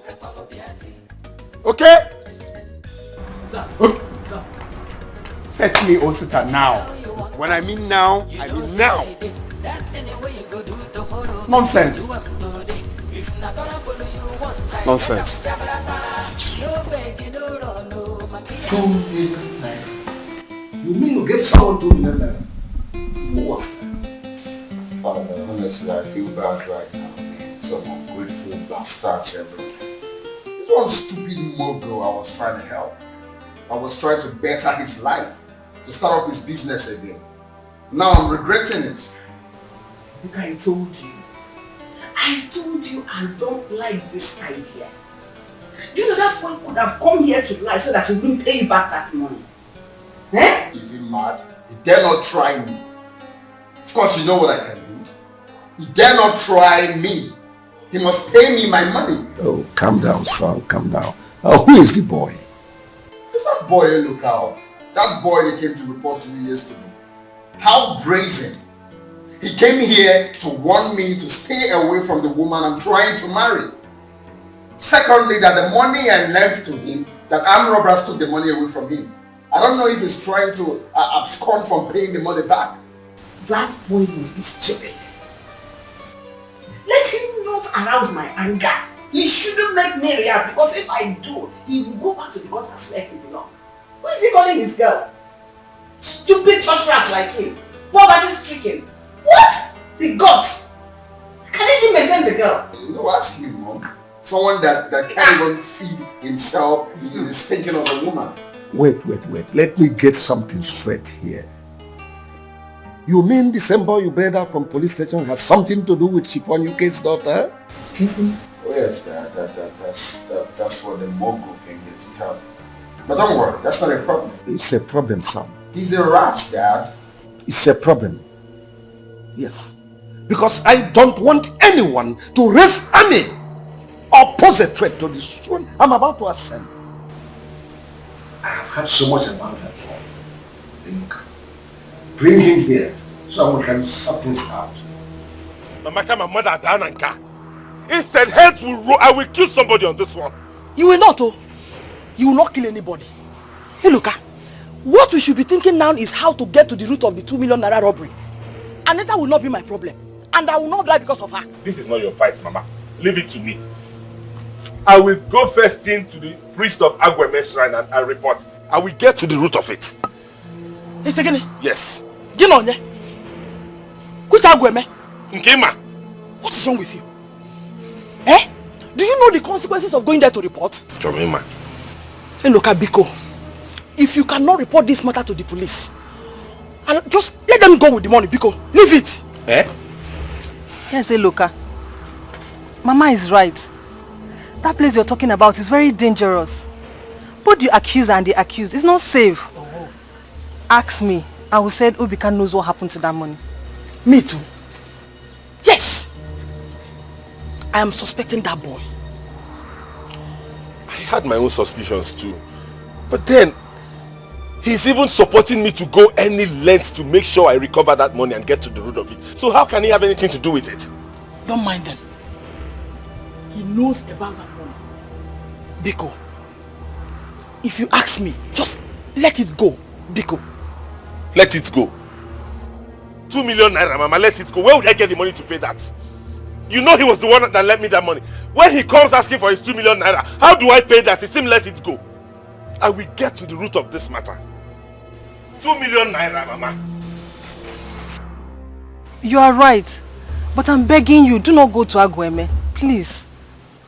Okay? Sir. Sir. Fetch me Osita now. When I mean now, I mean now. Nonsense. Nonsense. 2 million naira. You mean you gave someone 2 million naira? Who was that? Father, honestly, I feel bad right now, man. Some ungrateful bastards everywhere. This one stupid mogul I was trying to help. I was trying to better his life, to start up his business again. Now I'm regretting it. Look, I told you I don't like this idea. Do you know that one could have come here to lie so that he wouldn't pay you back that money? Eh? Is he mad? He dare not try me. Of course you know what I can do. He dare not try me. He must pay me my money. Oh, calm down, son, calm down. Who is the boy? It's that boy you look out. That boy that came to report to you yesterday. How brazen. He came here to warn me to stay away from the woman I'm trying to marry. Secondly, that the money I lent to him, that armed robbers took the money away from him. I don't know if he's trying to abscond from paying the money back. That boy must be stupid. Let him not arouse my anger. He shouldn't make me react, because if I do, he will go back to the gutters where he belongs. Who is he calling his girl? Stupid church rats like him. Poverty stricken. What? The gods. Can he even maintain the girl? You know, ask me, Mom. Someone that can't even feed himself, he is thinking of a woman. Wait. Let me get something straight here. You mean the same boy you bailed out from police station has something to do with Chiffon UK's daughter? Oh yes, that's what the mogul came here to tell me. But don't worry, that's not a problem. It's a problem, son. He's a rat, Dad. It's a problem. Yes. Because I don't want anyone to raise army or pose a threat to the throne I'm about to ascend. I have heard so much about that talk. Bring him here so we can sort things out. Mamaka, my mother, Dananka. Instead, heads will roll. I will kill somebody on this one. You will not, oh. You will not kill anybody. Hey, look, what we should be thinking now is how to get to the root of the 2 million naira robbery. Anita will not be my problem. And I will not die because of her. This is not your fight, Mama. Leave it to me. I will go first thing to the priest of Agweme Shrine and report. I will get to the root of it. It's again? Yes. Get on there. Which Agweme? Nkema. What is wrong with you? Eh? Do you know the consequences of going there to report? Jomima. Hey, look at Biko. If you cannot report this matter to the police, and just let them go with the money, Biko. Leave it. Eh? Yes, Eloka. Mama is right. That place you're talking about is very dangerous. Both the accuser and the accused is not safe. Oh. Ask me. I will say Obika knows what happened to that money. Me too. Yes. I am suspecting that boy. I had my own suspicions too. But then, he's even supporting me to go any length to make sure I recover that money and get to the root of it. So how can he have anything to do with it? Don't mind them. He knows about that money. Biko, if you ask me, just let it go, Biko. Let it go. 2 million naira, Mama, let it go. Where would I get the money to pay that? You know he was the one that lent me that money. When he comes asking for his 2 million naira, how do I pay that? It's him, let it go. I will get to the root of this matter. 2 million naira, Mama. You are right. But I'm begging you, do not go to Agweme. Please.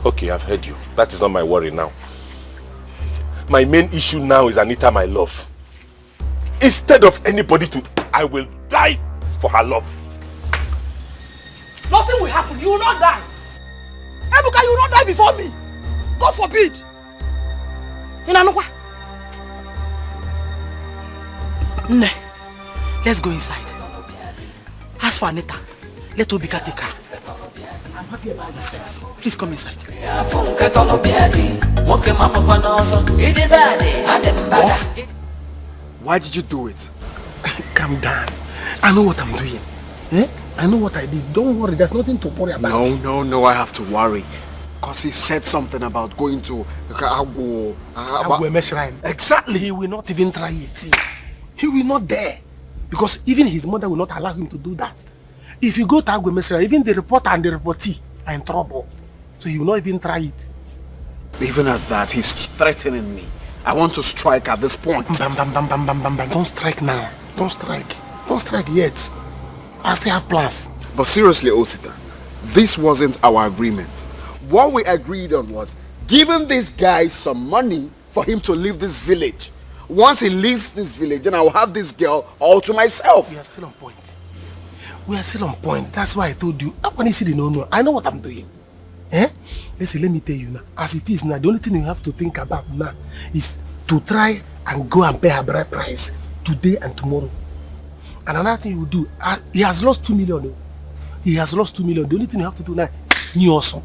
Okay, I've heard you. That is not my worry now. My main issue now is Anita, my love. Instead of anybody to... I will die for her love. Nothing will happen. You will not die. Ebuka, you will not die before me. God forbid. Nne, let's go inside. As for Anita, let Obika take her. I'm happy about the sex. Please come inside. What? Why did you do it? Calm down. I know what I'm doing. Eh? I know what I did. Don't worry, there's nothing to worry about. No, I have to worry. Because he said something about going to Agweme Shrine. Exactly, he will not even try it. He will not dare. Because even his mother will not allow him to do that. If you go to Agweme Shrine, even the reporter and the reportee are in trouble. So he will not even try it. Even at that, he's threatening me. I want to strike at this point. Bam. Don't strike now. Don't strike. Don't strike yet. I still have plans. But seriously, Osita, this wasn't our agreement. What we agreed on was giving this guy some money for him to leave this village. Once he leaves this village, then I will have this girl all to myself. We are still on point. We are still on point. That's why I told you. When you see the no, I know what I'm doing. Eh? Listen, let me tell you now. As it is now, the only thing you have to think about now is to try and go and pay her bride price today and tomorrow. And another thing you will do, he has lost 2 million. He has lost 2 million. The only thing you have to do now, you also.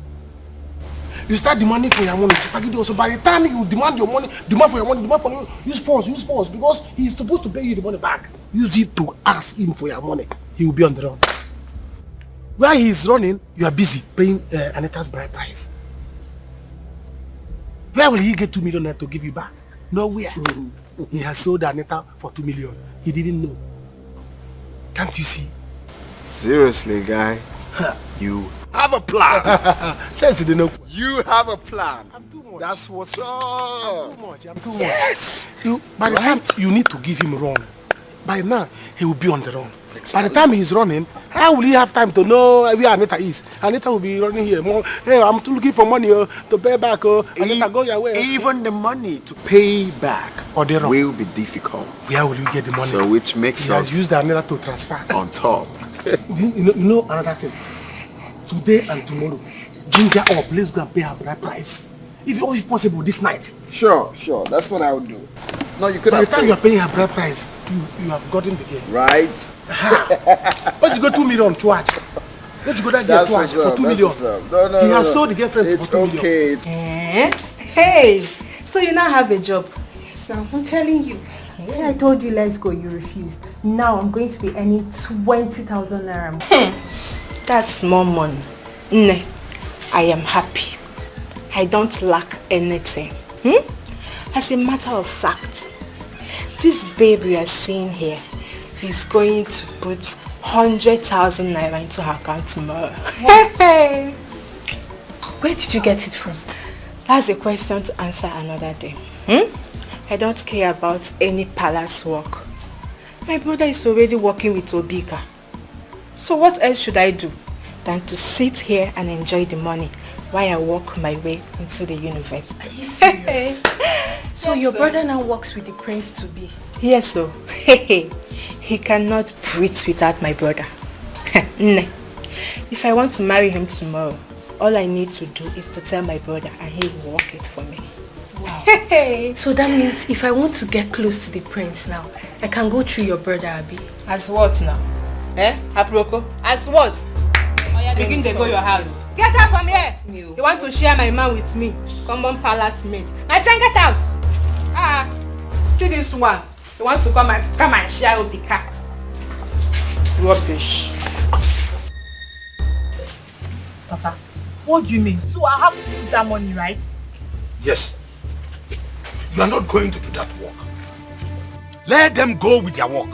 You start demanding for your money. Also, by the time you demand your money, demand for your money, demand for you, use force, because he's supposed to pay you the money back. Use it to ask him for your money. He will be on the run. While he is running, you are busy paying Anita's bride price. Where will he get 2 million to give you back? Nowhere. He has sold Anita for 2 million. He didn't know. Can't you see? Seriously, guy, you have a plan. Sense you know. You have a plan. I'm too much. That's what's up. I'm too much. Yes. By the time you need to give him run. By now, he will be on the run. Exactly. By the time he's running, how will he have time to know where Anita is? Anita will be running here. Hey, I'm looking for money to pay back. Anita, go your way. Even the money to pay back will be difficult. Where will you get the money? So which makes he has used Anita to transfer. On top. you know another thing? Today and tomorrow, ginger up. Let's go and pay her bride price. If possible, this night. Sure. That's what I would do. No, you could. By the time you are paying her bride price, you have gotten the game. Right. Let's go 2 million charge. Let's go that girl twice for 2 million. No, he has sold the girlfriend for 2 million. It's okay. Hey, so you now have a job. So I'm telling you. See, I told you let's go, you refused. Now I'm going to be earning 20,000 naira. That's small money. Nah, I am happy. I don't lack anything. As a matter of fact, this babe you are seeing here is going to put 100,000 naira into her account tomorrow. Hey. Where did you get it from? That's a question to answer another day. I don't care about any palace work. My brother is already working with Obika. So what else should I do than to sit here and enjoy the money while I walk my way into the university? Are you serious? So yes, your brother now works with the prince-to-be? Yes, sir. He cannot breathe without my brother. If I want to marry him tomorrow, all I need to do is to tell my brother and he will work it for me. Wow. So that means if I want to get close to the prince now, I can go through your brother, Abi. As what now? Aproko? As what? Begin to go your house. Get out from here! You want to share my man with me? Common palace mate. My friend, get out! See this one. You want to come and share Obika? Rubbish. Papa, what do you mean? So I have to use that money, right? Yes. You are not going to do that work. Let them go with their work.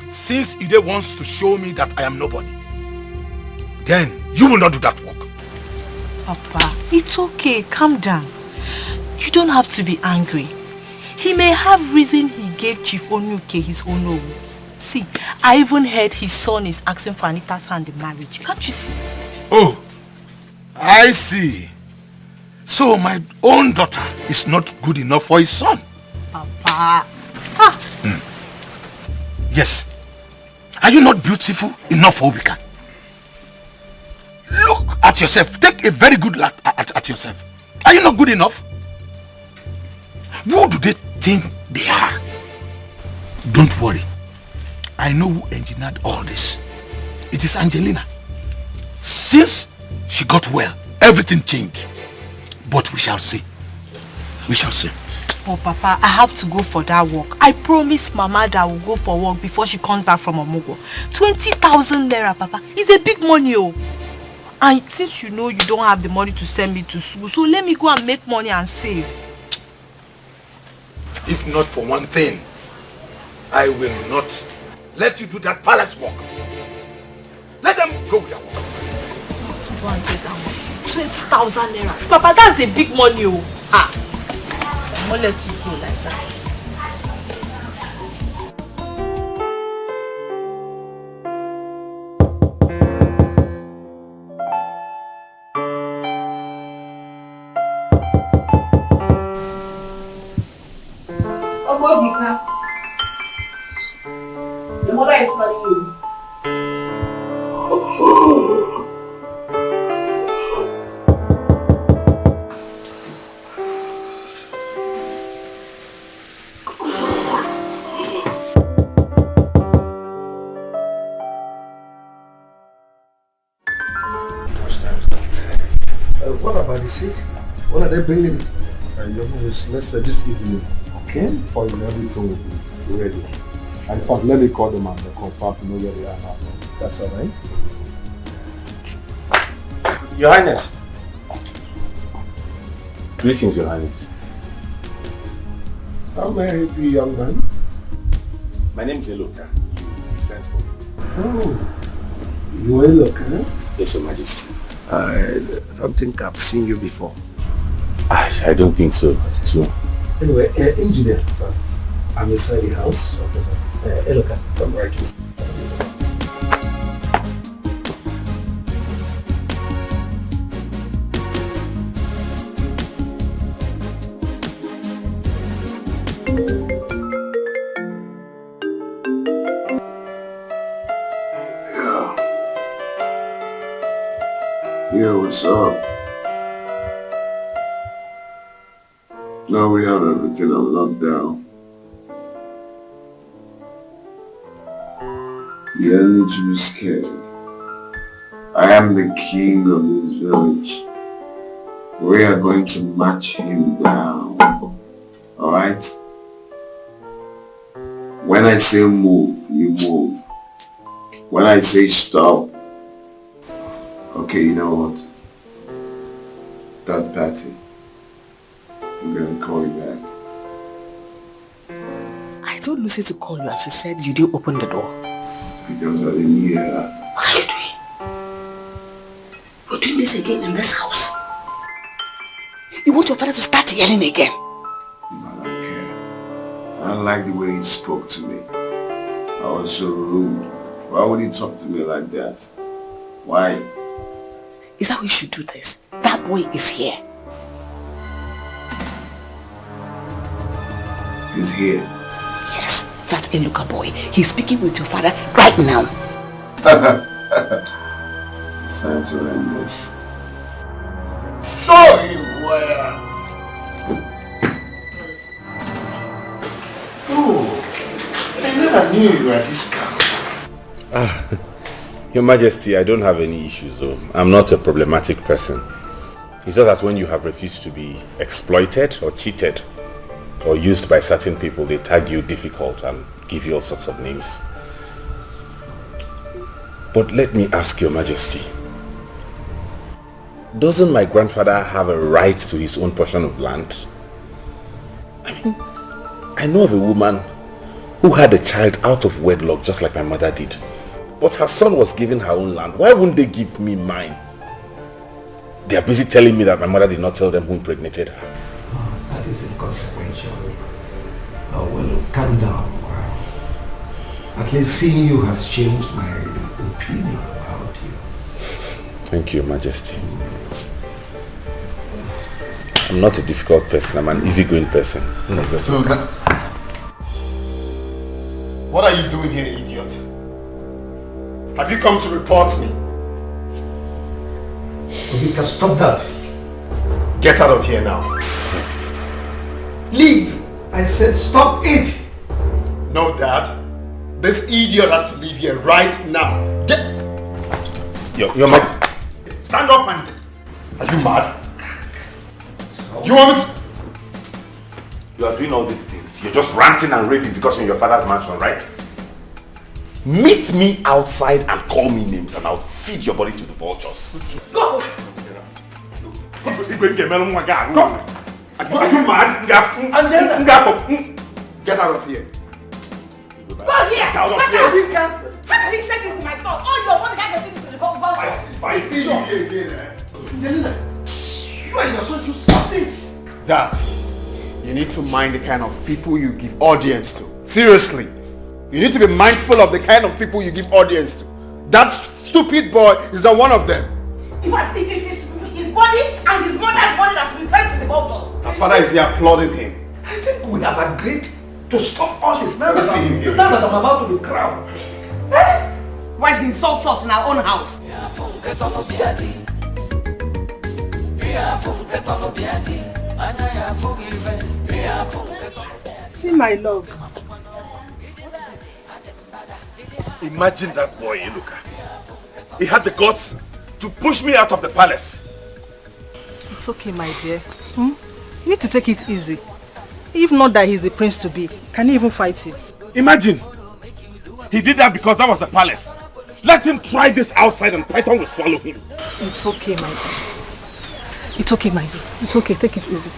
since Ide wants to show me that I am nobody, then you will not do that work. Papa, it's okay. Calm down. You don't have to be angry. He may have reason he gave Chief Onuke his own own. See, I even heard his son is asking for Anita's hand in marriage. Can't you see? Oh, I see. So my own daughter is not good enough for his son. Papa. Yes. Are you not beautiful enough, Obika? Look at yourself. Take a very good look at yourself. Are you not good enough? Who do they think they are? Don't worry. I know who engineered all this. It is Angelina. Since she got well, everything changed. But we shall see. We shall see. Oh, Papa, I have to go for that work. I promised Mama that I will go for work before she comes back from Omugo. 20,000 naira, Papa. It's a big money, oh. And since you know you don't have the money to send me to school, so let me go and make money and save. If not for one thing, I will not let you do that palace work. Let them go with their work. 20,000 naira. Papa, that's a big money, oh. I won't let you go like that. Dikeh. Your mother is calling you. What about the seat? When are they bringing it? Your movies, let's this evening. Okay? For everything will be ready. And in fact, let me call them and confirm to know where they are now. That's alright. Your Highness. Greetings, Your Highness. How may I help you, young man? My name is Eloka. You sent for me. Oh, you Eloka? Yes, Your Majesty. I don't think I've seen you before. I don't think so, too. Anyway, engineer, sir. I'm inside the house. Okay, Eloka, come right here. Yeah, what's up? Now we have everything on lockdown. You don't need to be scared. I am the king of this village. We are going to match him down. Alright? When I say move, you move. When I say stop, okay, you know what? That party, I'm gonna call you back. I told Lucy to call you and she said you didn't open the door. Because I didn't hear her. What are you doing? You're doing this again in this house. You want your father to start yelling again? I don't care. I don't like the way he spoke to me. I was so rude. Why would he talk to me like that? Why? Is that how we should do this? That boy is here. He's here. Yes, that Eluka boy. He's speaking with your father right now. It's time to end this. Show him where. Oh, I never knew you were this guy. Your Majesty, I don't have any issues though. I'm not a problematic person. It's just that when you have refused to be exploited or cheated or used by certain people, they tag you difficult and give you all sorts of names. But let me ask Your Majesty, doesn't my grandfather have a right to his own portion of land? I mean, I know of a woman who had a child out of wedlock just like my mother did. But her son was given her own land. Why wouldn't they give me mine? They are busy telling me that my mother did not tell them who impregnated her. Oh, that is inconsequential. Oh, well, calm down. At least seeing you has changed my opinion about you. Thank you, Majesty. I'm not a difficult person. I'm an easygoing person. What are you doing here, idiot? Have you come to report me? Obika, stop that. Get out of here now. Leave! I said stop it! No, Dad. This idiot has to leave here right now. Get... You're mad. Stand up, man. Are you mad? You want me to... You are doing all these things. You're just ranting and raving because you're in your father's mansion, right? Meet me outside and call me names and I'll feed your body to the vultures. Go! Come. Are you mad? Get out of here. Go here! How can he say this to my son? Oh, you're one guy that did this to the government. If I see you here again, Angelina, you and your son should stop this. Dad, you need to mind the kind of people you give audience to. Seriously. You need to be mindful of the kind of people you give audience to. That stupid boy is not one of them. In fact, it is his body and his mother's body that we fed to the vultures. Her father is here applauding him. I think we have agreed to stop all this. Now Let me see him here. Now that I'm about to be crowned. Why he insults us in our own house? See my love. Imagine that boy, Iluka. He had the guts to push me out of the palace. It's okay, my dear. You need to take it easy. If not that he's the prince to be, can he even fight you? Imagine. He did that because that was the palace. Let him try this outside and Python will swallow him. It's okay, my dear. It's okay, my dear. It's okay, take it easy.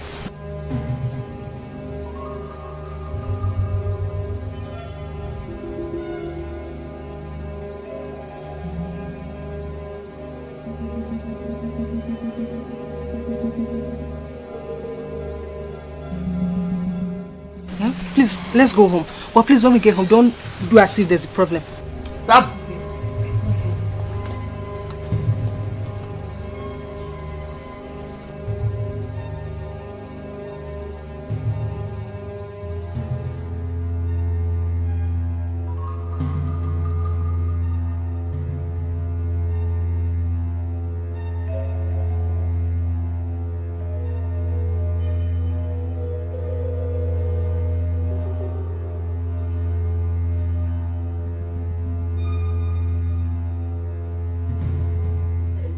Please, let's go home. But please, when we get home, don't do as if there's a problem.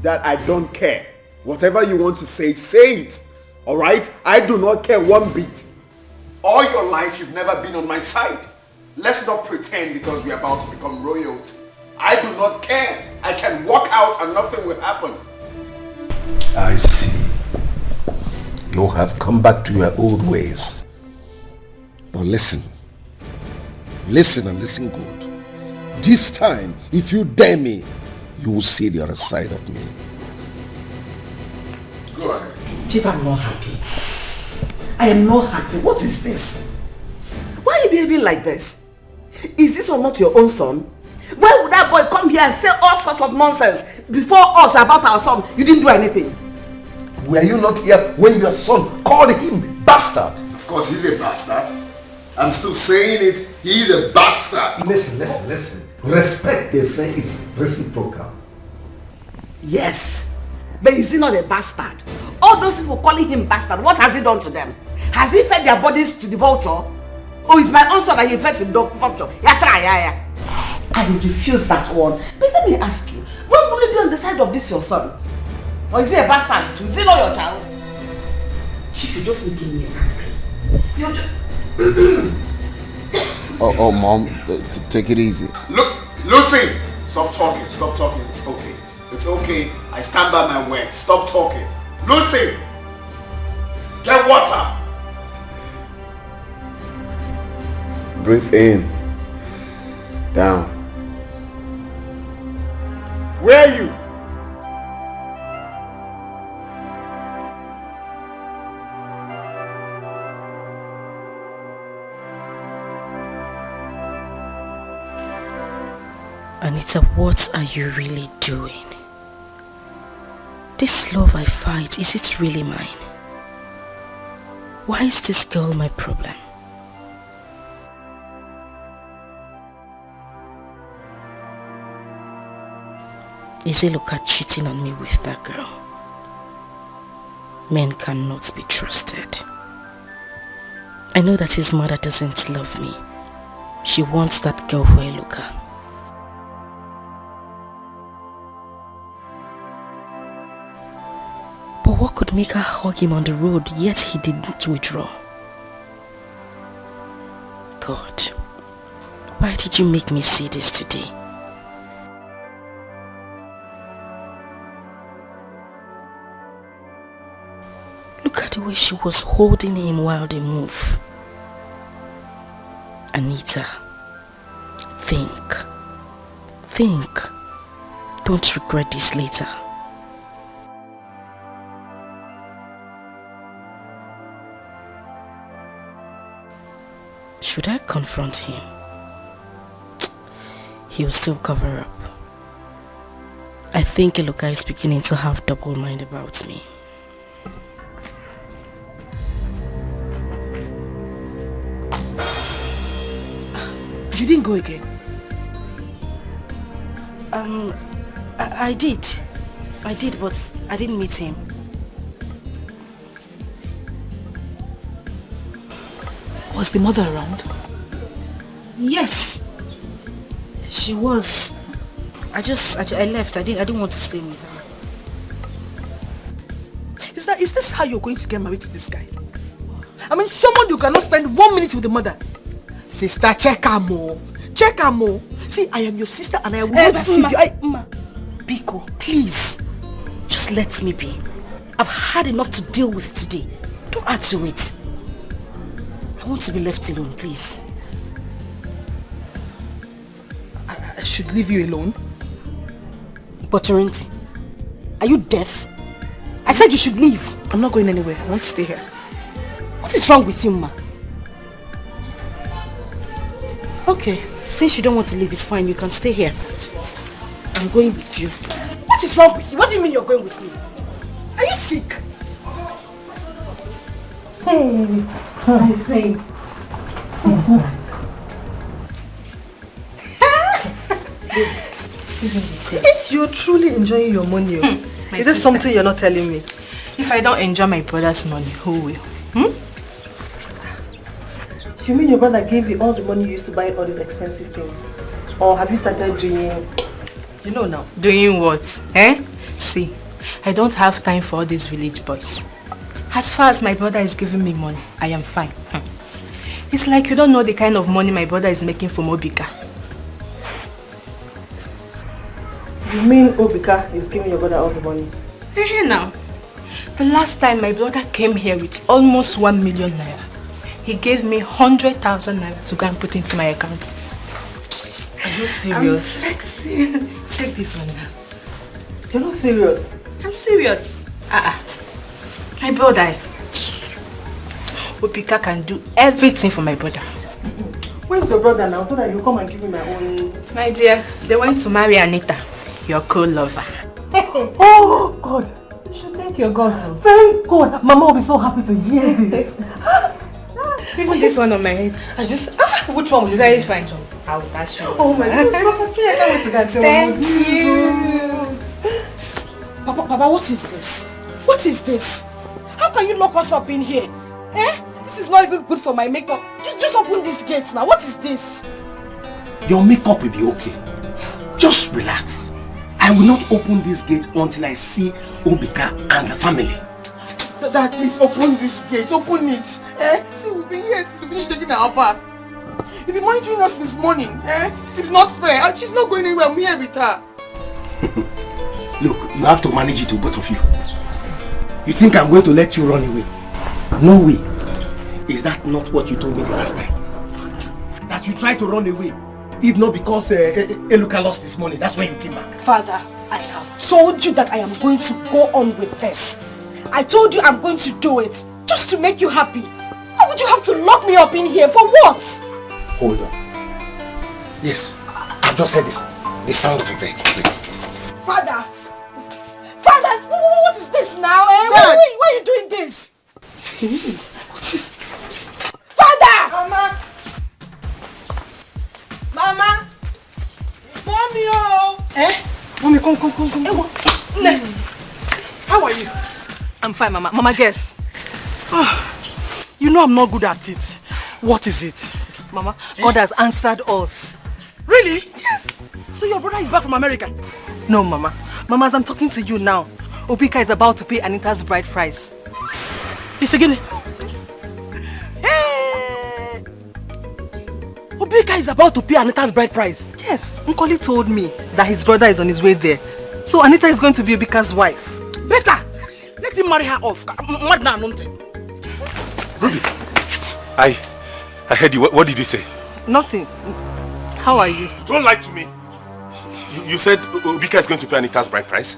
That I don't care. Whatever you want to say it. Alright? I do not care one bit. All your life you've never been on my side. Let's not pretend because we're about to become royalty. I do not care. I can walk out and nothing will happen. I see. You have come back to your old ways. But listen. Listen and listen good. This time, if you dare me, you will see the other side of me. Go ahead. Chief, I'm not happy. I am not happy. What is this? Why are you behaving like this? Is this or not your own son? Why would that boy come here and say all sorts of nonsense before us about our son? You didn't do anything. Were you not here when your son called him bastard? Of course he's a bastard. I'm still saying it. He's a bastard. Listen. Respect, they say, is reciprocal. Yes. But is he not a bastard? All those people calling him bastard, what has he done to them? Has he fed their bodies to the vulture? Or is my own son that he fed to the vulture? I will refuse that one. But let me ask you, when will you be on the side of this your son? Or is he a bastard too? Is he not your child? Chief, you're just making me angry. You're just... Oh, Mom, take it easy. Look, Lucy! Stop talking. It's okay. It's okay. I stand by my word. Stop talking. Lucy! Get water! Breathe in. Down. Where are you? Anita, what are you really doing? This love I fight, is it really mine? Why is this girl my problem? Is Eloka cheating on me with that girl? Men cannot be trusted. I know that his mother doesn't love me. She wants that girl for Eloka. But what could make her hug him on the road, yet he didn't withdraw? God, why did you make me see this today? Look at the way she was holding him while they move. Anita, think. Don't regret this later. Should I confront him? He will still cover up. I think Eloka is beginning to have double mind about me. You didn't go again? I did, but I didn't meet him. Was the mother around? Yes, she was. I left. I didn't want to stay with her. Is this how you're going to get married to this guy? I mean, someone you cannot spend 1 minute with the mother. Sister, check her more. Check her more. See, I am your sister and I will not deceive you. Ma, Biko, please. Just let me be. I've had enough to deal with today. Don't add to it. I want to be left alone, please. I should leave you alone? But Torrenti, are you deaf? I said you should leave. I'm not going anywhere. I want to stay here. What is wrong with you, Ma? Okay, since you don't want to leave, it's fine. You can stay here. I'm going with you. What is wrong with you? What do you mean you're going with me? Are you sick? Hey, my friend. You're truly enjoying your money. Is this something you're not telling me? If I don't enjoy my brother's money, who will? You mean your brother gave you all the money you used to buy all these expensive things? Or have you started doing... You know now. Doing what? Eh? See, I don't have time for all these village boys. As far as my brother is giving me money, I am fine. It's like you don't know the kind of money my brother is making from Obika. You mean Obika is giving your brother all the money? Hey, now. The last time my brother came here with almost 1 million naira, he gave me 100,000 naira to go and put into my account. Are you serious? I'm flexing. Check this one now. You're not serious? I'm serious. My brother. Obika can do everything for my brother. Where's your brother now so that you come and give me my own... My dear, they went to marry Anita, your co-lover. Oh God! You should thank your God. Thank God! Mama will be so happy to hear this. Even this one on my head. I just... which one will you very fine job? I will dash you. Oh my God, I'm so happy. I can't wait to get to Thank you. Papa, what is this? What is this? How can you lock us up in here? Eh? This is not even good for my makeup. Just open these gates now. What is this? Your makeup will be okay. Just relax. I will not open this gate until I see Obika and the family. Dad, please open this gate. Open it. Eh? See, we've been here since we finished taking our bath. You've been monitoring us this morning. Eh? This is not fair. And she's not going anywhere. I'm here with her. Look, you have to manage it with both of you. You think I'm going to let you run away? No way. Is that not what you told me the last time? That you tried to run away If not because Eluka lost his money, that's when you came back. Father, I have told you that I am going to go on with this. I told you I'm going to do it just to make you happy. Why would you have to lock me up in here? For what? Hold on. Yes, I've just heard the sound of a vehicle. Father! Father! What is this now? Why are you doing this? What is... Father! Mama! Mama! Mommy, oh! Mommy, come. How are you? I'm fine, Mama. Mama, guess. You know I'm not good at it. What is it? Mama, God has answered us. Really? Yes. So your brother is back from America? No, Mama. Mama, as I'm talking to you now, Obika is about to pay Anita's bride price. It's again. Hey! Obika is about to pay Anita's bride price. Yes. Okoli told me that his brother is on his way there. So Anita is going to be Obika's wife. Better! Let him marry her off. Ruby, I heard you. What did you say? Nothing. How are you? Don't lie to me. You said Obika is going to pay Anita's bride price?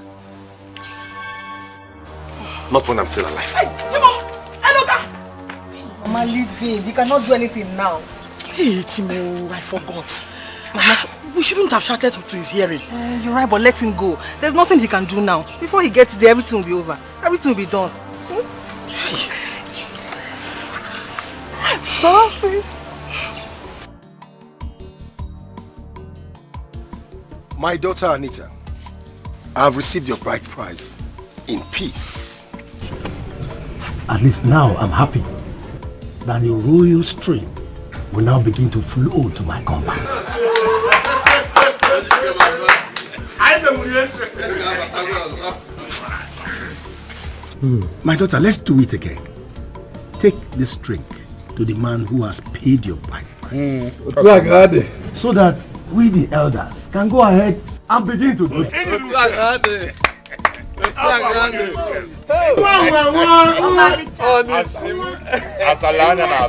Not when I'm still alive. Hey, Timo! Eloka! Mama, leave him. He cannot do anything now. Hey, Timo, I forgot. Mama, we shouldn't have shouted to his hearing. You're right, but let him go. There's nothing he can do now. Before he gets there, everything will be over. Everything will be done. I'm sorry. My daughter Anita, I have received your bride price in peace. At least now I'm happy that the royal stream will now begin to flow to my compound. My daughter, let's do it again. Take this drink to the man who has paid your bride price. So that we the elders can go ahead and begin to drink.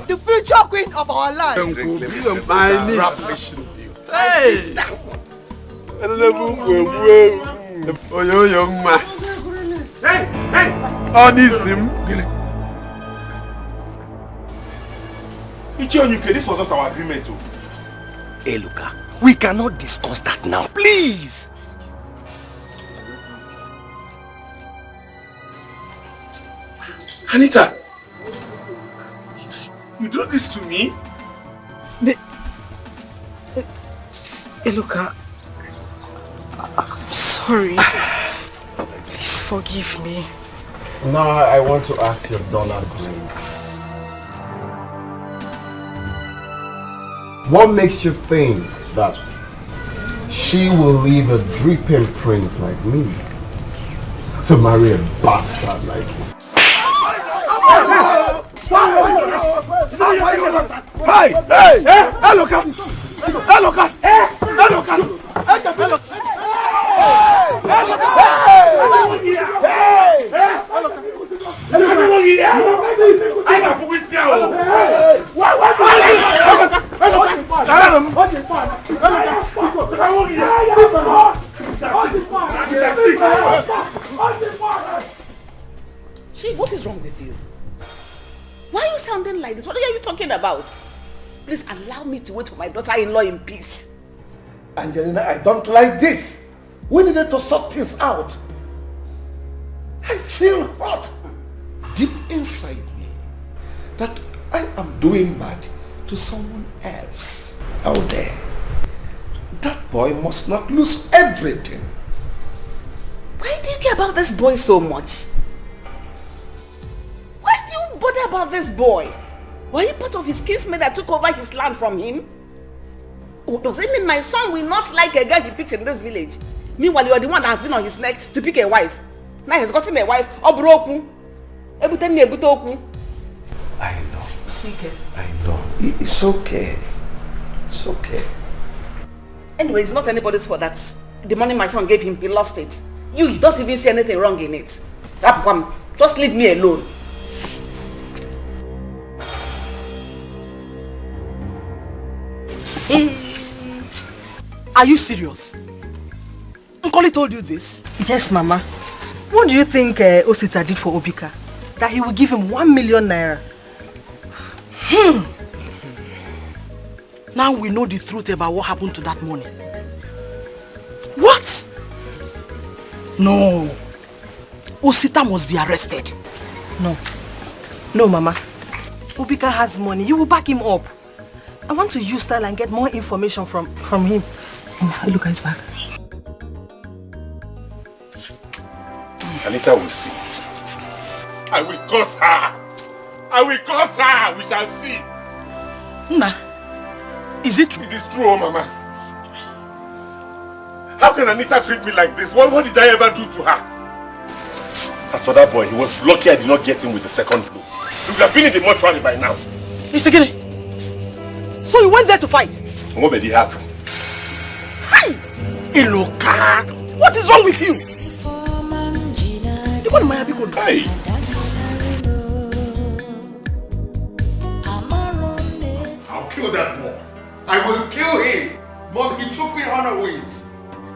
The future queen of our land. My niece. Hey! This was not our agreement too. Hey, Luka, we cannot discuss that now, please. Anita, you do this to me? Eluka, I'm sorry. Please forgive me. Now I want to ask your daughter, what makes you think that she will leave a dripping prince like me to marry a bastard like you? Hey! Hey! Eloka! Eloka! Eloka! Chief, what is wrong with you? Why are you sounding like this? What are you talking about? Please allow me to wait for my daughter-in-law in peace. Angelina, I don't like this. We needed to sort things out. I feel hot deep inside me that I am doing bad to someone else out there. That boy must not lose everything. Why do you care about this boy so much? Why do you bother about this boy? Were you part of his kinsmen that took over his land from him? Oh, does it mean my son will not like a girl he picked in this village? Meanwhile, you are the one that has been on his neck to pick a wife. Now he's gotten a wife. I know. I know. It's okay. It's okay. Anyway, it's not anybody's fault that the money my son gave him, he lost it. You don't even see anything wrong in it. Just leave me alone. Are you serious? Okoli told you this? Yes, Mama. What do you think Osita did for Obika? That he will give him 1 million naira. Now we know the truth about what happened to that money. What? No. Osita must be arrested. No, Mama. Obika has money. You will back him up. I want to use style and get more information from him. Look at his back. Anita will see. I will curse her. I will curse her. We shall see. Nna, is it true? It is true, oh Mama. How can Anita treat me like this? What did I ever do to her? As for that boy, he was lucky I did not get him with the second blow. He would have been in the mortuary by now. Isegene, so you went there to fight? What did he have? Hi! Iloka! What is wrong with you? Hey! I'll kill that boy. I will kill him. Mom, he took me unawares.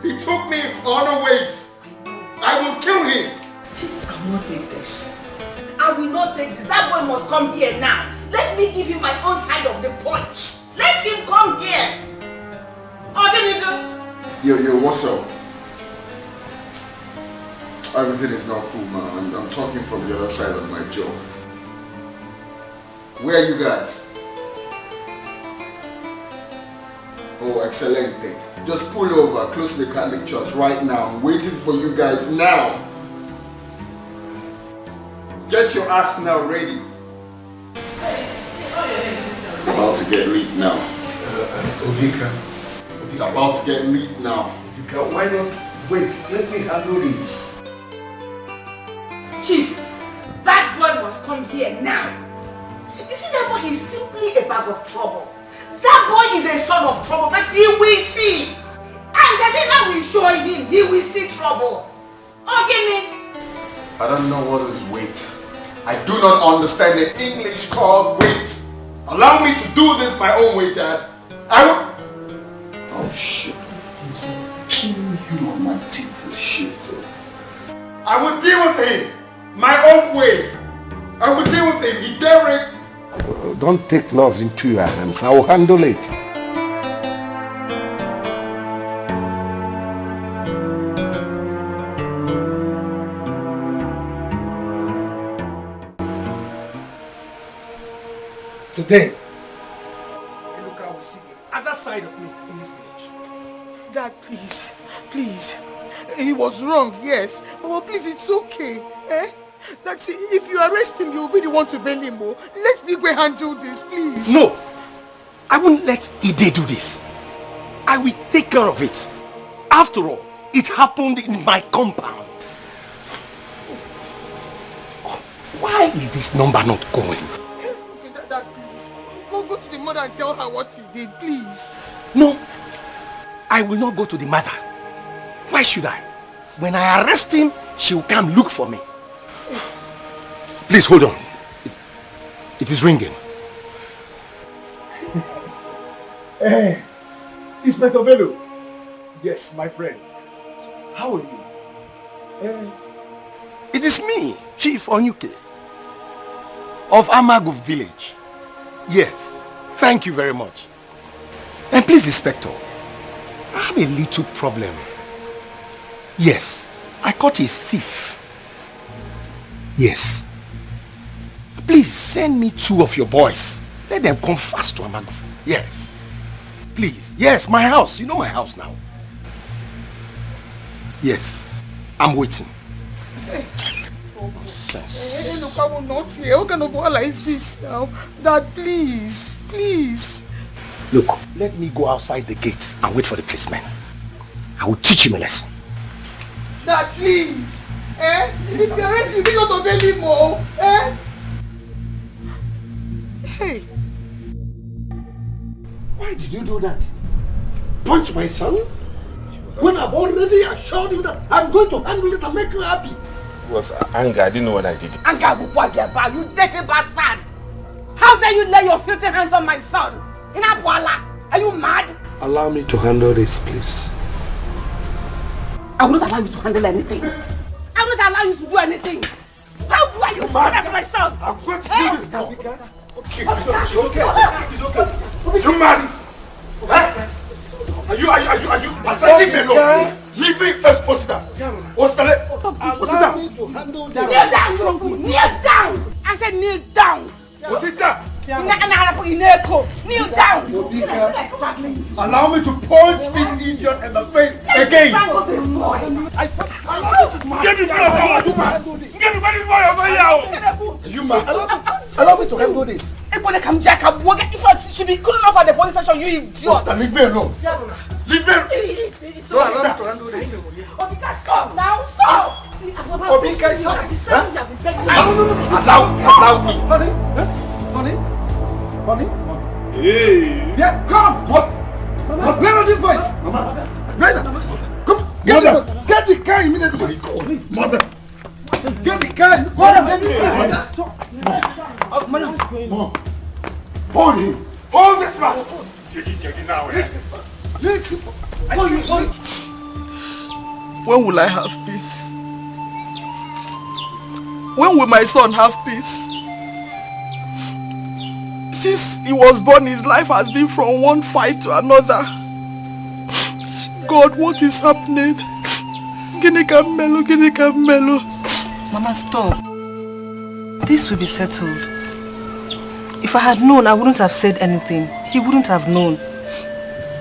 He took me unawares. I will kill him. Chief, I will not take this. I will not take this. That boy must come here now. Let me give him my own side of the punch. Let him come here. Yo, what's up? Everything is not cool, man. I'm talking from the other side of my jaw. Where are you guys? Oh, Escalating. Just pull over close to the Catholic Church right now. I'm waiting for you guys now. Get your ass now ready. It's about to get lit now. Obika. It's about to get lit now. Obika, why not wait? Let me handle this. Chief, that boy must come here now. You see, that boy is simply a bag of trouble. That boy is a son of trouble, but he will see. Angelina will show him, he will see trouble. Okay, I don't know what is wait. I do not understand the English called wait. Allow me to do this my own way, Dad. I will... Oh shit. My teeth is shifted. I will deal with him my own way. I will deal with him. He dare it. Don't take laws into your hands. I will handle it. Today, Eluka will see the other side of me in this village. Dad, please, please. He was wrong, yes. But please, it's okay. That's it. If you arrest him, you'll be the one to bail him. Let me go handle this, please. No! I won't let Ide do this. I will take care of it. After all, it happened in my compound. Why is this number not going? Dad, please. Go to the mother and tell her what he did, please. No, I will not go to the mother. Why should I? When I arrest him, she will come look for me. Please hold on. It is ringing. Hey, Inspector Bello. Yes, my friend. How are you? It is me, Chief Onyuke, of Amagu village. Yes, thank you very much. And please, Inspector, I have a little problem. Yes, I caught a thief. Yes. Please send me 2 of your boys. Let them come fast to Amagu. Yes. Please. Yes, my house. You know my house now. Yes, I'm waiting. Nonsense. Look, I will not hear. What kind of wala is this now? Dad, please, please. Look, let me go outside the gate and wait for the policeman. I will teach him a lesson. Dad, please. If you arrest me, you don't obey him more. Hey. Why did you do that? Punch my son? When I've already assured you that I'm going to handle it and make you happy. It was anger. I didn't know when I did it. Anger, you dirty bastard! How dare you lay your filthy hands on my son? In Abwala, are you mad? Allow me to handle this, please. I will not allow you to handle anything. I will not allow you to do anything. How do you murder my son? I'm going to kill this girl. Okay, it's okay. It's okay. You mad? Are you? I said leave me alone. Leave me, Osita. Osita. Kneel down, kneel down. I said kneel down. Osita. Kneel down. Allow me to punch this idiot in the face again. Get me back. Get me back this boy over here. You mad? Allow me to handle this. Everybody come jack up. If I should be cool enough at the police station, you idiot. Leave me alone. Leave me. Don't allow me to handle this. Obika, stop now. Stop. Obika, stop. Allow me. Honey? Hey. Yeah, come. Where are these boys? Brother, come. Get the car immediately. Mother. Get the car. Mom. Hold him. Hold this man. When will I have peace? When will my son have peace? Since he was born, his life has been from one fight to another. God, what is happening? Ginika Melo. Mama, stop. This will be settled. If I had known, I wouldn't have said anything. He wouldn't have known.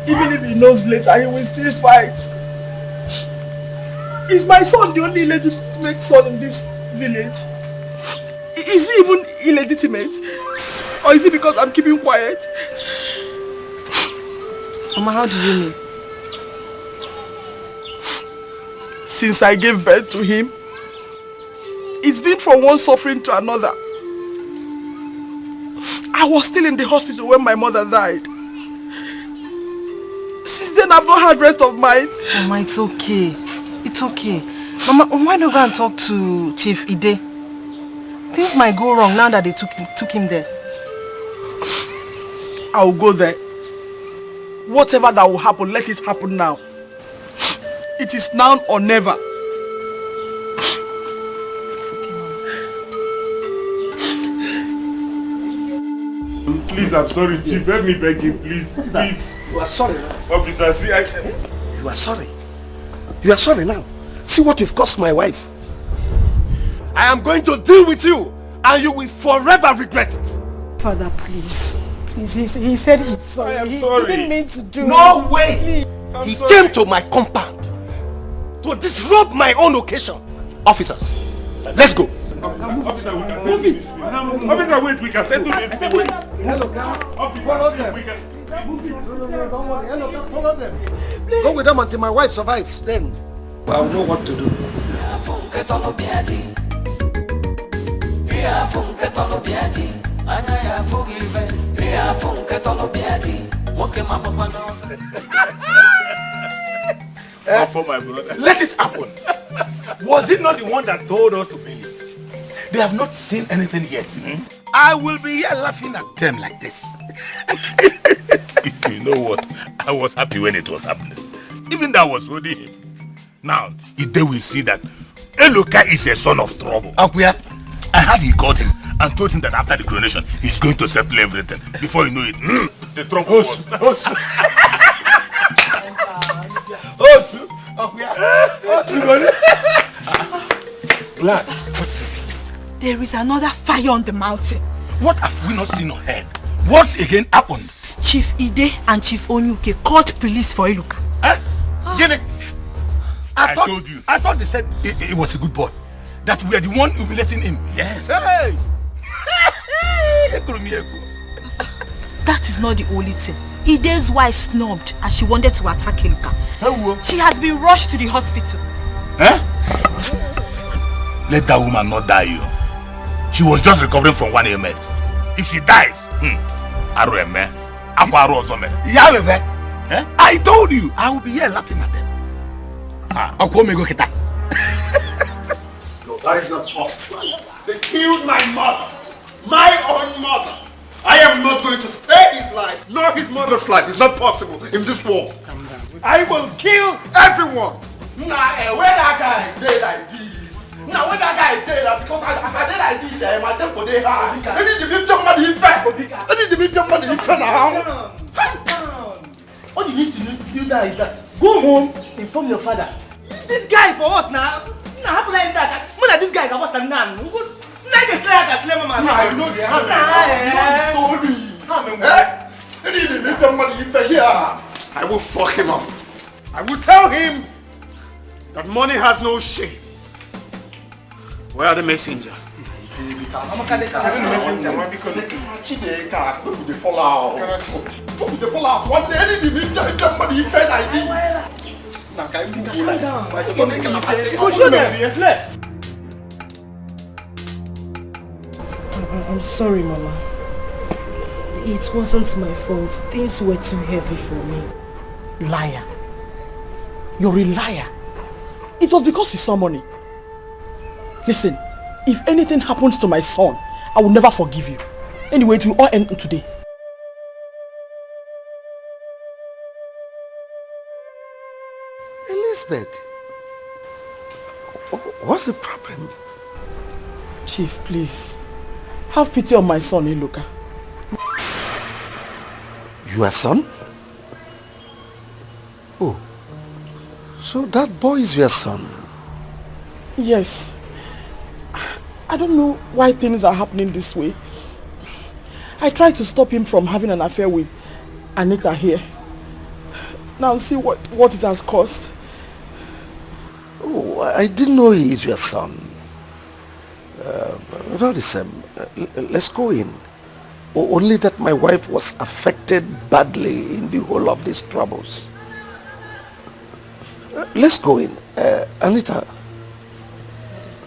Even if he knows later, he will still fight. Is my son the only legitimate son in this village? Is he even illegitimate? Or is it because I'm keeping quiet? Mama, how do you mean? Since I gave birth to him, it's been from one suffering to another. I was still in the hospital when my mother died. Since then, I've not had rest of mind. Mama, it's okay. It's okay. Mama, why not go and talk to Chief Ide? Things might go wrong now that they took him there. I'll go there. Whatever that will happen, let it happen now. It is now or never. It's okay, Mama. Please, I'm sorry, Chief. Let me beg you, please. Please. You are sorry. Officer, see, You are sorry. You are sorry now. See what you've cost my wife. I am going to deal with you, and you will forever regret it. Father, please. Please, he said he's sorry. I am sorry. He didn't mean to do No it. way! He came to my compound to disrupt my own occasion. Officers, let's go. Officer, we can move it. Officer, wait, we can settle this. Wait. Hello, follow them. We can move it. No, don't worry. Hello, follow them. Go with them until my wife survives. Then I'll know what to do. For my brother. Let it happen. Was it not the one that told us to believe? They have not seen anything yet. I will be here laughing at them like this. You know what? I was happy when it was happening. Even that was holding him. Now, if they will see that Eloka is a son of trouble. Akuya, I heard he called him and told him that after the coronation, he's going to settle everything. Before you know it, the trouble was... Glad. There is another fire on the mountain. What have we not seen or heard? What again happened? Chief Ide and Chief Onyuke called police for Iluka. I told you. I thought they said he was a good boy. That we are the one who will be letting him. Yes. Hey! That is not the only thing. Ide's wife snubbed as she wanted to attack Iluka. She has been rushed to the hospital. Let that woman not die, you. She was just recovering from one ailment. If she dies, I told you, I will be here laughing at them. That is not possible. They killed my mother. My own mother. I am not going to spare his life, nor his mother's life. It's not possible in this world. Calm down. I will kill everyone. Nah, where that guy dey like this? Nah, where that guy dey like because as I dey like this, my tempo dey high. I need to be somebody in fact. I need to be somebody in fact now. All you need to do that is that go home, inform your father. This guy for us now. Nah, how can I that? More this guy can was a nan. I know the story. I need to be somebody in fact here. I will fuck him up. I will tell him that money has no shame. Where are the messenger? I'm the messenger. They fall out. They fall out. One day, I need to be somebody in fact like this. I'm sorry, Mama. It wasn't my fault. Things were too heavy for me. Liar. You're a liar. It was because you saw money. Listen, if anything happens to my son, I will never forgive you. Anyway, it will all end today. Elizabeth, what's the problem? Chief, please. Have pity on my son, Iloka. Your son? Oh, so that boy is your son? Yes. I don't know why things are happening this way. I tried to stop him from having an affair with Anita here. Now see what it has cost. Oh, I didn't know he is your son. Let's go in. Only that my wife was affected badly in the whole of these troubles. Let's go in. Anita,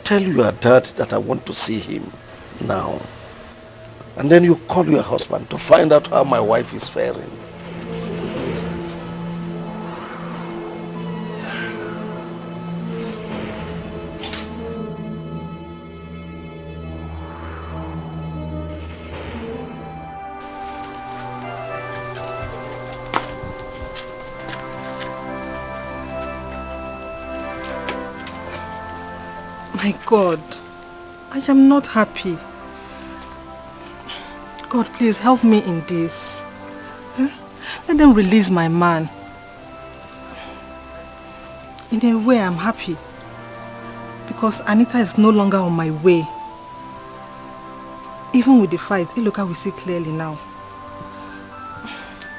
tell your dad that I want to see him now. And then you call your husband to find out how my wife is faring. My God, I am not happy. God, please help me in this. Let them release my man. In a way, I'm happy. Because Anita is no longer on my way. Even with the fight, Iloka will see clearly now.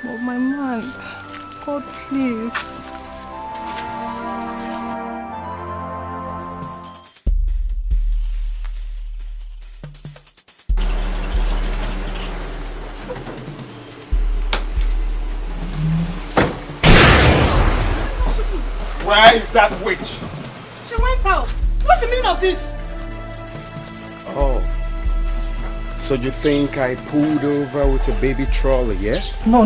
But my man, God, please. Where is that witch? She went out. What's the meaning of this? Oh. So you think I pulled over with a baby trolley, yeah? No.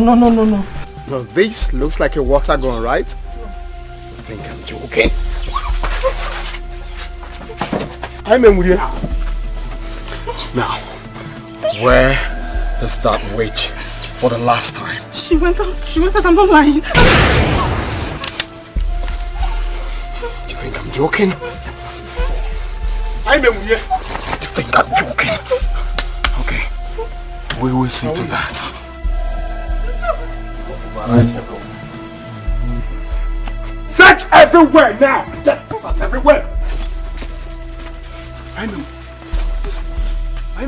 Well, this looks like a water gun, right? I think I'm joking. I'm in with you. Now, where is that witch for the last time? She went out, I'm not lying. You think I'm joking? I'm in with you. You think I'm joking? Okay, we will see to that. Search everywhere now! Search everywhere! I'm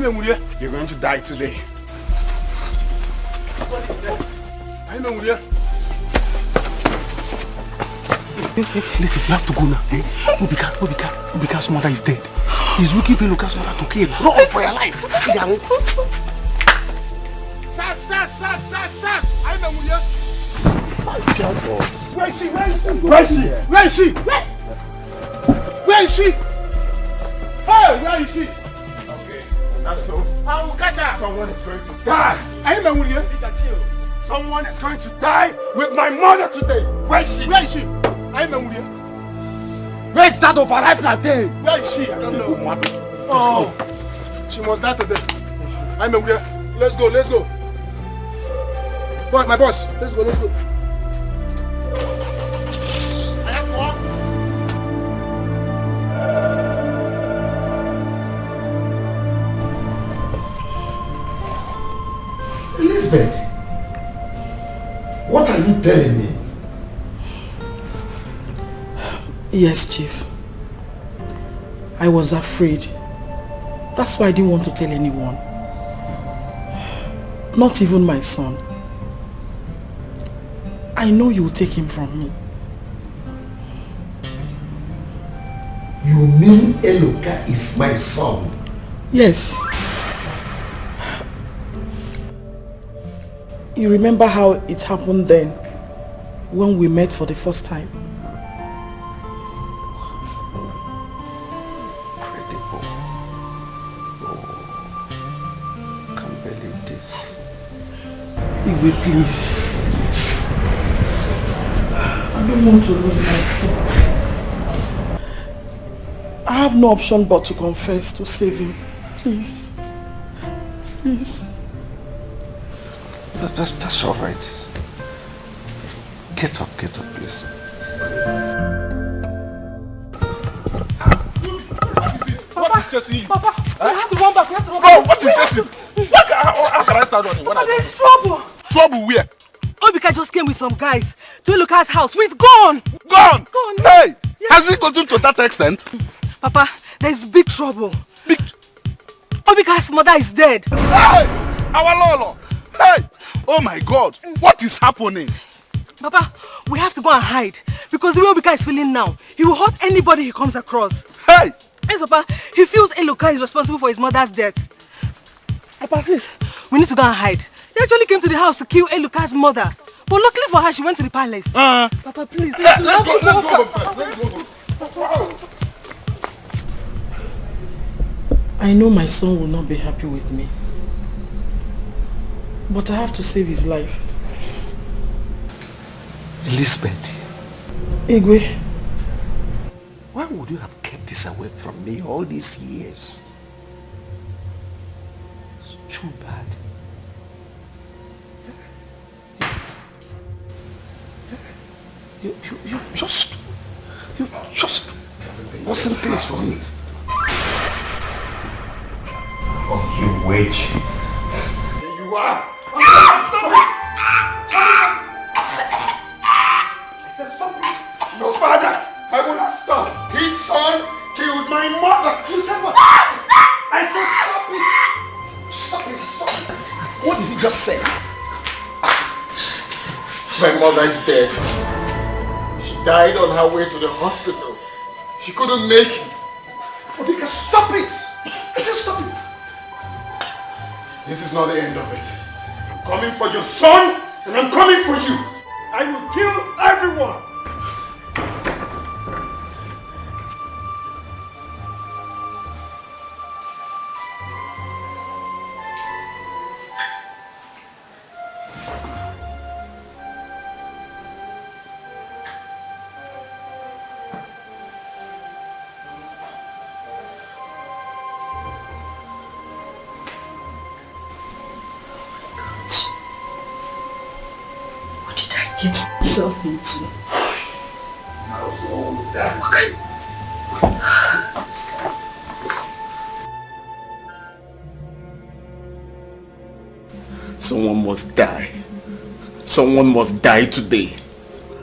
in with you. You're going to die today. What is that? I'm in with you. Listen, you have to go now. Obika's mother is dead. He's looking for Iloka's mother to kill. Run for your life. Search! I'm in with you. Where is she? Hey, where is she? Okay, that's so. I will catch her. Someone is going to die. I'm in with you. Someone is going to die with my mother today. Where is she? I'm in with you. Where is that overripe plantain? Where is she? I don't know. Oh, she must die today. I'm in with you. let's go, let's go. Boy, my boss, let's go, let's go. Elizabeth, what are you telling me? Yes, Chief. I was afraid. That's why I didn't want to tell anyone. Not even my son. I know you will take him from me. You mean Eloka is my son? Yes. You remember how it happened then, when we met for the first time? Regrettable. Oh, can't believe this. Igwe, please. I don't want to lose my son. I have no option but to confess to save him. Please. Please. That's all right. Get up, please. What is chasing you? Papa, we have to run back. We have to run Bro, back. what is chasing? How can I start running? Papa, there's trouble. Trouble where? Obika just came with some guys to Lucas' house. We're gone. Gone? Gone. Hey! Has it gotten to that extent? Papa, there's big trouble. Obika's mother is dead. Hey! Our Lolo! Hey! Oh my God! What is happening? Papa, we have to go and hide because the way Obika is feeling now, he will hurt anybody he comes across. Hey! Yes, Papa, he feels Eloka is responsible for his mother's death. Papa, please, we need to go and hide. They actually came to the house to kill Eloka's mother. But luckily for her, she went to the palace. Papa, please. Let's go. I know my son will not be happy with me. But I have to save his life. Elizabeth. Igwe. Why would you have kept this away from me all these years? It's too bad. You just wasn't things for me. Oh, you witch. Here you are. Stop it! I said stop it. No, father, I will not stop. His son killed my mother. You said what? I said stop it. Stop it. What did you just say? My mother is dead. She died on her way to the hospital. She couldn't make it. Odika, stop it! I said stop it. This is not the end of it. I'm coming for your son, and I'm coming for you. I will kill everyone. Get yourself into. Someone must die. Someone must die today.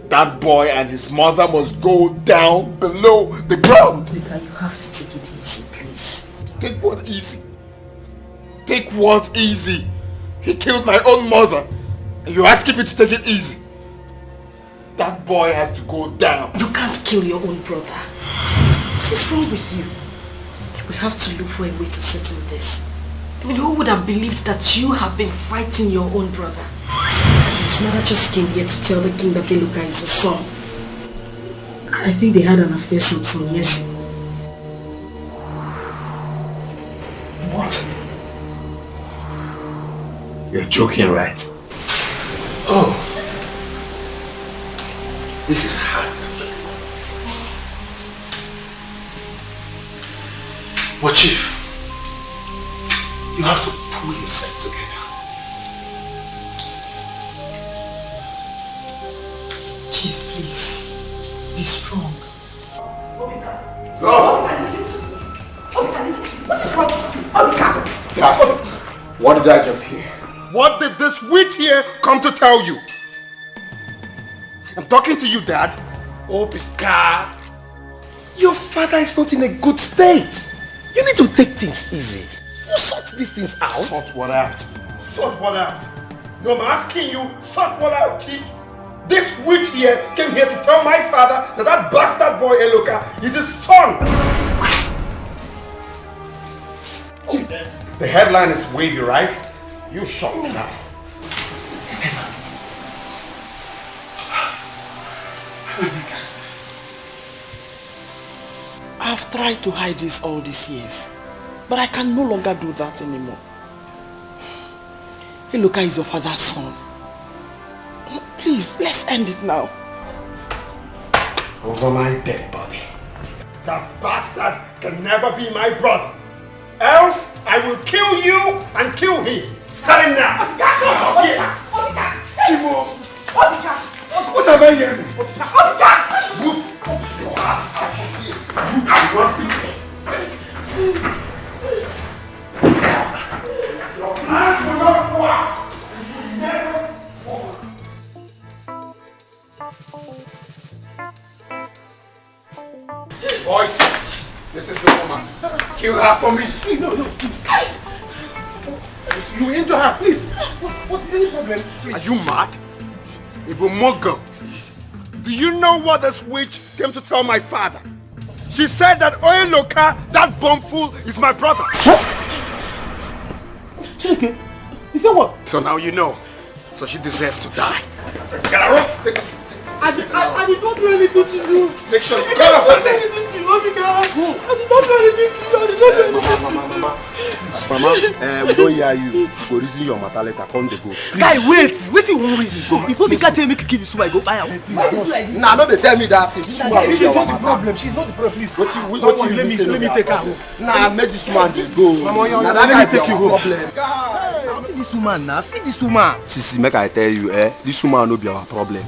That boy and his mother must go down below the ground. Dikeh, you have to take it easy, please. Take what easy? Take what easy? He killed my own mother. And you're asking me to take it easy? That boy has to go down. You can't kill your own brother. What is wrong with you? We have to look for a way to settle this. I mean, who would have believed that you have been fighting your own brother? His mother just came here to tell the king that Eloka is his son. I think they had an affair some years ago. What? You're joking, right? Oh. This is hard to believe. But Chief, you have to pull yourself together. Chief, please. Be strong. No! Dad, what did I just hear? What did this witch here come to tell you? I'm talking to you, Dad. Obika, your father is not in a good state. You need to take things easy. You sort these things out. Sort what out? Sort what out? No, I'm asking you, sort what out, Chief? This witch here came here to tell my father that that bastard boy Eloka is his son. The headline is wavy, right? You shocked now. I've tried to hide this all these years, but I can no longer do that anymore. Eloka is your father's son. Please, let's end it now. Over my dead body. That bastard can never be my brother. Else, I will kill you and kill him. Starting now. Chibo. What am I hearing? Move. Your ass out of here. Your plans will not work. Never work. Boys, this is the woman. Kill her for me. No, please. You injure her, please. What is the problem? Please. Are you mad? Ibumogo. Do you know what this witch came to tell my father? She said that Oyeloka, that bumfool, is my brother. Chineke, you said what? So now you know. So she deserves to die. Get her up. Take this. I did not do anything to you. Make sure you cut off her neck. I did not do anything to you. I did not do anything to you. Mama, we don't hear you. Go reason your matter later. Come the go. Guy, wait you won't reason. So before the guy tell me to kill this woman, I go buy her. Nah, no, they tell me that. This woman She's not the problem. She's not the problem. Please. Let me take her. Nah, make this woman go. Mama, let me take you home. Feed this woman now. Feed this woman. Sisi, make I tell you, this woman no be our problem.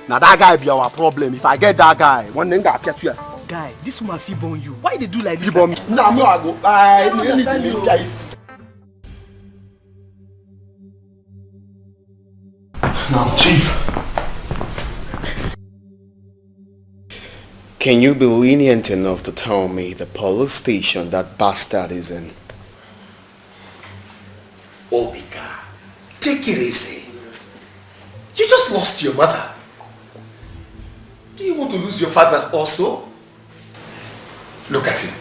Now that guy be our problem. If I get that guy, one thing I catch you. Guy, this woman feel born you. Why they do like this? Nah, me I go. I need Now, Chief. Can you be lenient enough to tell me the police station that bastard is in? Obika, take it easy. You just lost your mother. Do you want to lose your father also? Look at him.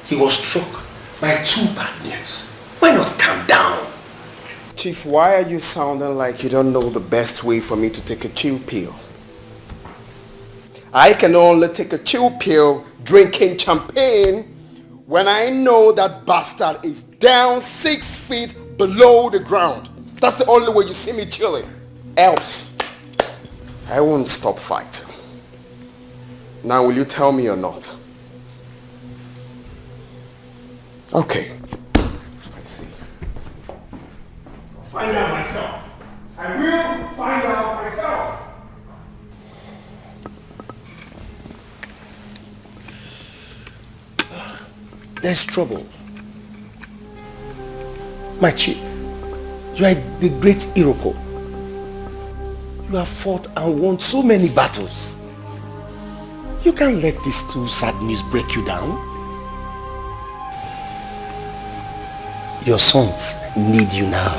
He was struck by 2 bad news. Why not calm down? Chief, why are you sounding like you don't know the best way for me to take a chill pill? I can only take a chill pill drinking champagne when I know that bastard is down 6 feet below the ground. That's the only way you see me chilling. Else, I won't stop fighting. Now, will you tell me or not? Okay. I see. I'll find out myself. I will find out myself. There's trouble. My chief, you are the great Iroko. You have fought and won so many battles. You can't let these 2 sad news break you down. Your sons need you now.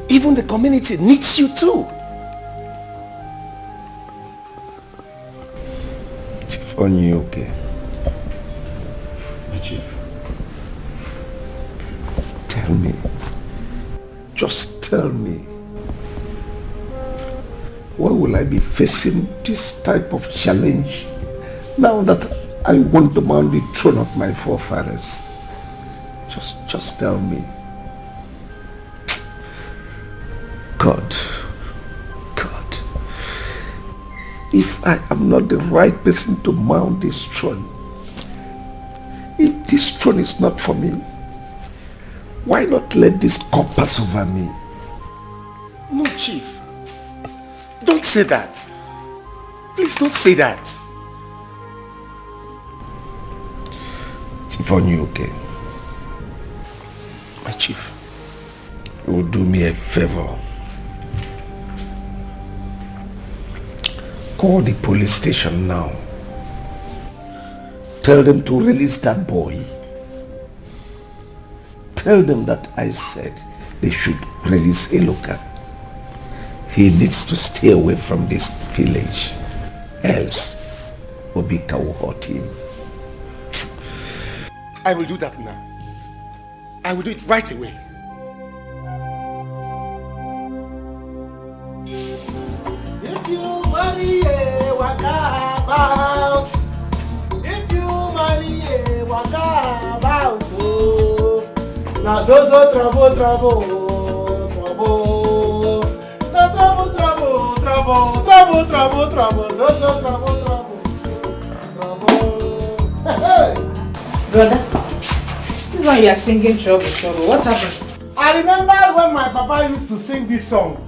Even the community needs you too. Chief, are you okay? My chief. Tell me. Just tell me. Why will I be facing this type of challenge now that I want to mount the throne of my forefathers? Just tell me. God, if I am not the right person to mount this throne, if this throne is not for me, why not let this cup pass over me? No, Chief. say that. Please don't say that. Chief Onyuke, My chief. you will do me a favor. Call the police station now. Tell them to release that boy. Tell them that I said they should release Eloka. He needs to stay away from this village. Else, Obika will hurt him. I will do that now. I will do it right away. If you marry a waka about, if you marry a waka about, oh, na so trouble, trouble, trouble, na trouble, trouble, trouble, trouble, trouble, trouble, so trouble, trouble, trouble. Hey, Brother, this one you are singing trouble, trouble. What happened? I remember when my papa used to sing this song.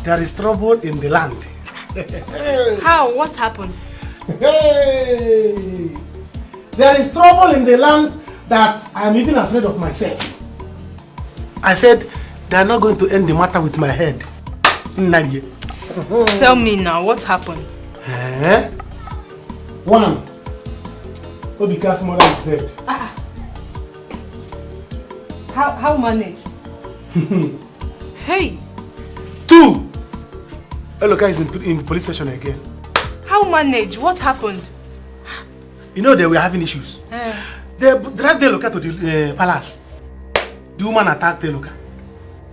There is trouble in the land. How? What happened? Hey! There is trouble in the land that I'm even afraid of myself. I said, they are not going to end the matter with my head. Tell me now, what happened? One, Obika's mother is dead. How manage? Hey! Two, Eloka is in the police station again. How manage? What happened? You know they were having issues. They dragged Eloka to the palace. The woman attacked Eloka.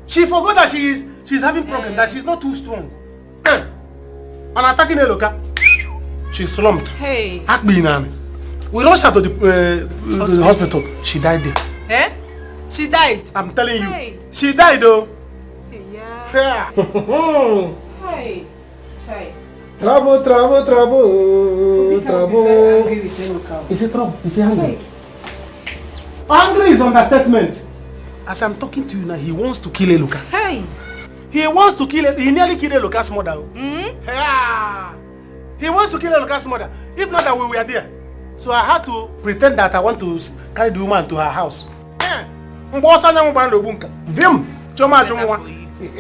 She forgot that she's having problem, that she's not too strong. And attacking Eloka, she slumped. Hey! We rushed her to the hospital. She died there. Eh? She died? I'm telling you. Hey. She died though. Yeah. Hey. Chai. Trouble, trouble, trouble, trouble. Is it trouble? Is he angry? Angry is understatement. As I'm talking to you now, he wants to kill Eloka. Hey. He wants to kill. He nearly killed Eloka's mother. Yeah. He wants to kill Eloka's mother. If not that we were there. So I had to pretend that I want to carry the woman to her house. Vim.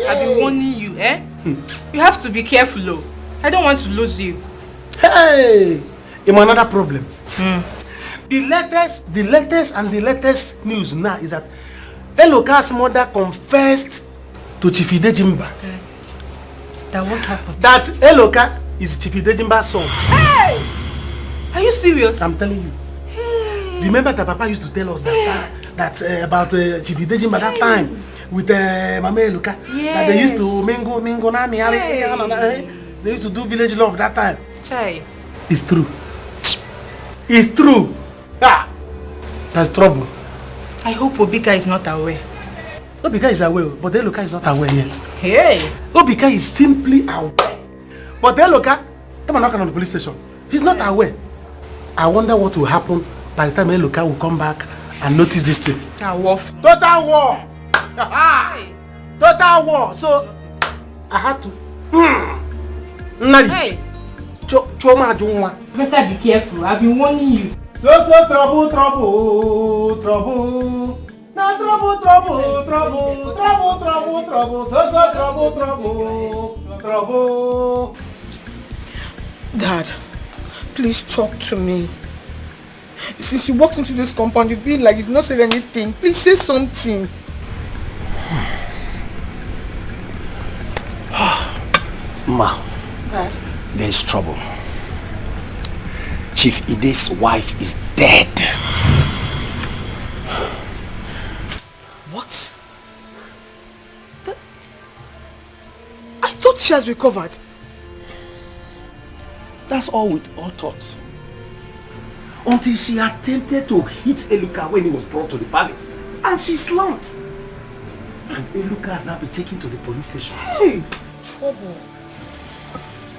I've been warning you, eh? You have to be careful, though. I don't want to lose you. Hey, it's another problem. The latest news now is that Eloka's mother confessed to Chief Idejimba. That what happened? That Eloka is Chief Idejimba's son. Hey! Are you serious? I'm telling you. Hey. Remember that Papa used to tell us that about Chief Idejimba that time with Mama Eloka. Yes. That they used to mingle, they used to do village love that time. Chai. It's true. It's true. That's trouble. I hope Obika is not aware. Obika is aware, but Eloka is not aware yet. Hey! Obika is simply aware. But Eloka, come and knock on the police station. He's not aware. I wonder what will happen by the time Eloka will come back and notice this thing. Total war! Total war! So, I had to... Hey! Better be careful. I've been warning you. So trouble, trouble, trouble. Now trouble. So trouble. Dad, please talk to me. Since you walked into this compound, you've been like you've not said anything. Please say something. Ma, Dad. there's trouble. Chief Ide's wife is dead. What? I thought she has recovered. That's all we all thought. Until she attempted to hit Eluka when he was brought to the palace. And she slumped. And Eluka has now been taken to the police station. Hey! Trouble.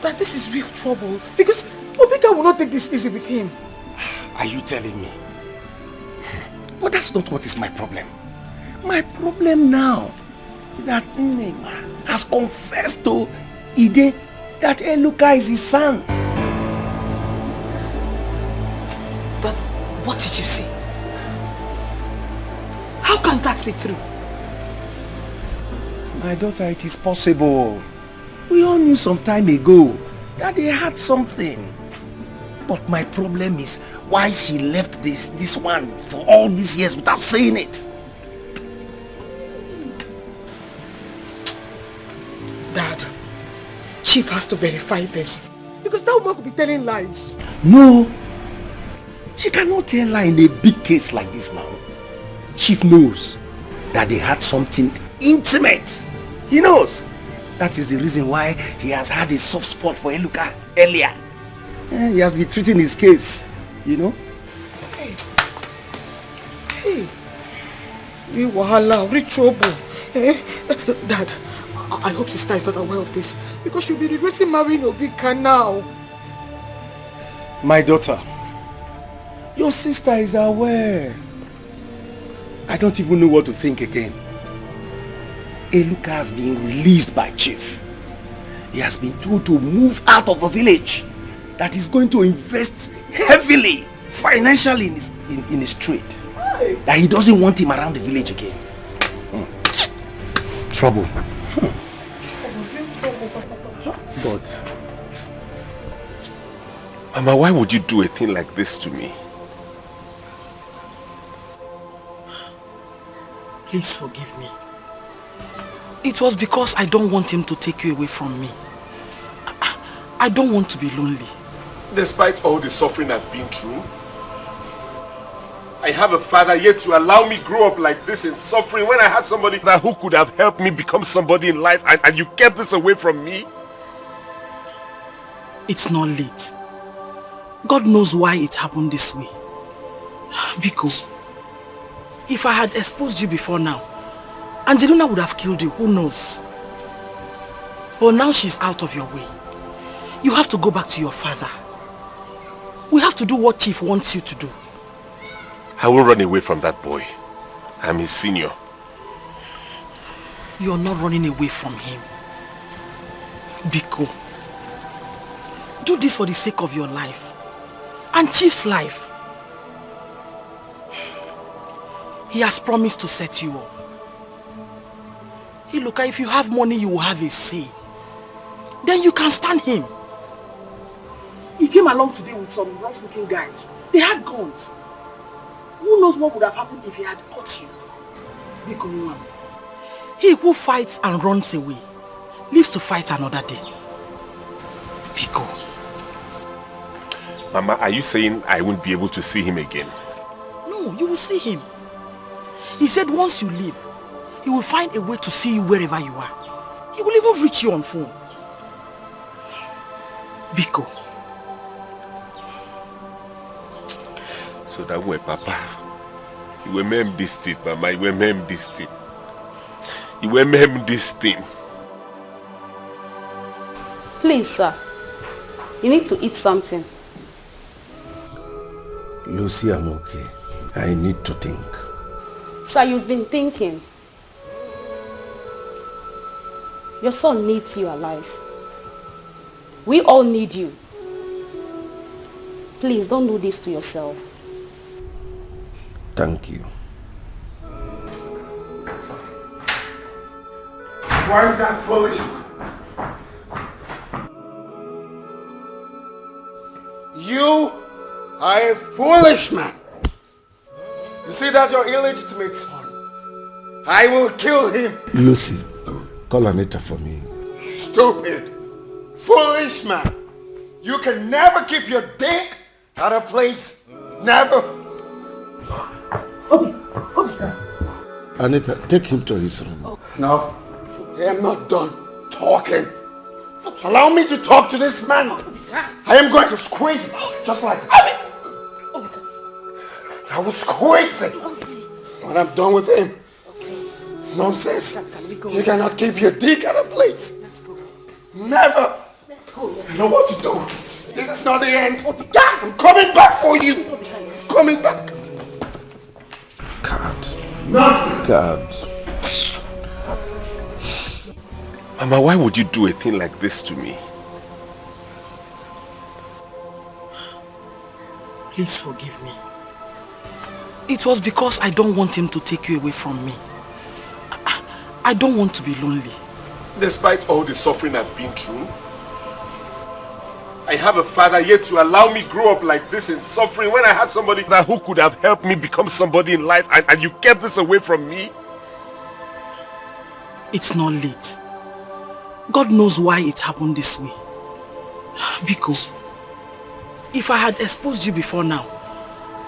That this is real trouble. Because Obika will not take this easy with him. Are you telling me? But that's not what is my problem. My problem now is that Nnema has confessed to Ide that Eluka is his son. But what did you say? How can that be true? My daughter, it is possible. We all knew some time ago that they had something. But my problem is why she left this one for all these years without saying it. Dad, Chief has to verify this. Because that woman could be telling lies. No. She cannot tell lie in a big case like this now. Chief knows that they had something intimate. He knows. That is the reason why he has had a soft spot for Eluka earlier. He has been treating his case, you know. Hey. We wahala, we trouble. Dad, I hope sister is not aware of this. Because she'll be regretting marrying Obika now. My daughter, your sister is aware. I don't even know what to think again. Eluka has been released by Chief. He has been told to move out of the village. That he's going to invest heavily, financially in his trade. Hey. That he doesn't want him around the village again. Trouble. God. Mama, why would you do a thing like this to me? Please forgive me. It was because I don't want him to take you away from me. I don't want to be lonely. Despite all the suffering I've been through, I have a father, yet you allow me grow up like this in suffering when I had somebody who could have helped me become somebody in life, and you kept this away from me? It's not late. God knows why it happened this way. Biko, if I had exposed you before now, Angelina would have killed you, who knows? But now she's out of your way. You have to go back to your father. We have to do what Chief wants you to do. I won't run away from that boy. I'm his senior. You're not running away from him. Biko, do this for the sake of your life and Chief's life. He has promised to set you up. Hey, look, if you have money, you will have a say. Then you can stand him. He came along today with some rough-looking guys. They had guns. Who knows what would have happened if he had caught you? Biko, man. He who fights and runs away lives to fight another day. Biko. Mama, are you saying I won't be able to see him again? No, you will see him. He said once you leave, he will find a way to see you wherever you are. He will even reach you on phone. Biko. So that way, Papa, you will remember this thing, Mama, you will remember this thing. You will remember this thing. Please, sir. You need to eat something. Lucy, I'm okay. I need to think. Sir, you've been thinking. Your son needs you alive. We all need you. Please, don't do this to yourself. Thank you. Why is that foolish? You are a foolish man. You see that your illegitimate son? I will kill him. Lucy, call Anita for me. Stupid, foolish man. You can never keep your dick at a place. Never. Anita, take him to his room. No, I am not done talking. Allow me to talk to this man. I am going to squeeze him, just like that. I will squeeze him when I'm done with him. Nonsense. You cannot keep your dick at a place. Never. I know what to do. This is not the end. I'm coming back for you. I'm coming back. God. Nothing. God. Mama, why would you do a thing like this to me? Please forgive me. It was because I don't want him to take you away from me. I don't want to be lonely. Despite all the suffering I've been through, I have a father, yet you allow me grow up like this in suffering when I had somebody that who could have helped me become somebody in life, and you kept this away from me? It's not late. God knows why it happened this way. Biko, if I had exposed you before now,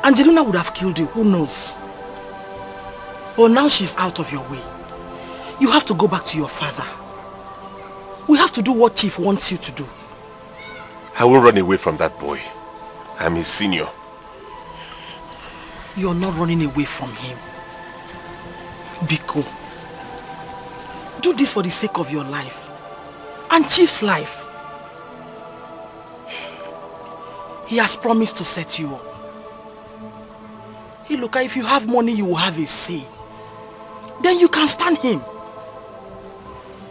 Angelina would have killed you, who knows? But now she's out of your way. You have to go back to your father. We have to do what Chief wants you to do. I won't run away from that boy. I'm his senior. You're not running away from him. Biko, do this for the sake of your life and Chief's life. He has promised to set you up. Hey, look, if you have money, you will have a say. Then you can stand him.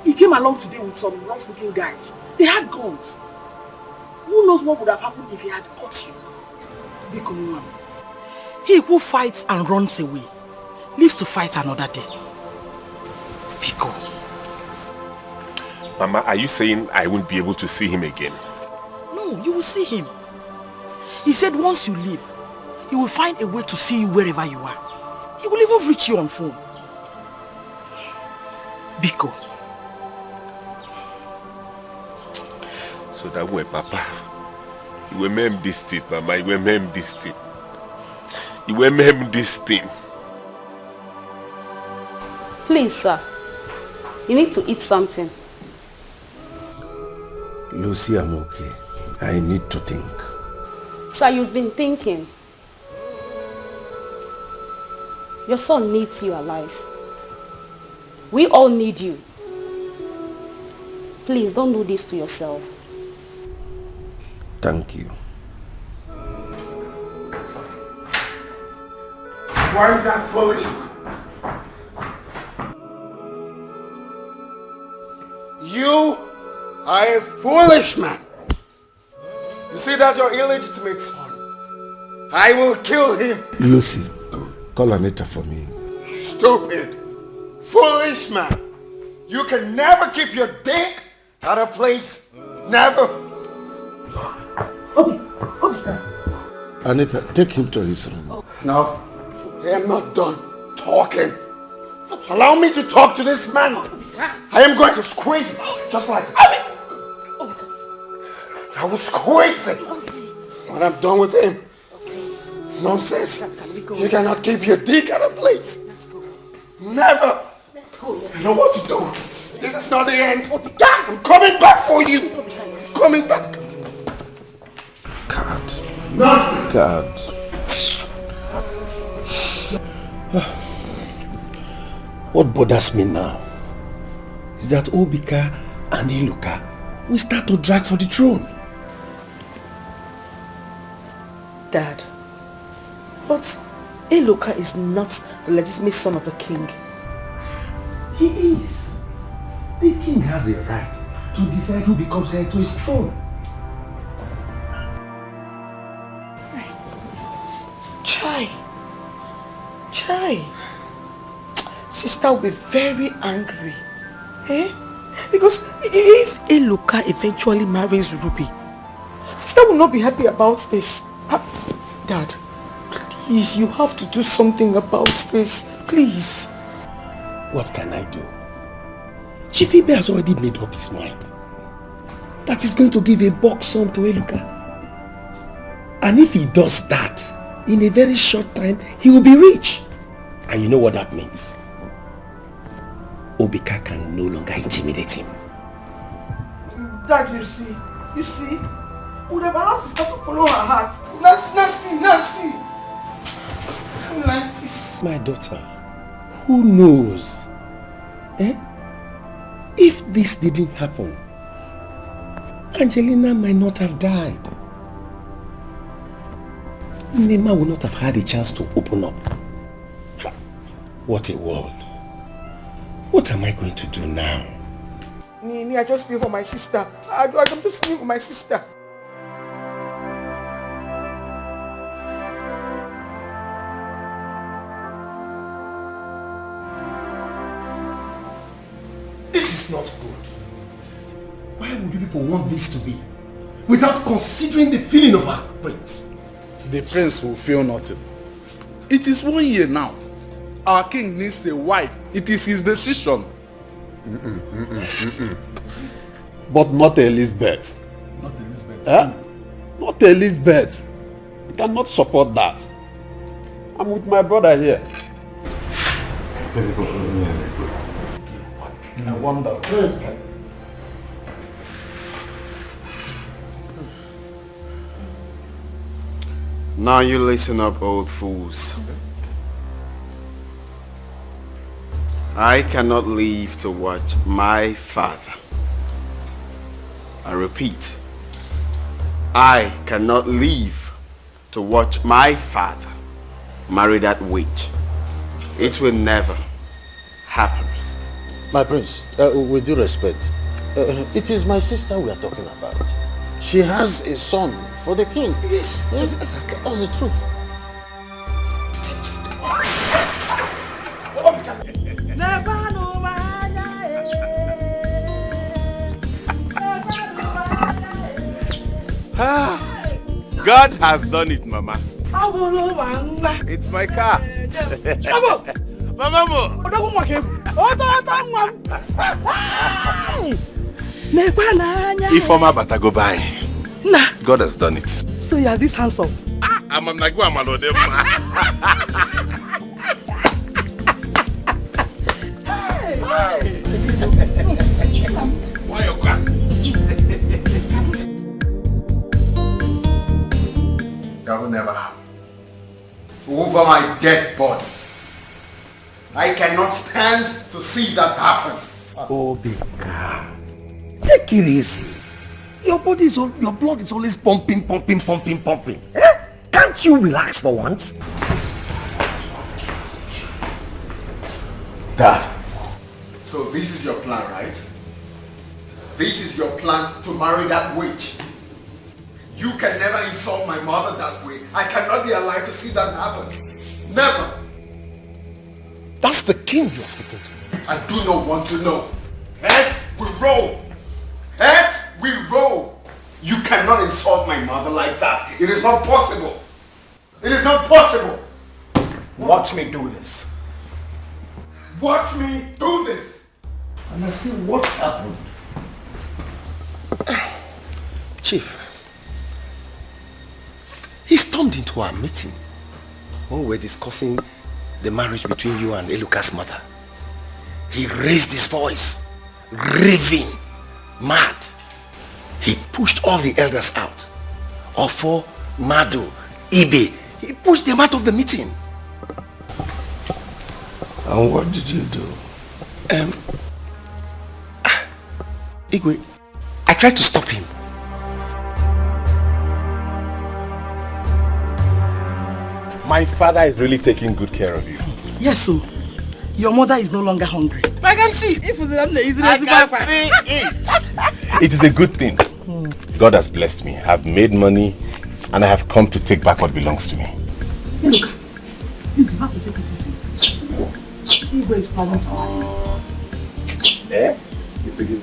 He came along today with some rough-looking guys. They had guns. Who knows what would have happened if he had caught you? Biko, he who fights and runs away lives to fight another day. Biko. Mama, are you saying I won't be able to see him again? No, you will see him. He said once you leave, he will find a way to see you wherever you are. He will even reach you on phone. Biko. So that way, Papa, you will mem this thing, Mama, you will mem this thing. You will mem this thing. Please, sir. You need to eat something. Lucy, I'm okay. I need to think. Sir, you've been thinking. Your son needs you alive. We all need you. Please, don't do this to yourself. Thank you. Why is that foolish? You are a foolish man. You see that your illegitimate son? I will kill him. Lucy, call Anita for me. Stupid, foolish man. You can never keep your dick at a place. Never. Anita, take him to his room. No, I am not done talking. Allow me to talk to this man. I am going to squeeze him, just like that. I will squeeze him. When I'm done with him. Nonsense. You cannot keep your dick at a place. Never. You know what to do. This is not the end. I'm coming back for you. I'm coming back. God. Nonsense. God. What bothers me now is that Obika and Iluka will start to drag for the throne. Dad, but Iluka is not the legitimate son of the king. He is. The king has a right to decide who becomes heir to his throne. Chai. Sister will be very angry. Eh? Because if Iluka eventually marries Ruby, sister will not be happy about this. Dad, please, you have to do something about this. Please. What can I do? Chief Ibe has already made up his mind that he's going to give a bulk sum to Iluka. And if he does that, in a very short time, he will be rich. And you know what that means? Obika can no longer intimidate him. Dad, you see? We would have allowed sister to follow her heart. Now see. I'm like this. My daughter, who knows? If this didn't happen, Angelina might not have died. Nema would not have had a chance to open up. What a world. What am I going to do now? Nini, I just feel for my sister. I'm just feeling for my sister. would you people want this to be? Without considering the feeling of our prince. The prince will feel nothing. It is 1 year now. Our king needs a wife. It is his decision. But not Elizabeth. Not Elizabeth. Not Elizabeth. I cannot support that. I'm with my brother here. I wonder. Now you listen up, old fools. I cannot leave to watch my father. I repeat, I cannot leave to watch my father marry that witch. It will never happen. My prince, with due respect, it is my sister we are talking about. She has a son for the king. Yes, exactly. That's the truth. God has done it, Mama. It's my car. Mama. Ifoma Batago by. God has done it. So you are this handsome? I'm like, I'm a load of Why you crying? That will never happen. Over my dead body. I cannot stand to see that happen. Obika, take it easy. Your blood is always pumping. Can't you relax for once? Dad. So this is your plan, right? This is your plan to marry that witch. You can never insult my mother that way. I cannot be alive to see that happen. Never. That's the king you're speaking to. I do not want to know. Heads we roll. Heads we roll. You cannot insult my mother like that. It is not possible. It is not possible. Watch me do this. Watch me do this. And I see what happened. Chief, he stormed into our meeting when we were discussing the marriage between you and Eluka's mother. He raised his voice, raving, mad. He pushed all the elders out. Ofo, Madu, Ibe. He pushed them out of the meeting. And what did you do? Igwe, I tried to stop him. My father is really taking good care of you. Yes, so your mother is no longer hungry. I can see. I can see it. It is a good thing. God has blessed me. I've made money and I have come to take back what belongs to me. Hey, look, please, you have to take it easy. Igwe is planning to marry you. Eh? It's a good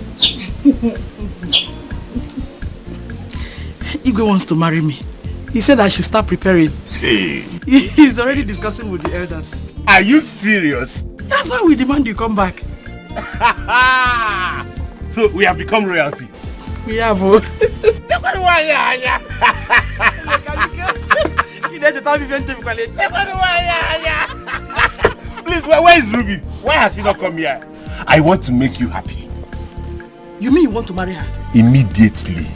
Igwe wants to marry me. He said I should start preparing. Hey. He's already discussing with the elders. Are you serious? That's why we demand you come back. So we have become royalty. We have. Please, where is Ruby? Why has she not come here? I want to make you happy. You mean you want to marry her? Immediately.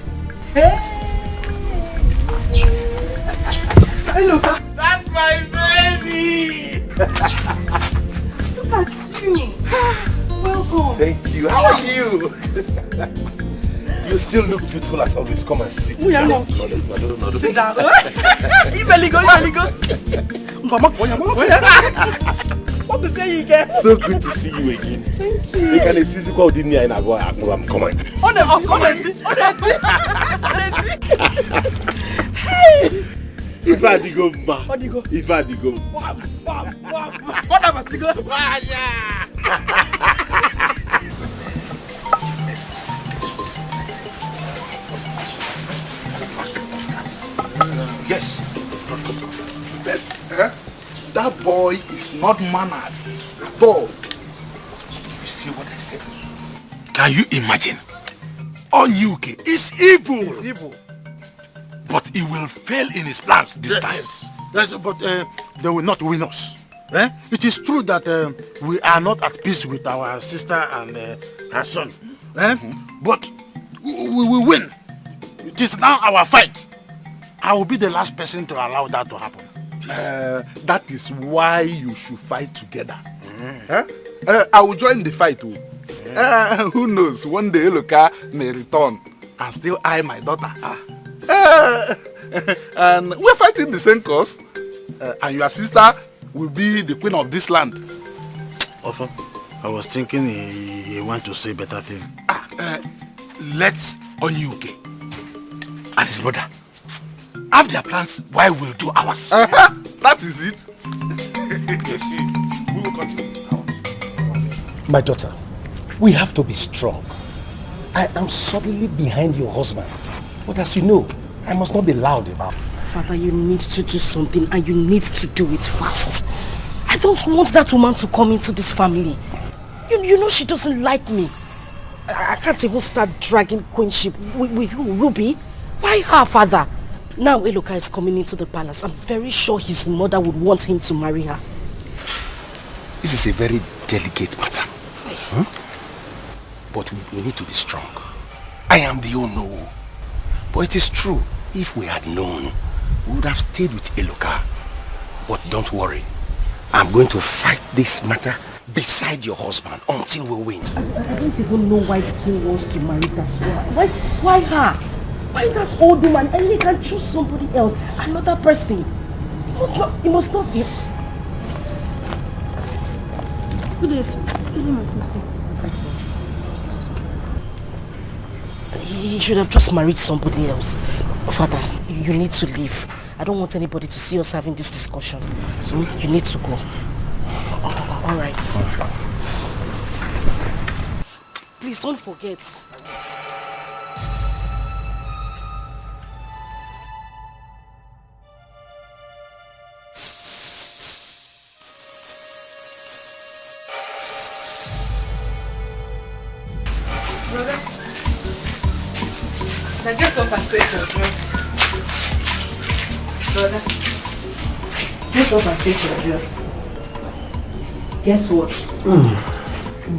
Hey, look. That's my baby! Look at you. Welcome. Thank you. How are you? You still look beautiful as always. Come and sit down. No. Sit down. Ibeligo. What to say you get? So good to see you again. Thank you. You can see you in here and I go. Come on. Honestly. Hey. Iva Digo ma. Iva Digo. What am I Digo? That boy is not mannered at all. You see what I said? Can you imagine? Onyuke is evil. He's evil. But he will fail in his plans this time. Yes, but they will not win us. It is true that we are not at peace with our sister and her son. But we will win. It is now our fight. I will be the last person to allow that to happen. That is why you should fight together. I will join the fight too. Who knows, one day Eloka may return and still eye my daughter. And we're fighting the same cause. And your sister will be the queen of this land. Also, I was thinking he want to say better thing. Let's Onyuke and his brother have their plans while we'll do ours. That is it. We will continue. My daughter, we have to be strong. I am suddenly behind your husband. But as you know, I must not be loud about it. Father, you need to do something and you need to do it fast. I don't want that woman to come into this family. You know she doesn't like me. I can't even start dragging queenship with who? Ruby? Why her, father? Now Eloka is coming into the palace. I'm very sure his mother would want him to marry her. This is a very delicate matter. But we need to be strong. I am the Ono. But it is true, if we had known, we would have stayed with Eloka. But don't worry. I'm going to fight this matter beside your husband until we win. I don't even know why the king wants to marry that woman. Why her? Why that old woman? And he can choose somebody else, another person. It must not be. Who is? He should have just married somebody else. Father, you need to leave. I don't want anybody to see us having this discussion. So you need to go. All right. Please don't forget. Brother, now get up and take your dress. Brother, get up and take your dress. Guess what?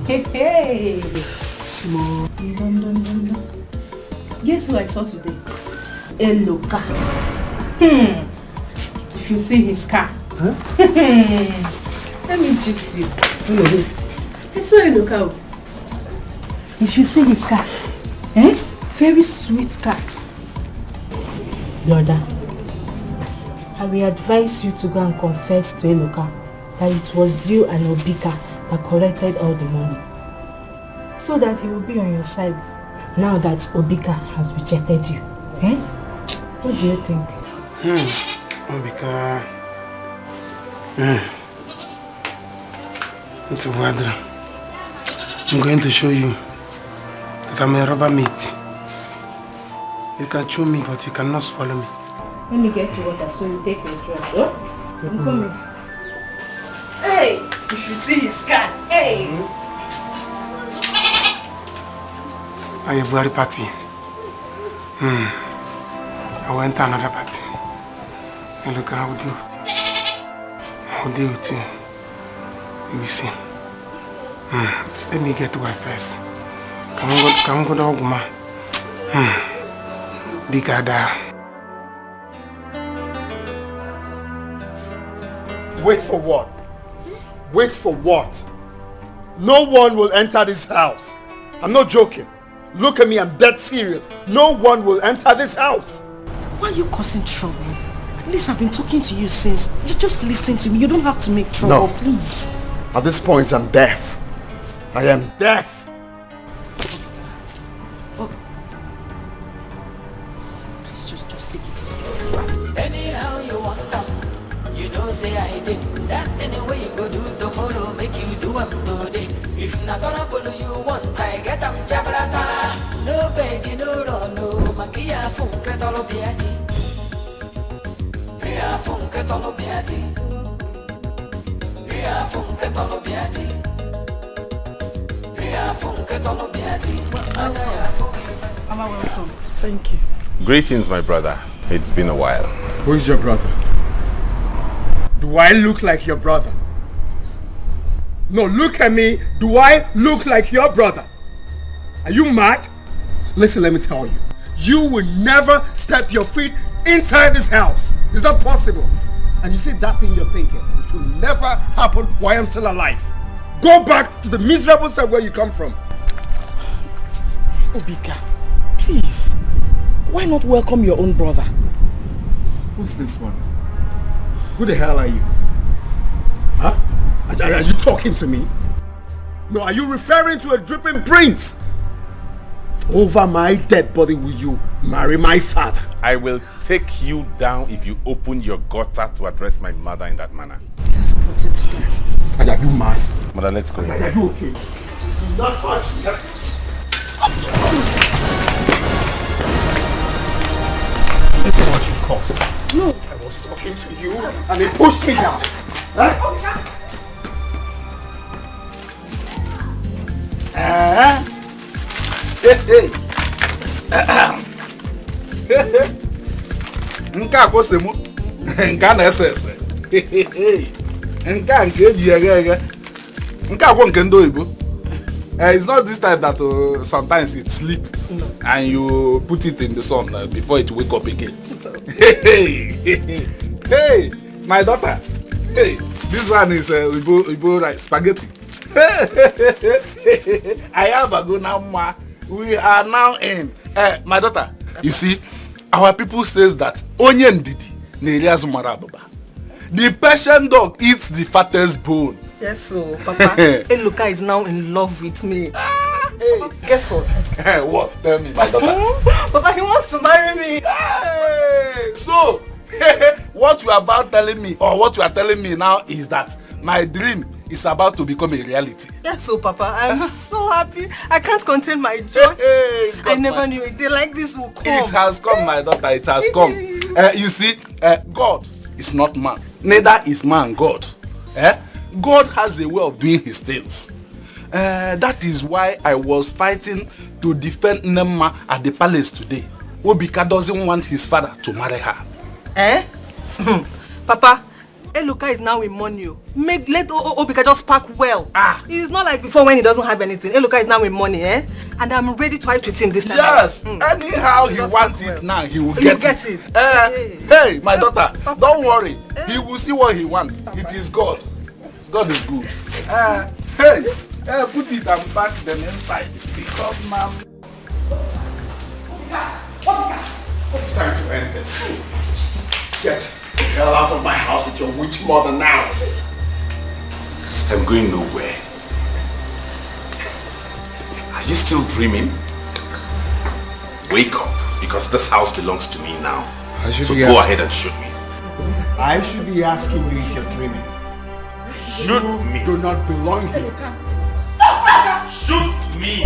Hey! Small. Guess who I saw today? Eloka. If you see his car. Let me gist you. I saw Eloka. If you see his car, very sweet car. Brother, I will advise you to go and confess to Eloka that it was you and Obika that collected all the money. So that he will be on your side now that Obika has rejected you. What do you think? Obika. I'm going to show you that I'm a rubber meat. You can chew me, but you cannot swallow me. Let me get you water so you take your dress. Oh? I'm coming. Hey! You should see his car. Hey! Are you a bloody party? I went to another party. And look how I will deal with you. I will deal with you. You will see. Let me get to her first. Come on, go dog, man. Dikeh. Wait for what? Wait for what? No one will enter this house. I'm not joking. Look at me, I'm dead serious. No one will enter this house. Why are you causing trouble? At least I've been talking to you since. You just listen to me. You don't have to make trouble, please. At this point, I'm deaf. I am deaf. Please just take it easy. Anyhow you want them, you know say I did. That anyway you go do tomorrow, make you do them today. If not gonna follow you want, I get them jabrata. No begging, no run, no magia funke tolo biati. Mia funke tolo biati. Mama, welcome. Thank you. Greetings, my brother. It's been a while. Who is your brother? Do I look like your brother? No, look at me. Do I look like your brother? Are you mad? Listen, let me tell you. You will never step your feet inside this house. It's not possible. And you see that thing you're thinking, it will never happen while I'm still alive. Go back to the miserable side where you come from. Obika, please. Why not welcome your own brother? Who's this one? Who the hell are you? Huh? Are you talking to me? No, are you referring to a dripping prince? Over my dead body will you marry my father? I will take you down if you open your gutter to address my mother in that manner. Are you mad? Mother, let's go. Are you okay? Not touch. Listen what you've caused. No. I was talking to you and he pushed me down. Huh? Nke a kwose mu nke a na-ese ese nke a nke eji eghe eghe nke a kwa nke ndị oyibo. It's not this type that sometimes it sleep and you put it in the sun before it wake up again. Hey, my daughter. Hey, this one is Ibo like spaghetti. I have a go now, ma. We are now in. My daughter, you see, our people says that onion didi nerias marababa. The Persian dog eats the fattest bone. Yes, so Papa, Eluka is now in love with me. Hey. Papa, guess what? What? Tell me, my daughter. Papa, he wants to marry me. Hey. So, what you are about telling me, or what you are telling me now, is that my dream is about to become a reality. Yes, so Papa, I'm so happy. I can't contain my joy. I never knew a day like this will come. It has come, my daughter. It has come. You see, God is not man. Neither is man God. God has a way of doing his things. That is why I was fighting to defend Nemma at the palace today. Obika doesn't want his father to marry her. Papa, Eluka is now in money. Let Obika just pack well. It's not like before when he doesn't have anything. Eluka is now in money, and I'm ready to fight with him this time. Yes, anyhow he wants it now, he will get it. Hey, my daughter, don't worry. He will see what he wants. It is God. God is good. Put it and pack them inside because ma'am. It's time to end this. Get the hell out of my house with your witch mother now. I'm going nowhere. Are you still dreaming? Wake up, because this house belongs to me now. So go ahead and shoot me. I should be asking you if you're dreaming. Shoot me. Do not belong here. Shoot me.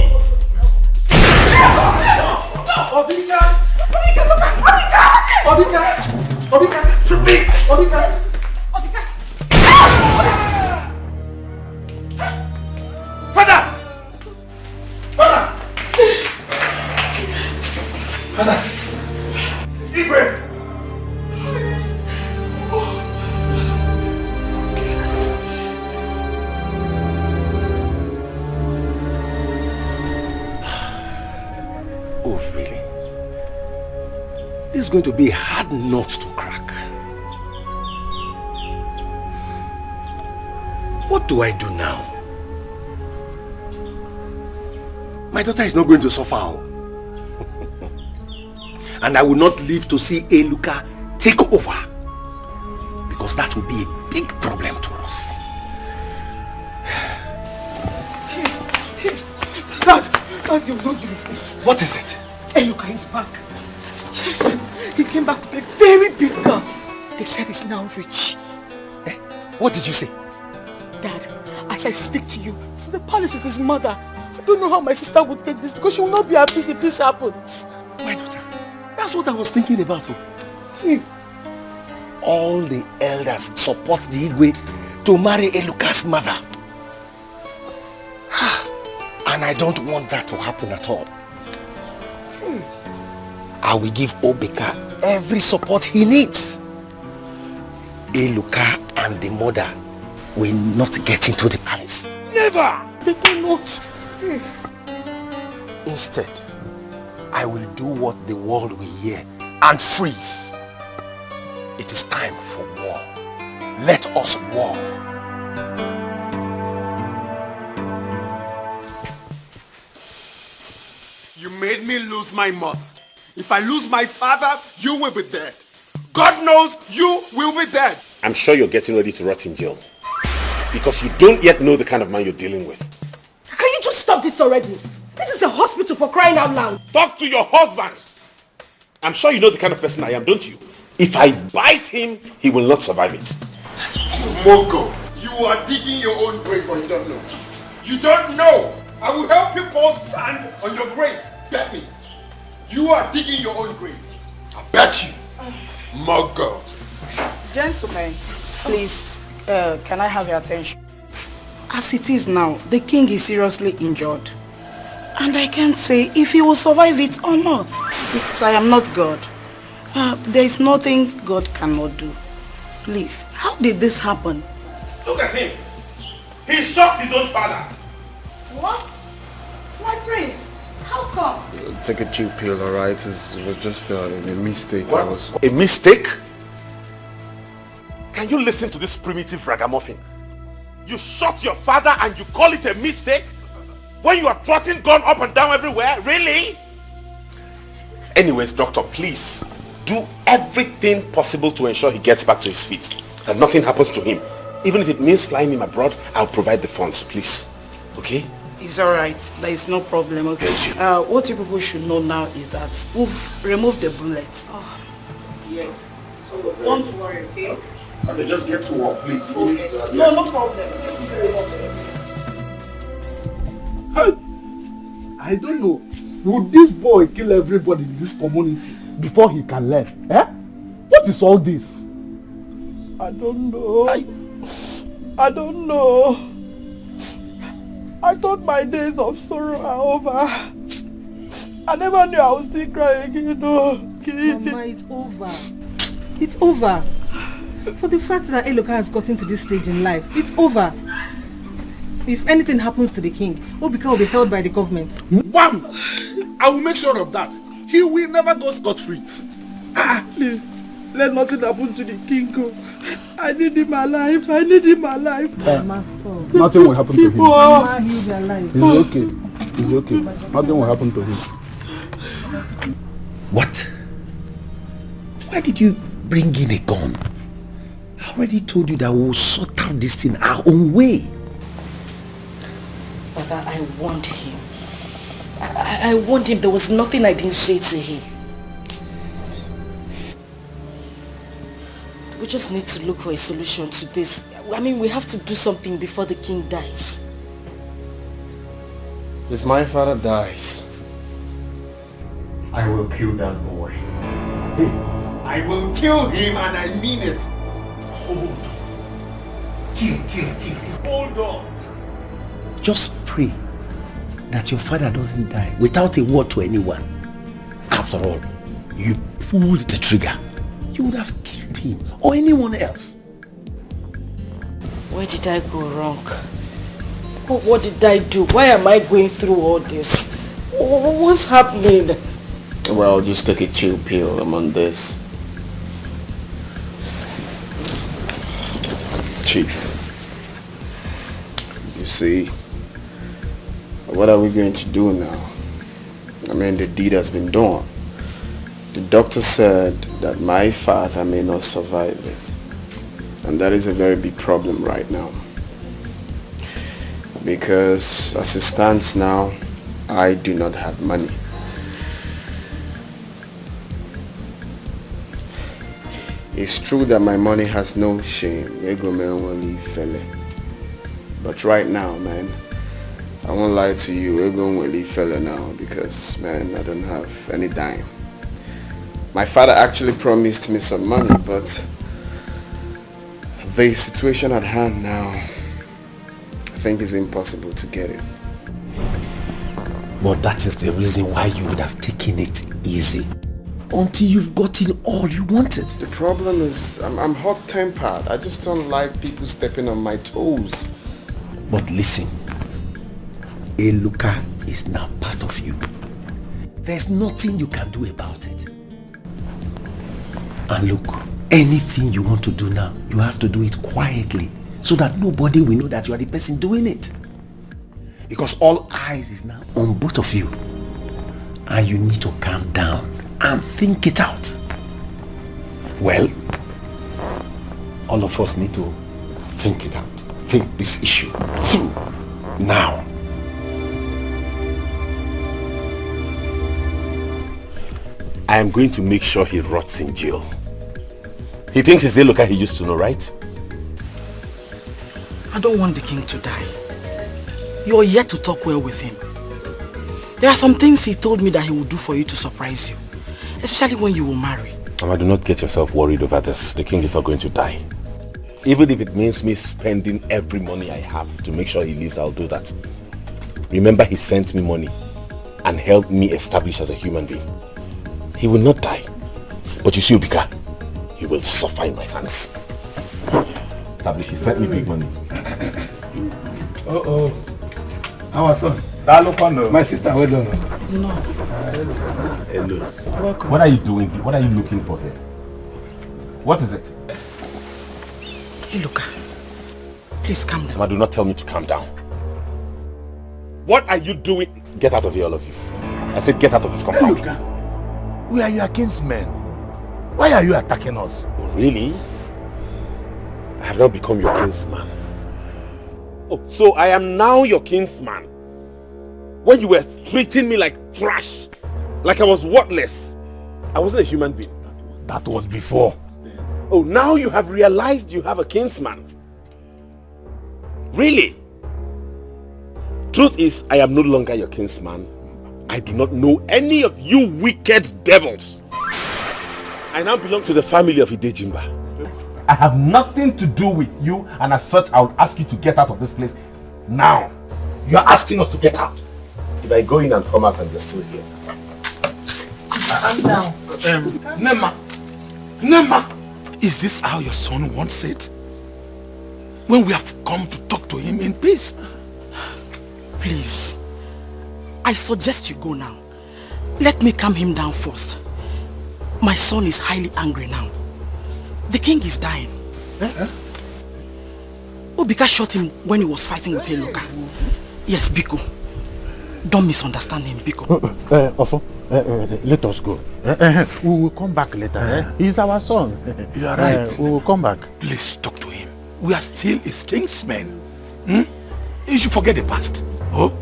Obika! Obika! Shoot me. Obika! Father! Igwe! Oh, really? This is going to be a hard nut to crack. What do I do now? My daughter is not going to suffer. And I will not live to see Eluka take over. Because that will be a big problem to us. Dad, you will not believe this. What is it? Eluka is back. Yes, he came back with a very big girl. They said he's now rich. What did you say? Dad, as I speak to you, he's in the palace with his mother. I don't know how my sister would take this because she will not be happy if this happens. My daughter, that's what I was thinking about. All the elders support the Igwe to marry Eluka's mother. And I don't want that to happen at all. I will give Obika every support he needs. Eluka and the mother will not get into the palace. Never! They will not. Instead, I will do what the world will hear and freeze. It is time for war. Let us war. You made me lose my mother. If I lose my father, you will be dead. God knows you will be dead. I'm sure you're getting ready to rot in jail. Because you don't yet know the kind of man you're dealing with. Can you just stop this already? This is a hospital, for crying out loud. Talk to your husband. I'm sure you know the kind of person I am, don't you? If I bite him, he will not survive it. Moko, you are digging your own grave, but you don't know. You don't know. I will help you pour sand on your grave. Bet me. You are digging your own grave. I bet you. Moko. Gentlemen, please, can I have your attention? As it is now, the king is seriously injured. And I can't say if he will survive it or not. Because I am not God. There is nothing God cannot do. Please, how did this happen? Look at him. He shot his own father. What? My prince, how come? Take a chill pill, alright? It was just a mistake. What? A mistake? Can you listen to this primitive ragamuffin? You shot your father and you call it a mistake? When you are trotting gun up and down everywhere? Really? Anyways, doctor, please do everything possible to ensure he gets back to his feet. That nothing happens to him. Even if it means flying him abroad, I'll provide the funds, please. Okay? It's alright. There is no problem, okay? What you people should know now is that we've removed the bullet. Oh. Yes. So don't worry, okay? Okay, just get to work, please. Okay. No problem. I don't know. Would this boy kill everybody in this community before he can learn? Eh? What is all this? I don't know. I don't know. I thought my days of sorrow are over. I never knew I would still cry again. No. Mama, it's over. It's over. For the fact that Eloka has gotten to this stage in life, it's over. If anything happens to the king, Obika will be held by the government. Wham! I will make sure of that. He will never go scot-free. Please, let nothing happen to the king. I need him alive. I need him alive. Nothing will happen to him. Mama, he'll be alive. He's okay. He's okay. Nothing will happen to him. What? Why did you bring in a gun? I already told you that we will sort out this thing our own way. Father, I want him. I want him. There was nothing I didn't say to him. We just need to look for a solution to this. I mean, we have to do something before the king dies. If my father dies, I will kill that boy. I will kill him, and I mean it. Hold on. Kill. Hold on. Just pray that your father doesn't die without a word to anyone. After all, you pulled the trigger. You would have killed him or anyone else. Where did I go wrong? What did I do? Why am I going through all this? What's happening? Well, just take a chill pill on this. Chief, you see, what are we going to do now? I mean, the deed has been done. The doctor said that my father may not survive it. And that is a very big problem right now. Because as it stands now, I do not have money. It's true that my money has no shame. But right now, man, I won't lie to you, Egon will leave fella now because, man, I don't have any dime. My father actually promised me some money, but The situation at hand now, I think it's impossible to get it. But that is the reason why you would have taken it easy. Until you've gotten all you wanted. The problem is, I'm hot-tempered. I just don't like people stepping on my toes. But listen, Eluka is now part of you. There's nothing you can do about it. And look, anything you want to do now, you have to do it quietly so that nobody will know that you are the person doing it. Because all eyes is now on both of you. And you need to calm down and think it out. Well, all of us need to think it out. Think this issue through now. I am going to make sure he rots in jail. He thinks he's Eluka he used to know, right? I don't want the king to die. You're yet to talk well with him. There are some things he told me that he will do for you to surprise you. Especially when you will marry. Mama, do not get yourself worried over this. The king is not going to die. Even if it means me spending every money I have to make sure he lives, I'll do that. Remember, he sent me money and helped me establish as a human being. He will not die. But you see, Obika, he will suffer in my hands. Establish, he sent me big money. Uh-oh. Our son. My sister, well done. No. Hello. What are you doing? What are you looking for here? What is it? Hey, Luka. Please calm down. Mama, do not tell me to calm down. What are you doing? Get out of here, all of you. I said get out of this compound. Hey, Luka. We are your kinsmen. Why are you attacking us? Oh, really? I have now become your kinsman. Oh, so I am now your kinsman. When you were treating me like trash, like I was worthless, I wasn't a human being. That was before. Oh, now you have realized you have a kinsman. Really? Truth is, I am no longer your kinsman. I do not know any of you wicked devils. I now belong to the family of Idejimba. I have nothing to do with you, and as such, I would ask you to get out of this place now. You are asking us to get out. If I go in and come out and you're still here. Calm down. Nema, is this how your son wants it? When we have come to talk to him in peace? Please, I suggest you go now. Let me calm him down first. My son is highly angry now. The king is dying. Obika shot him when he was fighting with Eluka. Yes, Biko. Don't misunderstand him, Biko. Ofo, let us go. We will come back later. He's our son. You are right. We will come back. Please talk to him. We are still his kingsmen. You should forget the past. Oh?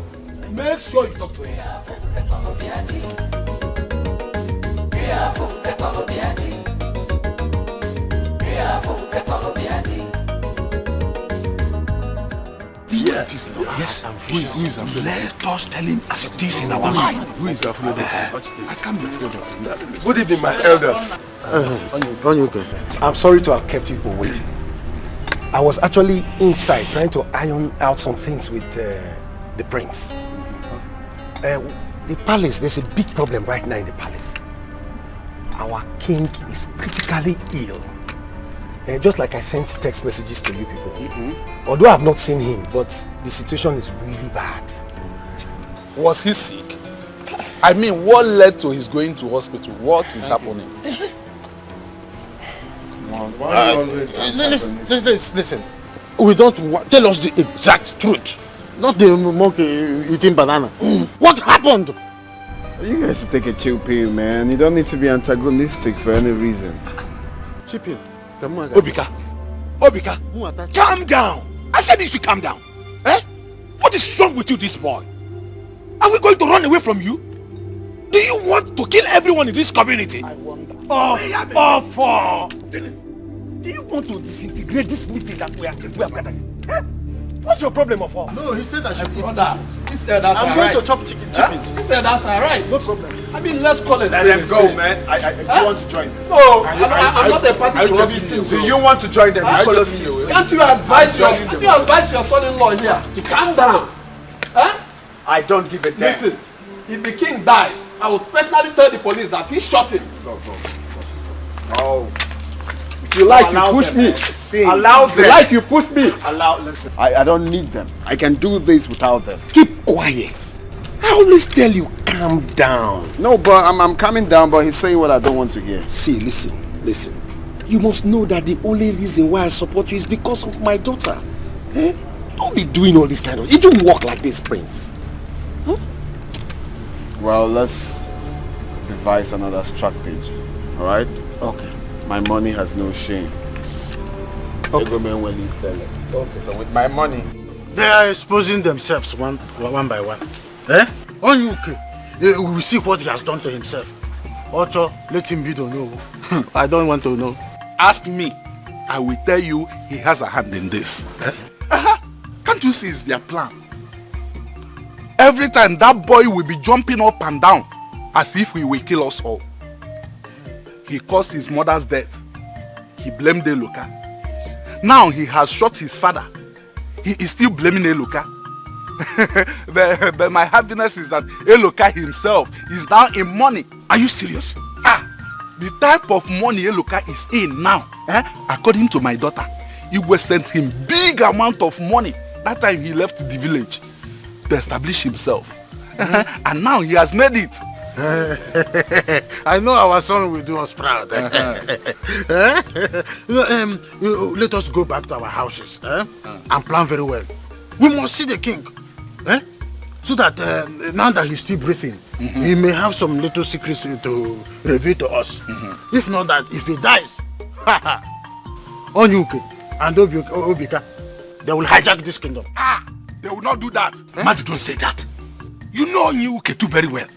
Make sure you talk to him. Yes, let us tell him as it is in our mind. I can't believe. Good evening, my elders. I'm sorry to have kept you waiting. I was actually inside trying to iron out some things with the prince. The palace, there's a big problem right now in the palace. Our king is critically ill. Just like I sent text messages to you people. Although I've not seen him, but the situation is really bad. Was he sick? I mean, what led to his going to hospital? What is happening? Why you always listen. We don't want, tell us the exact truth. Not the monkey eating banana. What happened? You guys should take a chill pill, man. You don't need to be antagonistic for any reason. Chill pill. Obika, calm down. I said you should calm down. What is wrong with you, this boy? Are we going to run away from you? Do you want to kill everyone in this community? I wonder. Do you want to disintegrate this meeting that we are gathering? What's your problem of all? No, he said I should eat chickens. He said that's I'm alright. going to chop chickens. He said that's alright. No problem. I mean, let's call it. Let them go, man. You want to join them? No, I'm not a party to rubbish things. Do you want to join them? Follow me. Can't you advise your son-in-law here to calm down? Huh? I don't give a damn. Listen, if the king dies, I will personally tell the police that he shot him. Go. Oh. If you like, you push me. Allow them. If you like, you push me. Listen. I don't need them. I can do this without them. Keep quiet. I always tell you, calm down. No, but I'm calming down, but he's saying what I don't want to hear. See, listen. You must know that the only reason why I support you is because of my daughter. Eh? Don't be doing all this kind of... It don't work like this, Prince. Huh? Well, let's devise another strategy. Alright? Okay. My money has no shame. Okay, so with my money... They are exposing themselves one by one. Eh? On UK, we will see what he has done to himself. Ocho, let him be the know. I don't want to know. Ask me. I will tell you he has a hand in this. Can't you see it's their plan? Every time that boy will be jumping up and down as if he will kill us all. He caused his mother's death. He blamed Eloka. Now he has shot his father. He is still blaming Eloka. But my happiness is that Eloka himself is now in money. Are you serious? The type of money Eloka is in now, according to my daughter, he was sent him big amount of money that time he left the village to establish himself. And now he has made it. I know our son will do us proud. Let us go back to our houses and plan very well. We must see the king. So that now that he's still breathing, he may have some little secrets to reveal to us. If not that, if he dies, Onyuke and Obika, they will hijack this kingdom. They will not do that. Madu, don't say that. You know Onyuke too very well.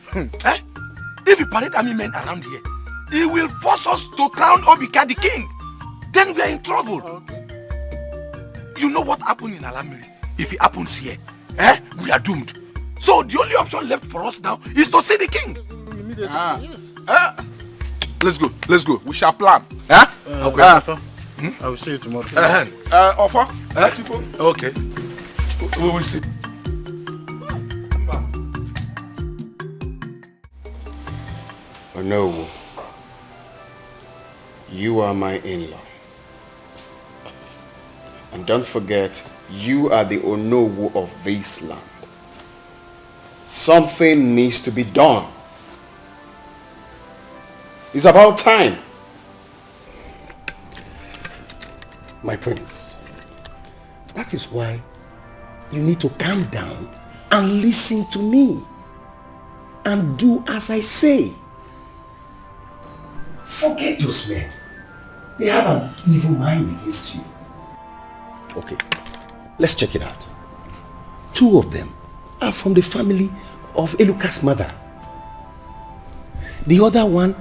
If he parade army men around here, he will force us to crown Obika the king. Then we are in trouble. You know what happened in Alamiri? If it happens here, we are doomed. So the only option left for us now is to see the king. Let's go. We shall plan. Okay. I will see you tomorrow. Offer? Okay. We will see. Onowu, you are my in-law. And don't forget, you are the Onowu of this land. Something needs to be done. It's about time. My prince, that is why you need to calm down and listen to me and do as I say. Forget those men. They have an evil mind against you. Okay, let's check it out. 2 of them are from the family of Eluka's mother. The other one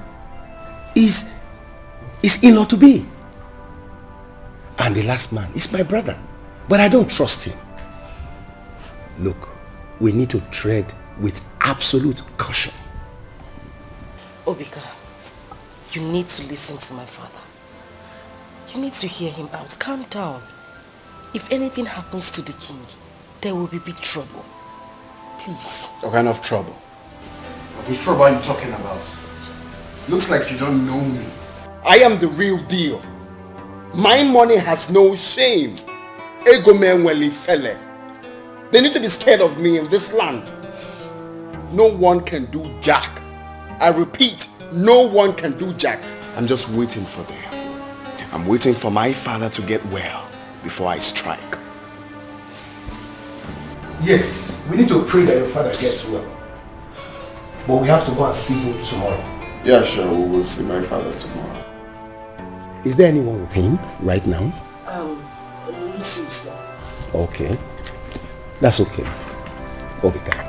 is in-law to be. And the last man is my brother. But I don't trust him. Look, we need to tread with absolute caution. Obika, you need to listen to my father. You need to hear him out. Calm down. If anything happens to the king, there will be big trouble. Please. What kind of trouble? Which trouble are you talking about? Looks like you don't know me. I am the real deal. My money has no shame. Fele. They need to be scared of me in this land. No one can do jack. I repeat, no one can do jack. I'm just waiting for them. I'm waiting for my father to get well before I strike. Yes, we need to pray that your father gets well. But we have to go and see him tomorrow. Yeah, sure, we will see my father tomorrow. Is there anyone with him right now? Lucy's there. Okay. That's okay. Obika.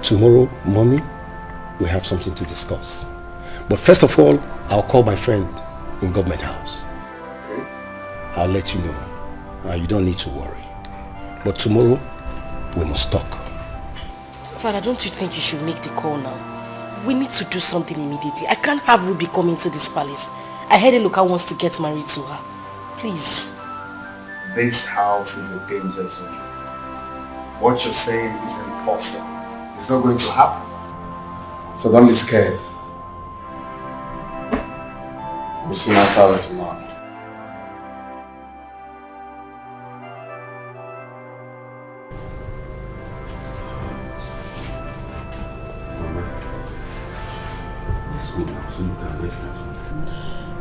Tomorrow morning, we have something to discuss. But first of all, I'll call my friend in Government House. Okay. I'll let you know. You don't need to worry. But tomorrow, we must talk. Father, don't you think you should make the call now? We need to do something immediately. I can't have Ruby come into this palace. I heard Eloka wants to get married to her. Please. This house is a danger zone. What you're saying is impossible. It's not going to happen. So don't be scared. We'll see my father tomorrow.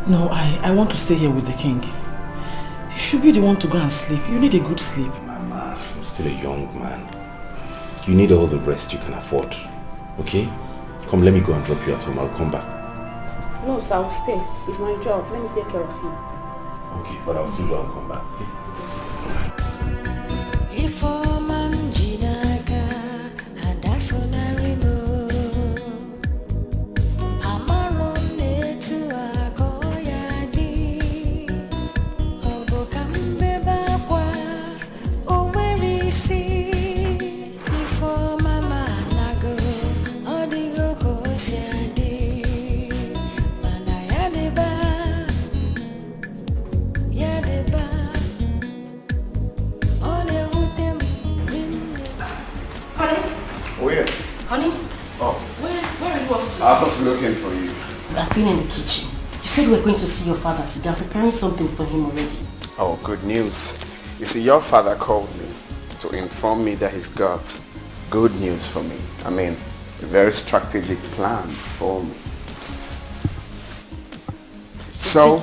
No, I want to stay here with the king. You should be the one to go and sleep. You need a good sleep. Mama, I'm still a young man. You need all the rest you can afford. Okay? Come, let me go and drop you at home. I'll come back. No, sir, I'll stay. It's my job. Let me take care of him. Okay, but I'll still go and come back. Okay? I was looking for you. I've been in the kitchen. You said we were going to see your father today. I'm preparing something for him already. Oh, good news. You see, your father called me to inform me that he's got good news for me. I mean, a very strategic plan for me. So,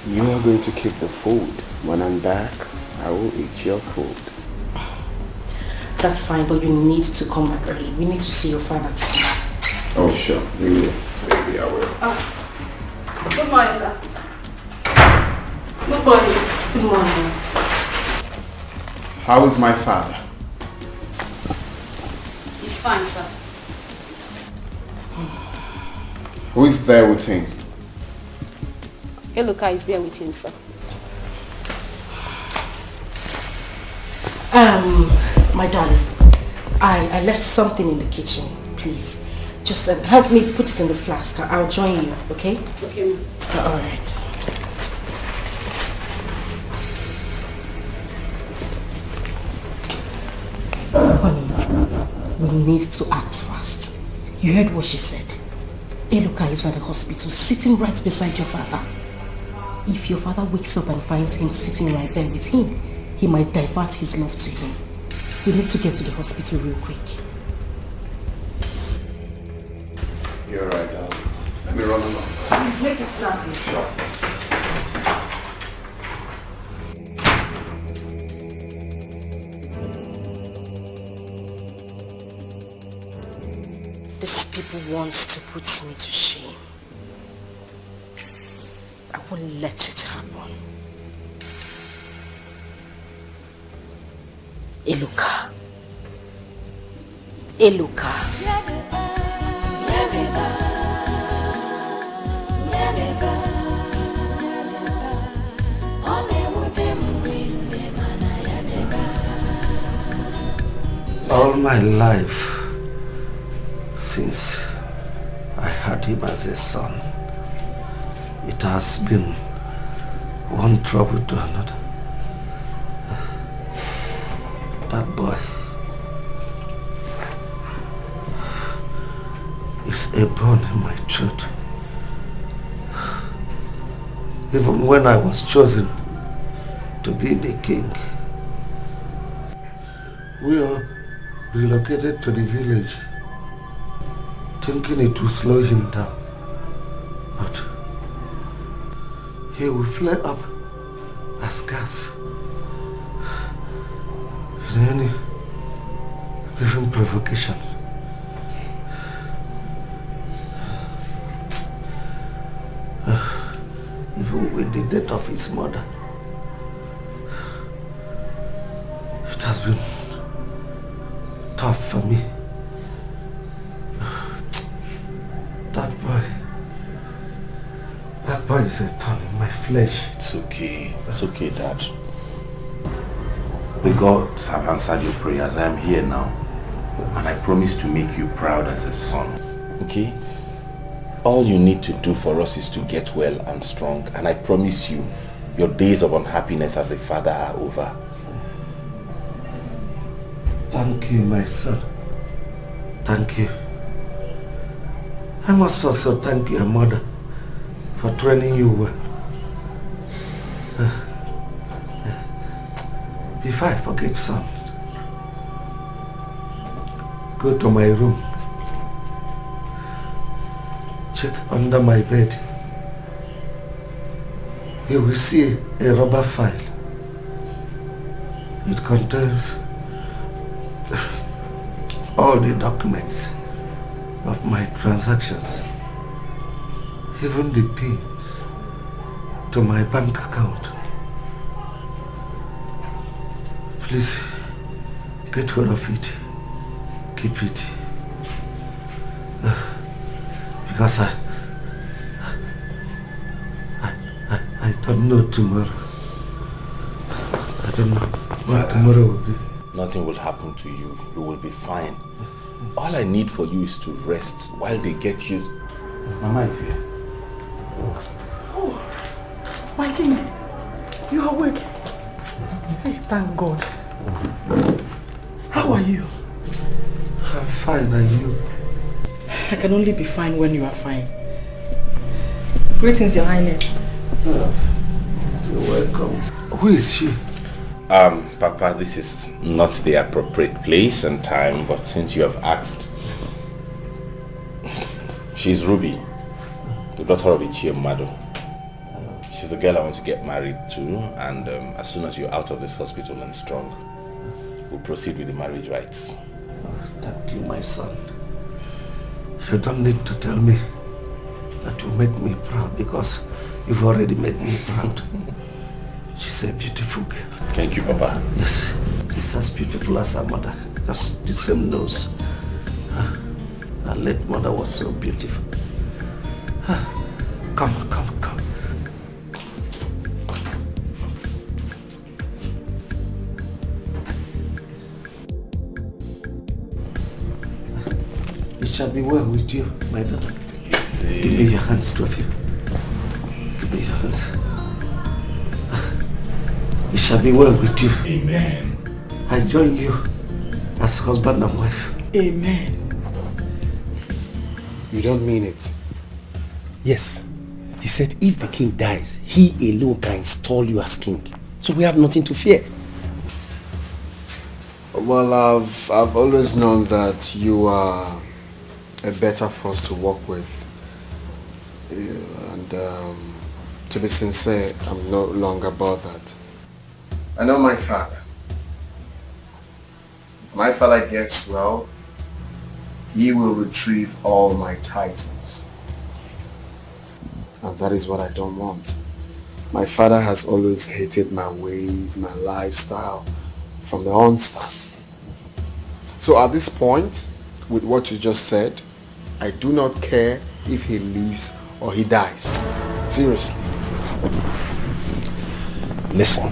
you are going to keep the food. When I'm back, I will eat your food. That's fine, but you need to come back early. We need to see your father today. Oh, sure. Maybe I will. Good morning, sir. Good morning. Good morning. How is my father? He's fine, sir. Who is there with him? Eloka is there with him, sir. My darling, I left something in the kitchen. Please, just help me put it in the flask. I'll join you, okay? Okay, ma'am. All right. Honey, we need to act fast. You heard what she said. Eloka is at the hospital, sitting right beside your father. If your father wakes up and finds him sitting right there with him, he might divert his love to him. We need to get to the hospital real quick. You're right, darling. Let me run along. Please make it snappy. Sure. These people wants to put me to shame. I won't let it happen. Eloka. All my life, since I had him as a son, it has been one trouble to another. That boy is a bone in my throat. Even when I was chosen to be the king, we all relocated to the village, thinking it would slow him down. But he will flare up as gas in any given provocation. Even with the death of his mother, it has been tough for me. That boy is a thorn in my flesh. It's okay, Dad. The gods have answered your prayers. I am here now. And I promise to make you proud as a son. Okay? All you need to do for us is to get well and strong. And I promise you, your days of unhappiness as a father are over. Thank you, my son. Thank you. I must also thank your mother for training you well. Before I forget, son, go to my room. Check under my bed. You will see a rubber file. It contains all the documents of my transactions, even the pins to my bank account. Please get hold of it. Keep it. Because I don't know tomorrow. I don't know what tomorrow will be. Nothing will happen to you. You will be fine. All I need for you is to rest while they get you. Mama is here. Oh, my king, you are awake. Hey, thank God. How are you? I'm fine, and you? I can only be fine when you are fine. Greetings, Your Highness. You're welcome. Who is she? Papa, this is not the appropriate place and time, but since you have asked, she's Ruby, the daughter of Ichie Mado. She's a girl I want to get married to, and as soon as you're out of this hospital and strong, we'll proceed with the marriage rites. Thank you, my son. You don't need to tell me that you make me proud, because you've already made me proud. She's a beautiful girl. Thank you, Papa. Yes, she's as beautiful as her mother. Just the same nose. Her late mother was so beautiful. Come. It shall be well with you, my daughter. Yes, Give me your hands, two of you. Give me your hands. It shall be well with you. Amen. I join you as husband and wife. Amen. You don't mean it? Yes. He said if the king dies, he alone can install you as king. So we have nothing to fear. Well, I've always known that you are a better force to work with. And to be sincere, I'm no longer bothered. I know my father. If my father gets well, he will retrieve all my titles. And that is what I don't want. My father has always hated my ways, my lifestyle, from the onstart. So at this point, with what you just said, I do not care if he lives or he dies. Seriously. Listen.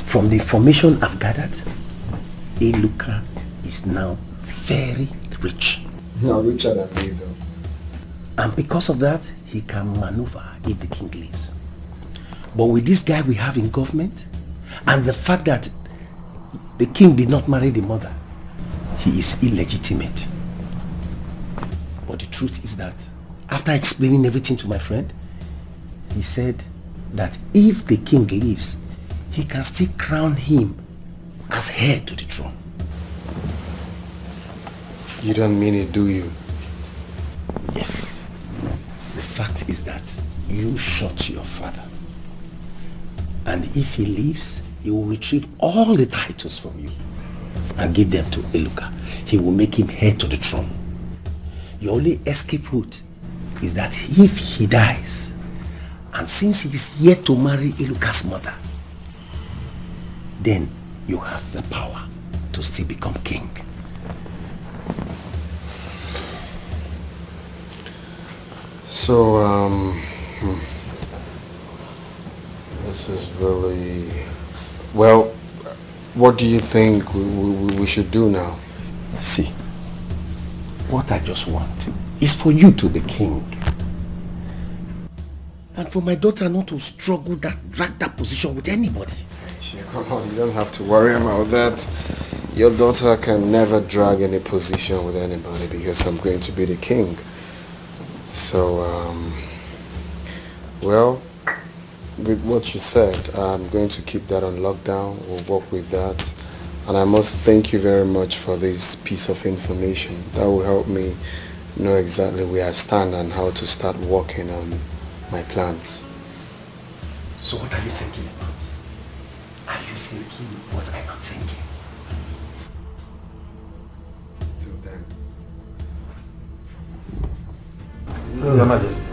From the information I've gathered, Eluka is now very rich. No, richer than me though. And because of that, he can maneuver if the king leaves. But with this guy we have in government, and the fact that the king did not marry the mother, he is illegitimate. But the truth is that, after explaining everything to my friend, he said that if the king leaves, he can still crown him as heir to the throne. You don't mean it, do you? Yes. The fact is that you shot your father. And if he leaves, he will retrieve all the titles from you and give them to Eluka. He will make him heir to the throne. Your only escape route is that if he dies, and since he is yet to marry Eluka's mother, then you have the power to still become king. So, this is really... Well, What do you think we should do now? See, what I just want is for you to be king. And for my daughter not to struggle drag that position with anybody. Come on, you don't have to worry about that. Your daughter can never drag any position with anybody because I'm going to be the king. So, well, with what you said, I'm going to keep that on lockdown. We'll work with that. And I must thank you very much for this piece of information. That will help me know exactly where I stand and how to start working on my plans. So what are you thinking about? Are you thinking what I am thinking? Your Majesty,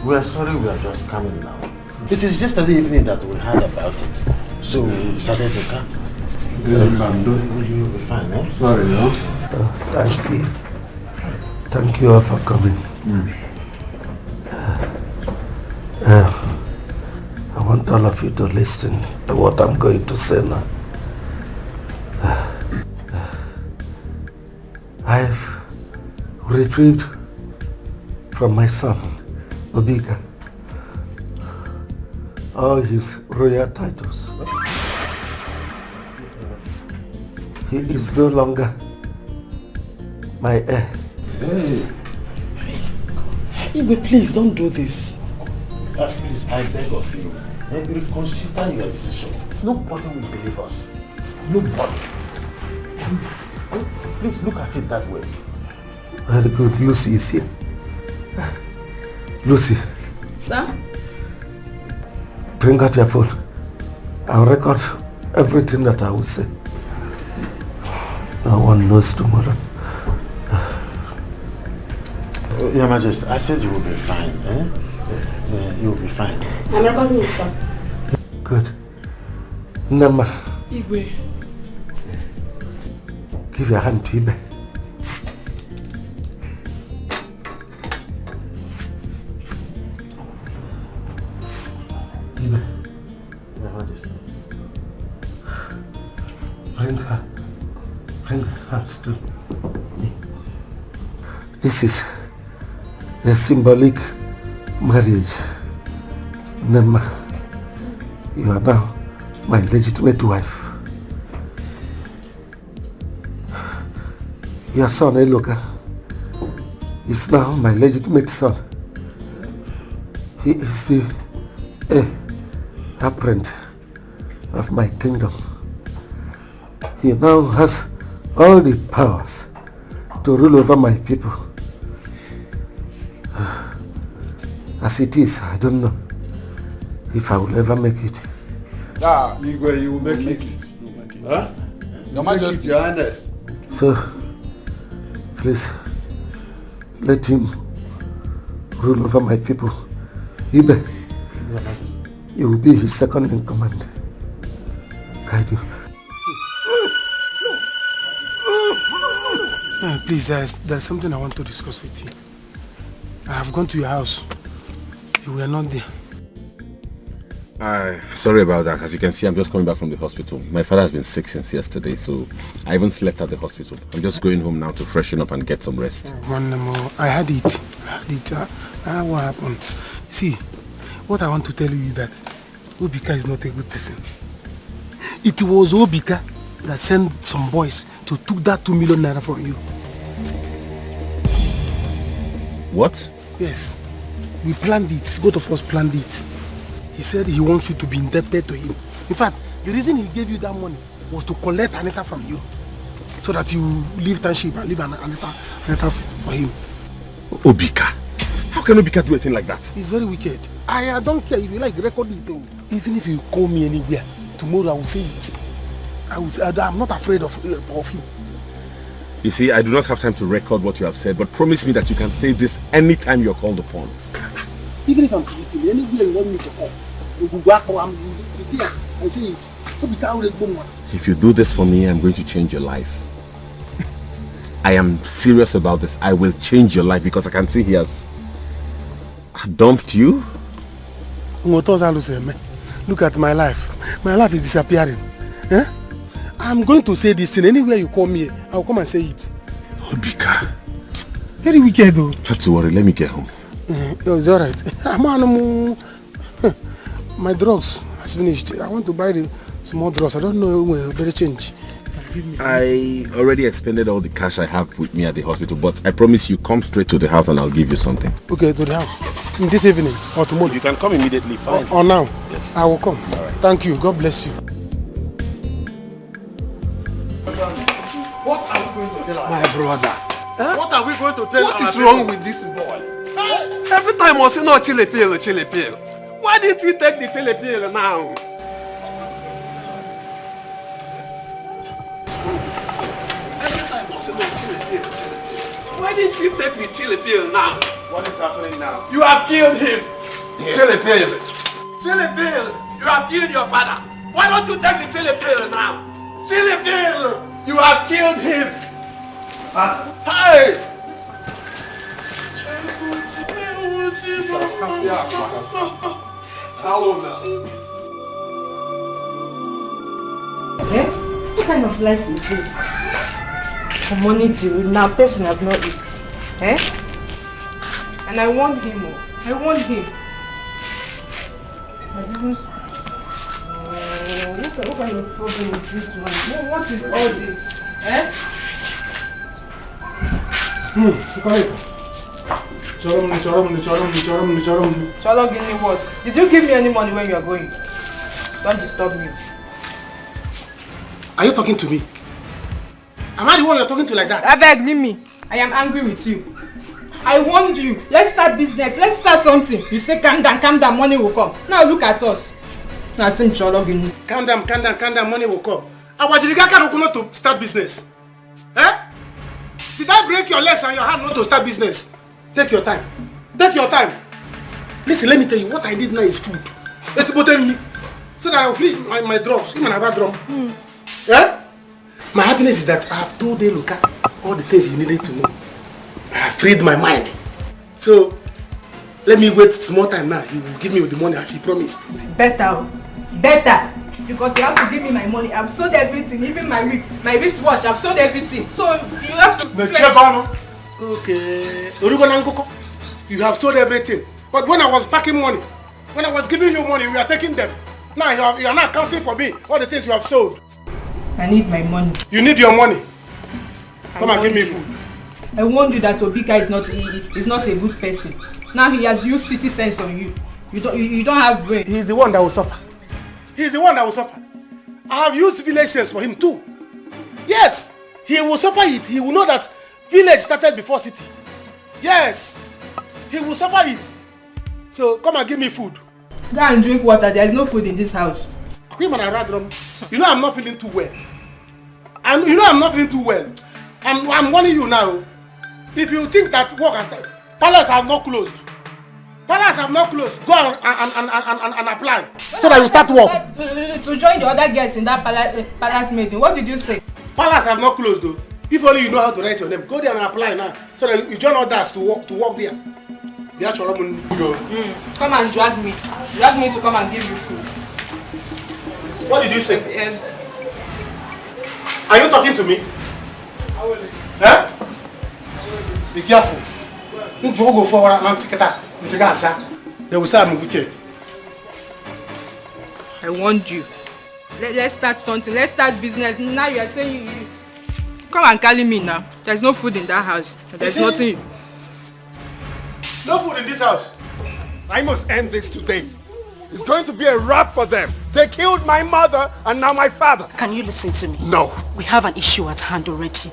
we are sorry we are just coming now. It is yesterday evening that we heard about it. So we decided to come. You'll be fine, eh? Sorry, no? Thank you. Thank you all for coming. I want all of you to listen to what I'm going to say now. I've retrieved from my son, Obika, all his royal titles. He is no longer my heir. Hey, please don't do this. Please, I beg of you, reconsider your decision. Nobody will believe us. Nobody. Please look at it that way. Very good. Lucy is here. Lucy. Sir? Bring out your phone. I'll record everything that I will say. No one knows tomorrow. Your Majesty, I said you will be fine, eh? Yeah, you will be fine. I'm recording you, sir. Good. Nama. Igwe. Give your hand to Ibe. Ibe. Your Majesty. Bring her hands to me. This is a symbolic marriage. Nema, you are now my legitimate wife. Your son, Eloka, is now my legitimate son. He is the apprentice of my kingdom. He now has all the powers to rule over my people. As it is, I don't know if I will ever make it. Ah, Igwe, you will make it. Huh? Your Majesty, Your Highness. So, please, let him rule over my people. Ibe, you will be his second in command. Guide you. Please, there's something I want to discuss with you. I have gone to your house. You were not there. Sorry about that. As you can see, I'm just coming back from the hospital. My father has been sick since yesterday, so I even slept at the hospital. I'm just going home now to freshen up and get some rest. One more. I had it. What happened? See, what I want to tell you is that Obika is not a good person. It was Obika that sent some boys to took that 2 million naira from you. What? Yes. We planned it. Both of us planned it. He said he wants you to be indebted to him. In fact, the reason he gave you that money was to collect Aneta from you. So that you leave township and leave Aneta for him. Obika? How can Obika do a thing like that? It's very wicked. I don't care if you like record it though. Even if you call me anywhere, tomorrow I will say it. I'm not afraid of him. You see, I do not have time to record what you have said, but promise me that you can say this anytime you're called upon. Even if I'm sleeping, anywhere you want me to call, you will go and be there and say it. If you do this for me, I'm going to change your life. I am serious about this. I will change your life because I can see he has dumped you. Look at my life. My life is disappearing. Eh? I'm going to say this thing anywhere you call me. I'll come and say it. Obika. Very wicked though. Not to worry, let me get home. It's alright. My drugs has finished. I want to buy some more drugs. I don't know when very change. I already expended all the cash I have with me at the hospital, but I promise you come straight to the house and I'll give you something. Okay, to the house. Yes. In this evening or tomorrow? You can come immediately, fine. Or now? Yes. I will come. All right. Thank you. God bless you. What are we going to tell our My brother. Huh? What are we going to tell What our is people? wrong with this boy? Every time I say no chili pill. Why didn't he take the chili pill now? Why didn't you take the chili pill now? What is happening now? You have killed him. Yeah. Chili pill. Chili pill. You have killed your father. Why don't you take the chili pill now? Chili pill. You have killed him. Hey! How long now? Eh? What kind of life is this? From morning till now, person have not eaten. Eh? And I want him. I want him. I didn't... what kind of problem is this one? What is all this? Eh? Cholo, give me what? Did you give me any money when you are going? Don't disturb me. Are you talking to me? Am I the one you're talking to like that? I beg, leave me. I am angry with you. I warned you. Let's start business. Let's start something. You say calm down, money will come. Now look at us. Now same Cholo, give me. Calm down, money will come. Our Jirigaka don't know to start business. Eh? Did I break your legs and your hand not to start business? Take your time. Take your time. Listen, let me tell you, what I need now is food. Let's put me so that I will finish my drugs. Even a drum. Yeah? My happiness is that I have told Eloka all the things he needed to know. I have freed my mind. So, let me wait some more time now. He will give me the money as he promised. Better. Because you have to give me my money. I've sold everything, even my wristwatch. I've sold everything. So, you have to... Check on. Okay. You have sold everything. But when I was packing money, when I was giving you money, you are taking them. Now you are not counting for me all the things you have sold. I need my money. You need your money. Come and give me food. I warned you that Obika is not a good person. Now he has used city sense on you. You don't have brain. He's the one that will suffer. He's the one that will suffer. I have used village sense for him too. Yes, he will suffer it. He will know that village started before city. Yes, he will suffer it. So come and give me food. Go and drink water. There is no food in this house. You know I'm not feeling too well. I'm not feeling too well. I'm warning you now. If you think that work has started, palace have not closed. Palace have not closed. Go and apply so that you start work. To join the other guests in that palace meeting. What did you say? Palace have not closed though. If only you know how to write your name, go there and apply now so that you join others to work there. Come and drag me. Drag me to come and give you food. What did you say? Are you talking to me? Huh? Be careful. Don't you go forward and take it. They will say I'm wicked. I warned you. Let's start something. Let's start business. Now you are saying you come and call me now. There's no food in that house. There's nothing. No food in this house. I must end this today. It's going to be a wrap for them. They killed my mother and now my father. Can you listen to me? No. We have an issue at hand already.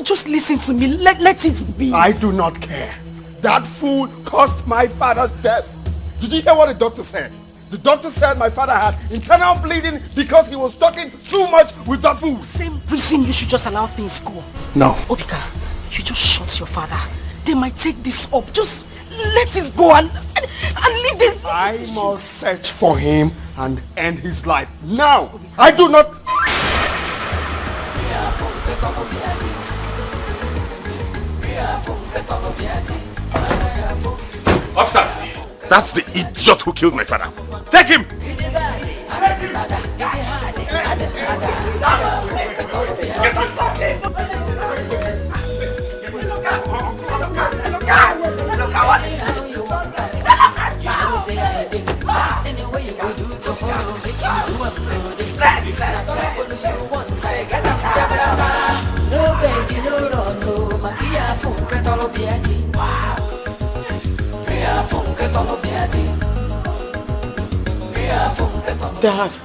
Just listen to me. Let it be. I do not care. That fool caused my father's death. Did you hear what the doctor said? The doctor said my father had internal bleeding because he was talking too much with that fool. Same reason you should just allow things go. No. Obika, you just shot your father. They might take this up. Just let it go and leave this. I must search for him and end his life. Now, I do not... Officers, that's the idiot who killed my father. Take him! Take him! Dad,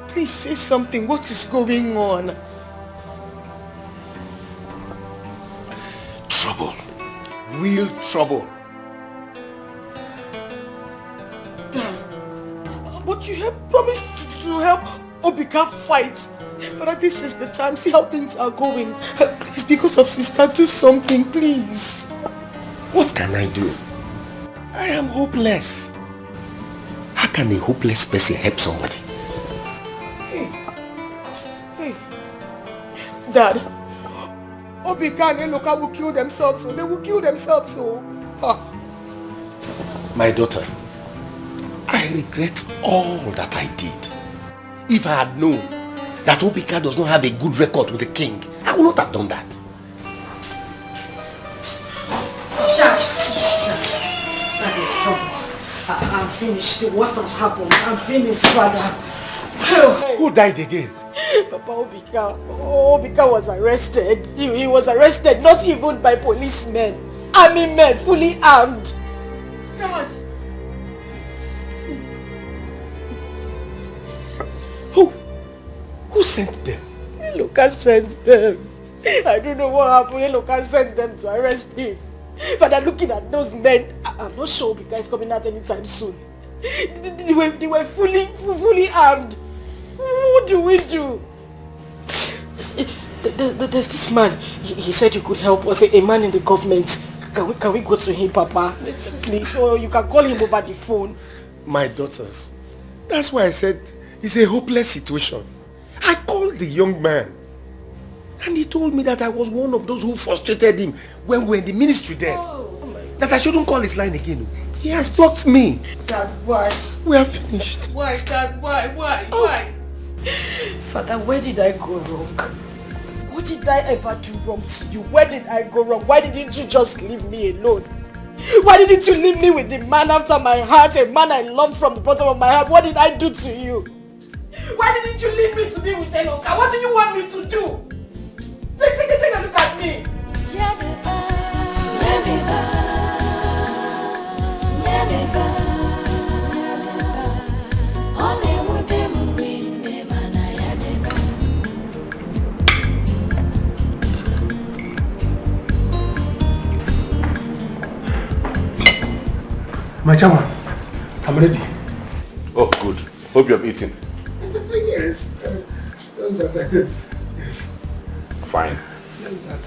please say something. What is going on? Trouble. Real trouble. Dad, but you have promised to help Obika fight. Father, this is the time. See how things are going. Please, because of sister, do something, please. What can I do? I am hopeless. How can a hopeless person help somebody? Hey. Dad, Obika and Eloka will kill themselves, so they will kill themselves, so. My daughter, I regret all that I did. If I had known that Obika does not have a good record with the king, I would not have done that. That is trouble. I'm finished. The worst has happened. I'm finished, father. Who died again? Papa Obika. Obika was arrested. He was arrested not even by policemen. Army men, fully armed. God. Who sent them? Eloka sent them. I don't know what happened. Eloka sent them to arrest him. Father, looking at those men, I'm not sure Obika is coming out anytime soon. They were fully armed. What do we do? There's this man. He said he could help us. A man in the government. Can we go to him, Papa? Please, or you can call him over the phone. My daughters. That's why I said it's a hopeless situation. I called the young man. And he told me that I was one of those who frustrated him when we were in the ministry then. That I shouldn't call his line again. He has blocked me. Dad, why? We are finished. Why, Dad? Why? Father, where did I go wrong? What did I ever do wrong to you? Where did I go wrong? Why didn't you just leave me alone? Why didn't you leave me with the man after my heart, a man I loved from the bottom of my heart? What did I do to you? Why didn't you leave me to be with Eloka? What do you want me to do? Take a look at me. My chairman, I'm ready. Oh, good. Hope you have eaten. Yes. Yes. Fine.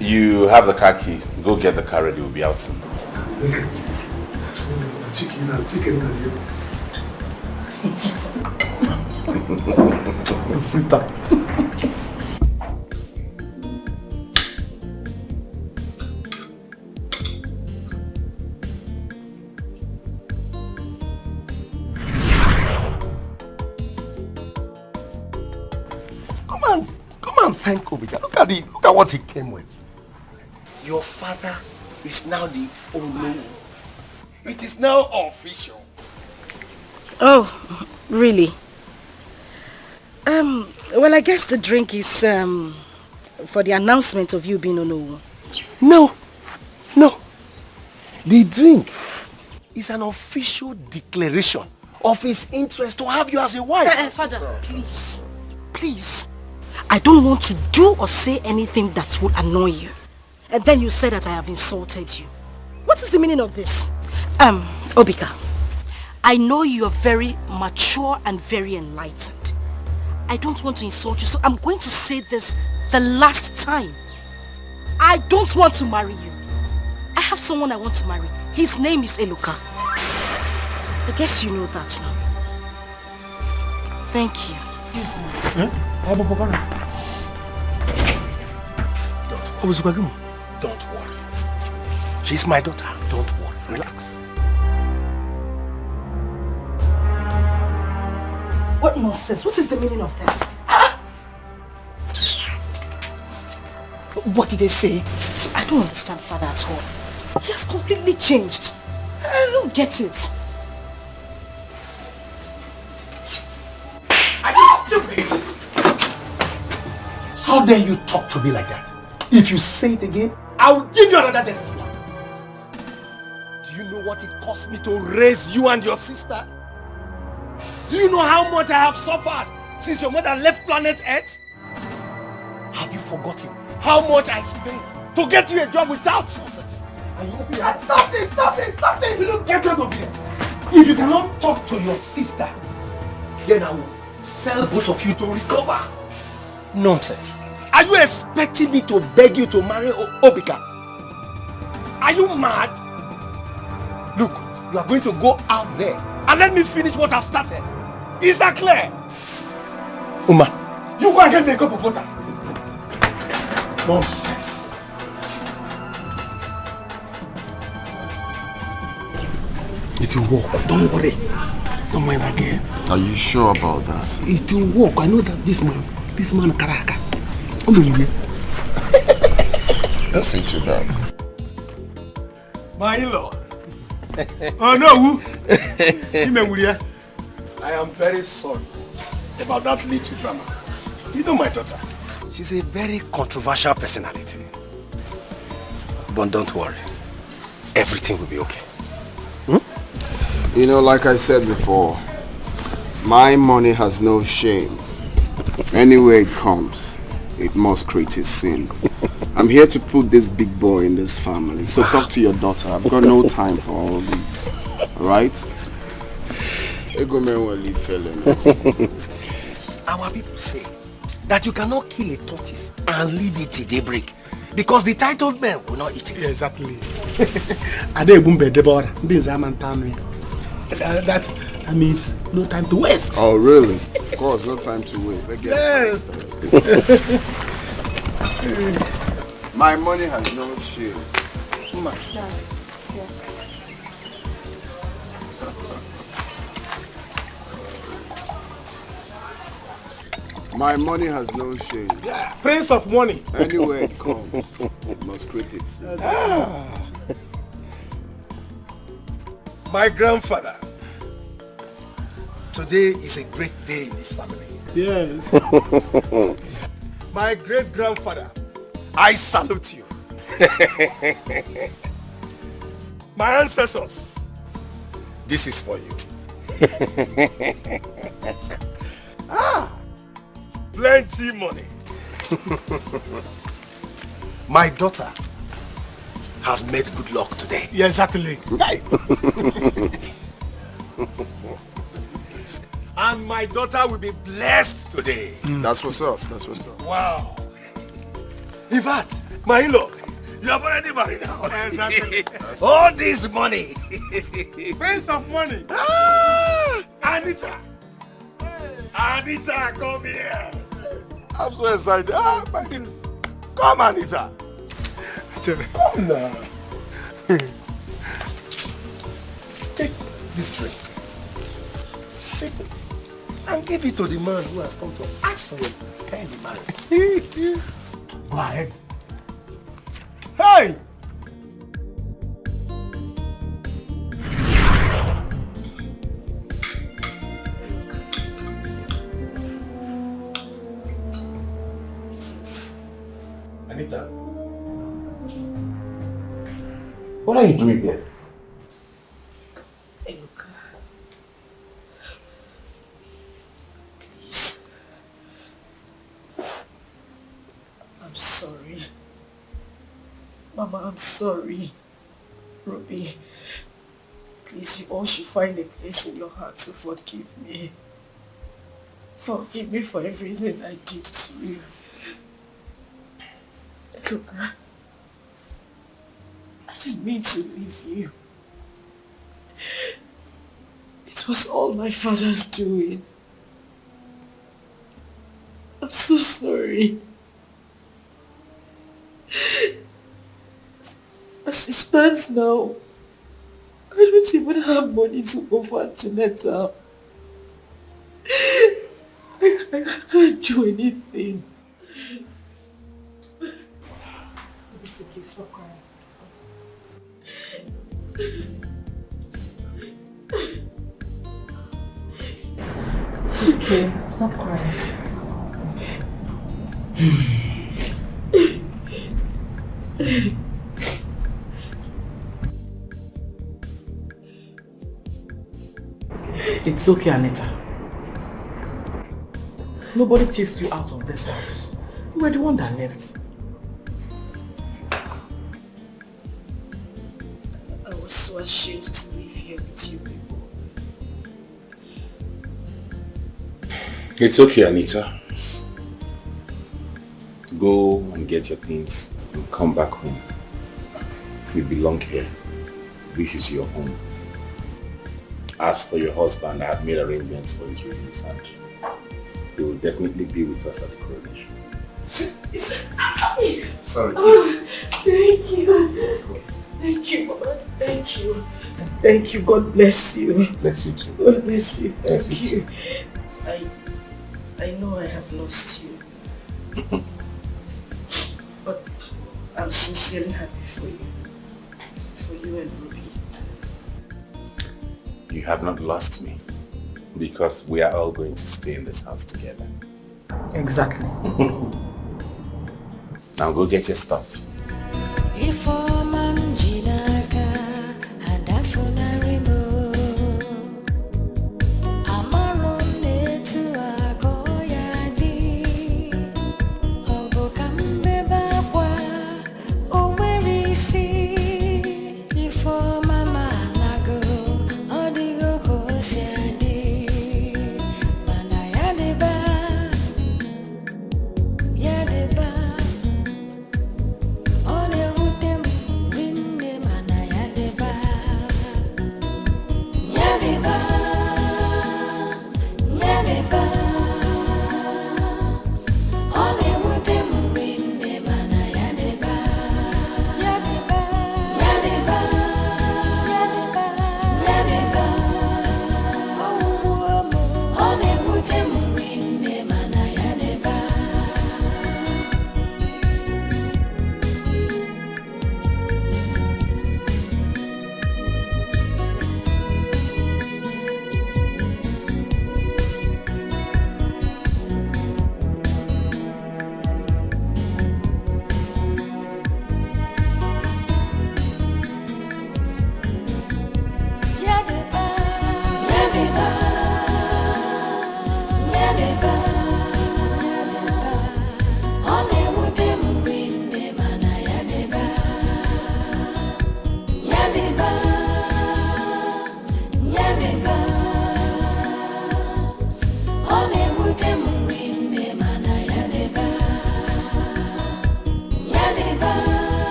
You have the car key. Go get the car ready. We'll be out soon. Okay. Chicken. Sit down. Come and thank Obika. Look at what he came with. Your father is now the owner. It is now official. Oh, really? Well, I guess the drink is for the announcement of you being Ono. No. The drink is an official declaration of his interest to have you as a wife. Father, please. I don't want to do or say anything that will annoy you. And then you say that I have insulted you. What is the meaning of this? Obika, I know you are very mature and very enlightened. I don't want to insult you, so I'm going to say this the last time. I don't want to marry you. I have someone I want to marry. His name is Eloka. I guess you know that now. Thank you. Don't worry. She's my daughter. Don't worry. Relax. What nonsense? What is the meaning of this? What did they say? I don't understand father at all. He has completely changed. I don't get it. Are you stupid? How dare you talk to me like that? If you say it again, I will give you another death slap. Do you know what it cost me to raise you and your sister? Do you know how much I have suffered since your mother left planet Earth? Have you forgotten how much I spent to get you a job without success? And you open your heart. Stop this! Stop this! Stop this! You don't get out of here. If you cannot talk to your sister, then I will sell both of you to recover. Nonsense. Are you expecting me to beg you to marry Obika? Are you mad? Look, you are going to go out there and let me finish what I've started. Is that clear? Uma, you go and get me a cup of water. Nonsense. It will work. Don't worry. Don't mind again. Are you sure about that? It will work. I know that this man Karaka. Listen to that. My in-law. Oh no! I am very sorry about that little drama. You know my daughter. She's a very controversial personality. But don't worry. Everything will be okay. You know, like I said before, my money has no shame. Anywhere it comes, it must create a scene. I'm here to put this big boy in this family. So talk to your daughter. I've got no time for all this. Alright? Our people say that you cannot kill a tortoise and leave it till daybreak because the titled men will not eat it. Yeah, exactly. That means no time to waste. Oh, really? Of course, no time to waste. Let's get started. My money has no shame. My money has no shame. Yeah, Prince of money. Anywhere it comes, it must create it. My grandfather. Today is a great day in this family. Yes. My great-grandfather, I salute you. My ancestors, this is for you. Plenty money. My daughter has made good luck today. Yeah, exactly. And my daughter will be blessed today. That's what's up. That's what's up. Wow. In fact, my in-law, you have already married now. Exactly. All this money. Prince of money. Anita. Anita, come here. I'm so excited. Come, Anita. Come now. Take this drink. Sip it. And give it to the man who has come to ask for your hand in marriage. Go ahead. Hey! Anita. What are you doing here? Please. I'm sorry. Mama, I'm sorry. Ruby, please, you all should find a place in your heart to forgive me. Forgive me for everything I did to you. Look, I didn't mean to leave you. It was all my father's doing. I'm so sorry. As it stands now, I don't even have money to go for antenatal. I can't do anything. Okay, stop crying. It's okay, Anita. Nobody chased you out of this house. You were the one that left. I was so ashamed to live here with you people. It's okay, Anita. Go and get your things and come back home. You belong here. This is your home. As for your husband, I have made arrangements for his release and he will definitely be with us at the coronation. Sorry. Oh, thank you. Thank you, Mama. Thank you. Thank you. God bless you. Bless you too. God bless you. Bless Thank you. I know I have lost you. But I'm sincerely happy for you. For you and Ruby. You have not lost me because we are all going to stay in this house together. Exactly. Now go get your stuff.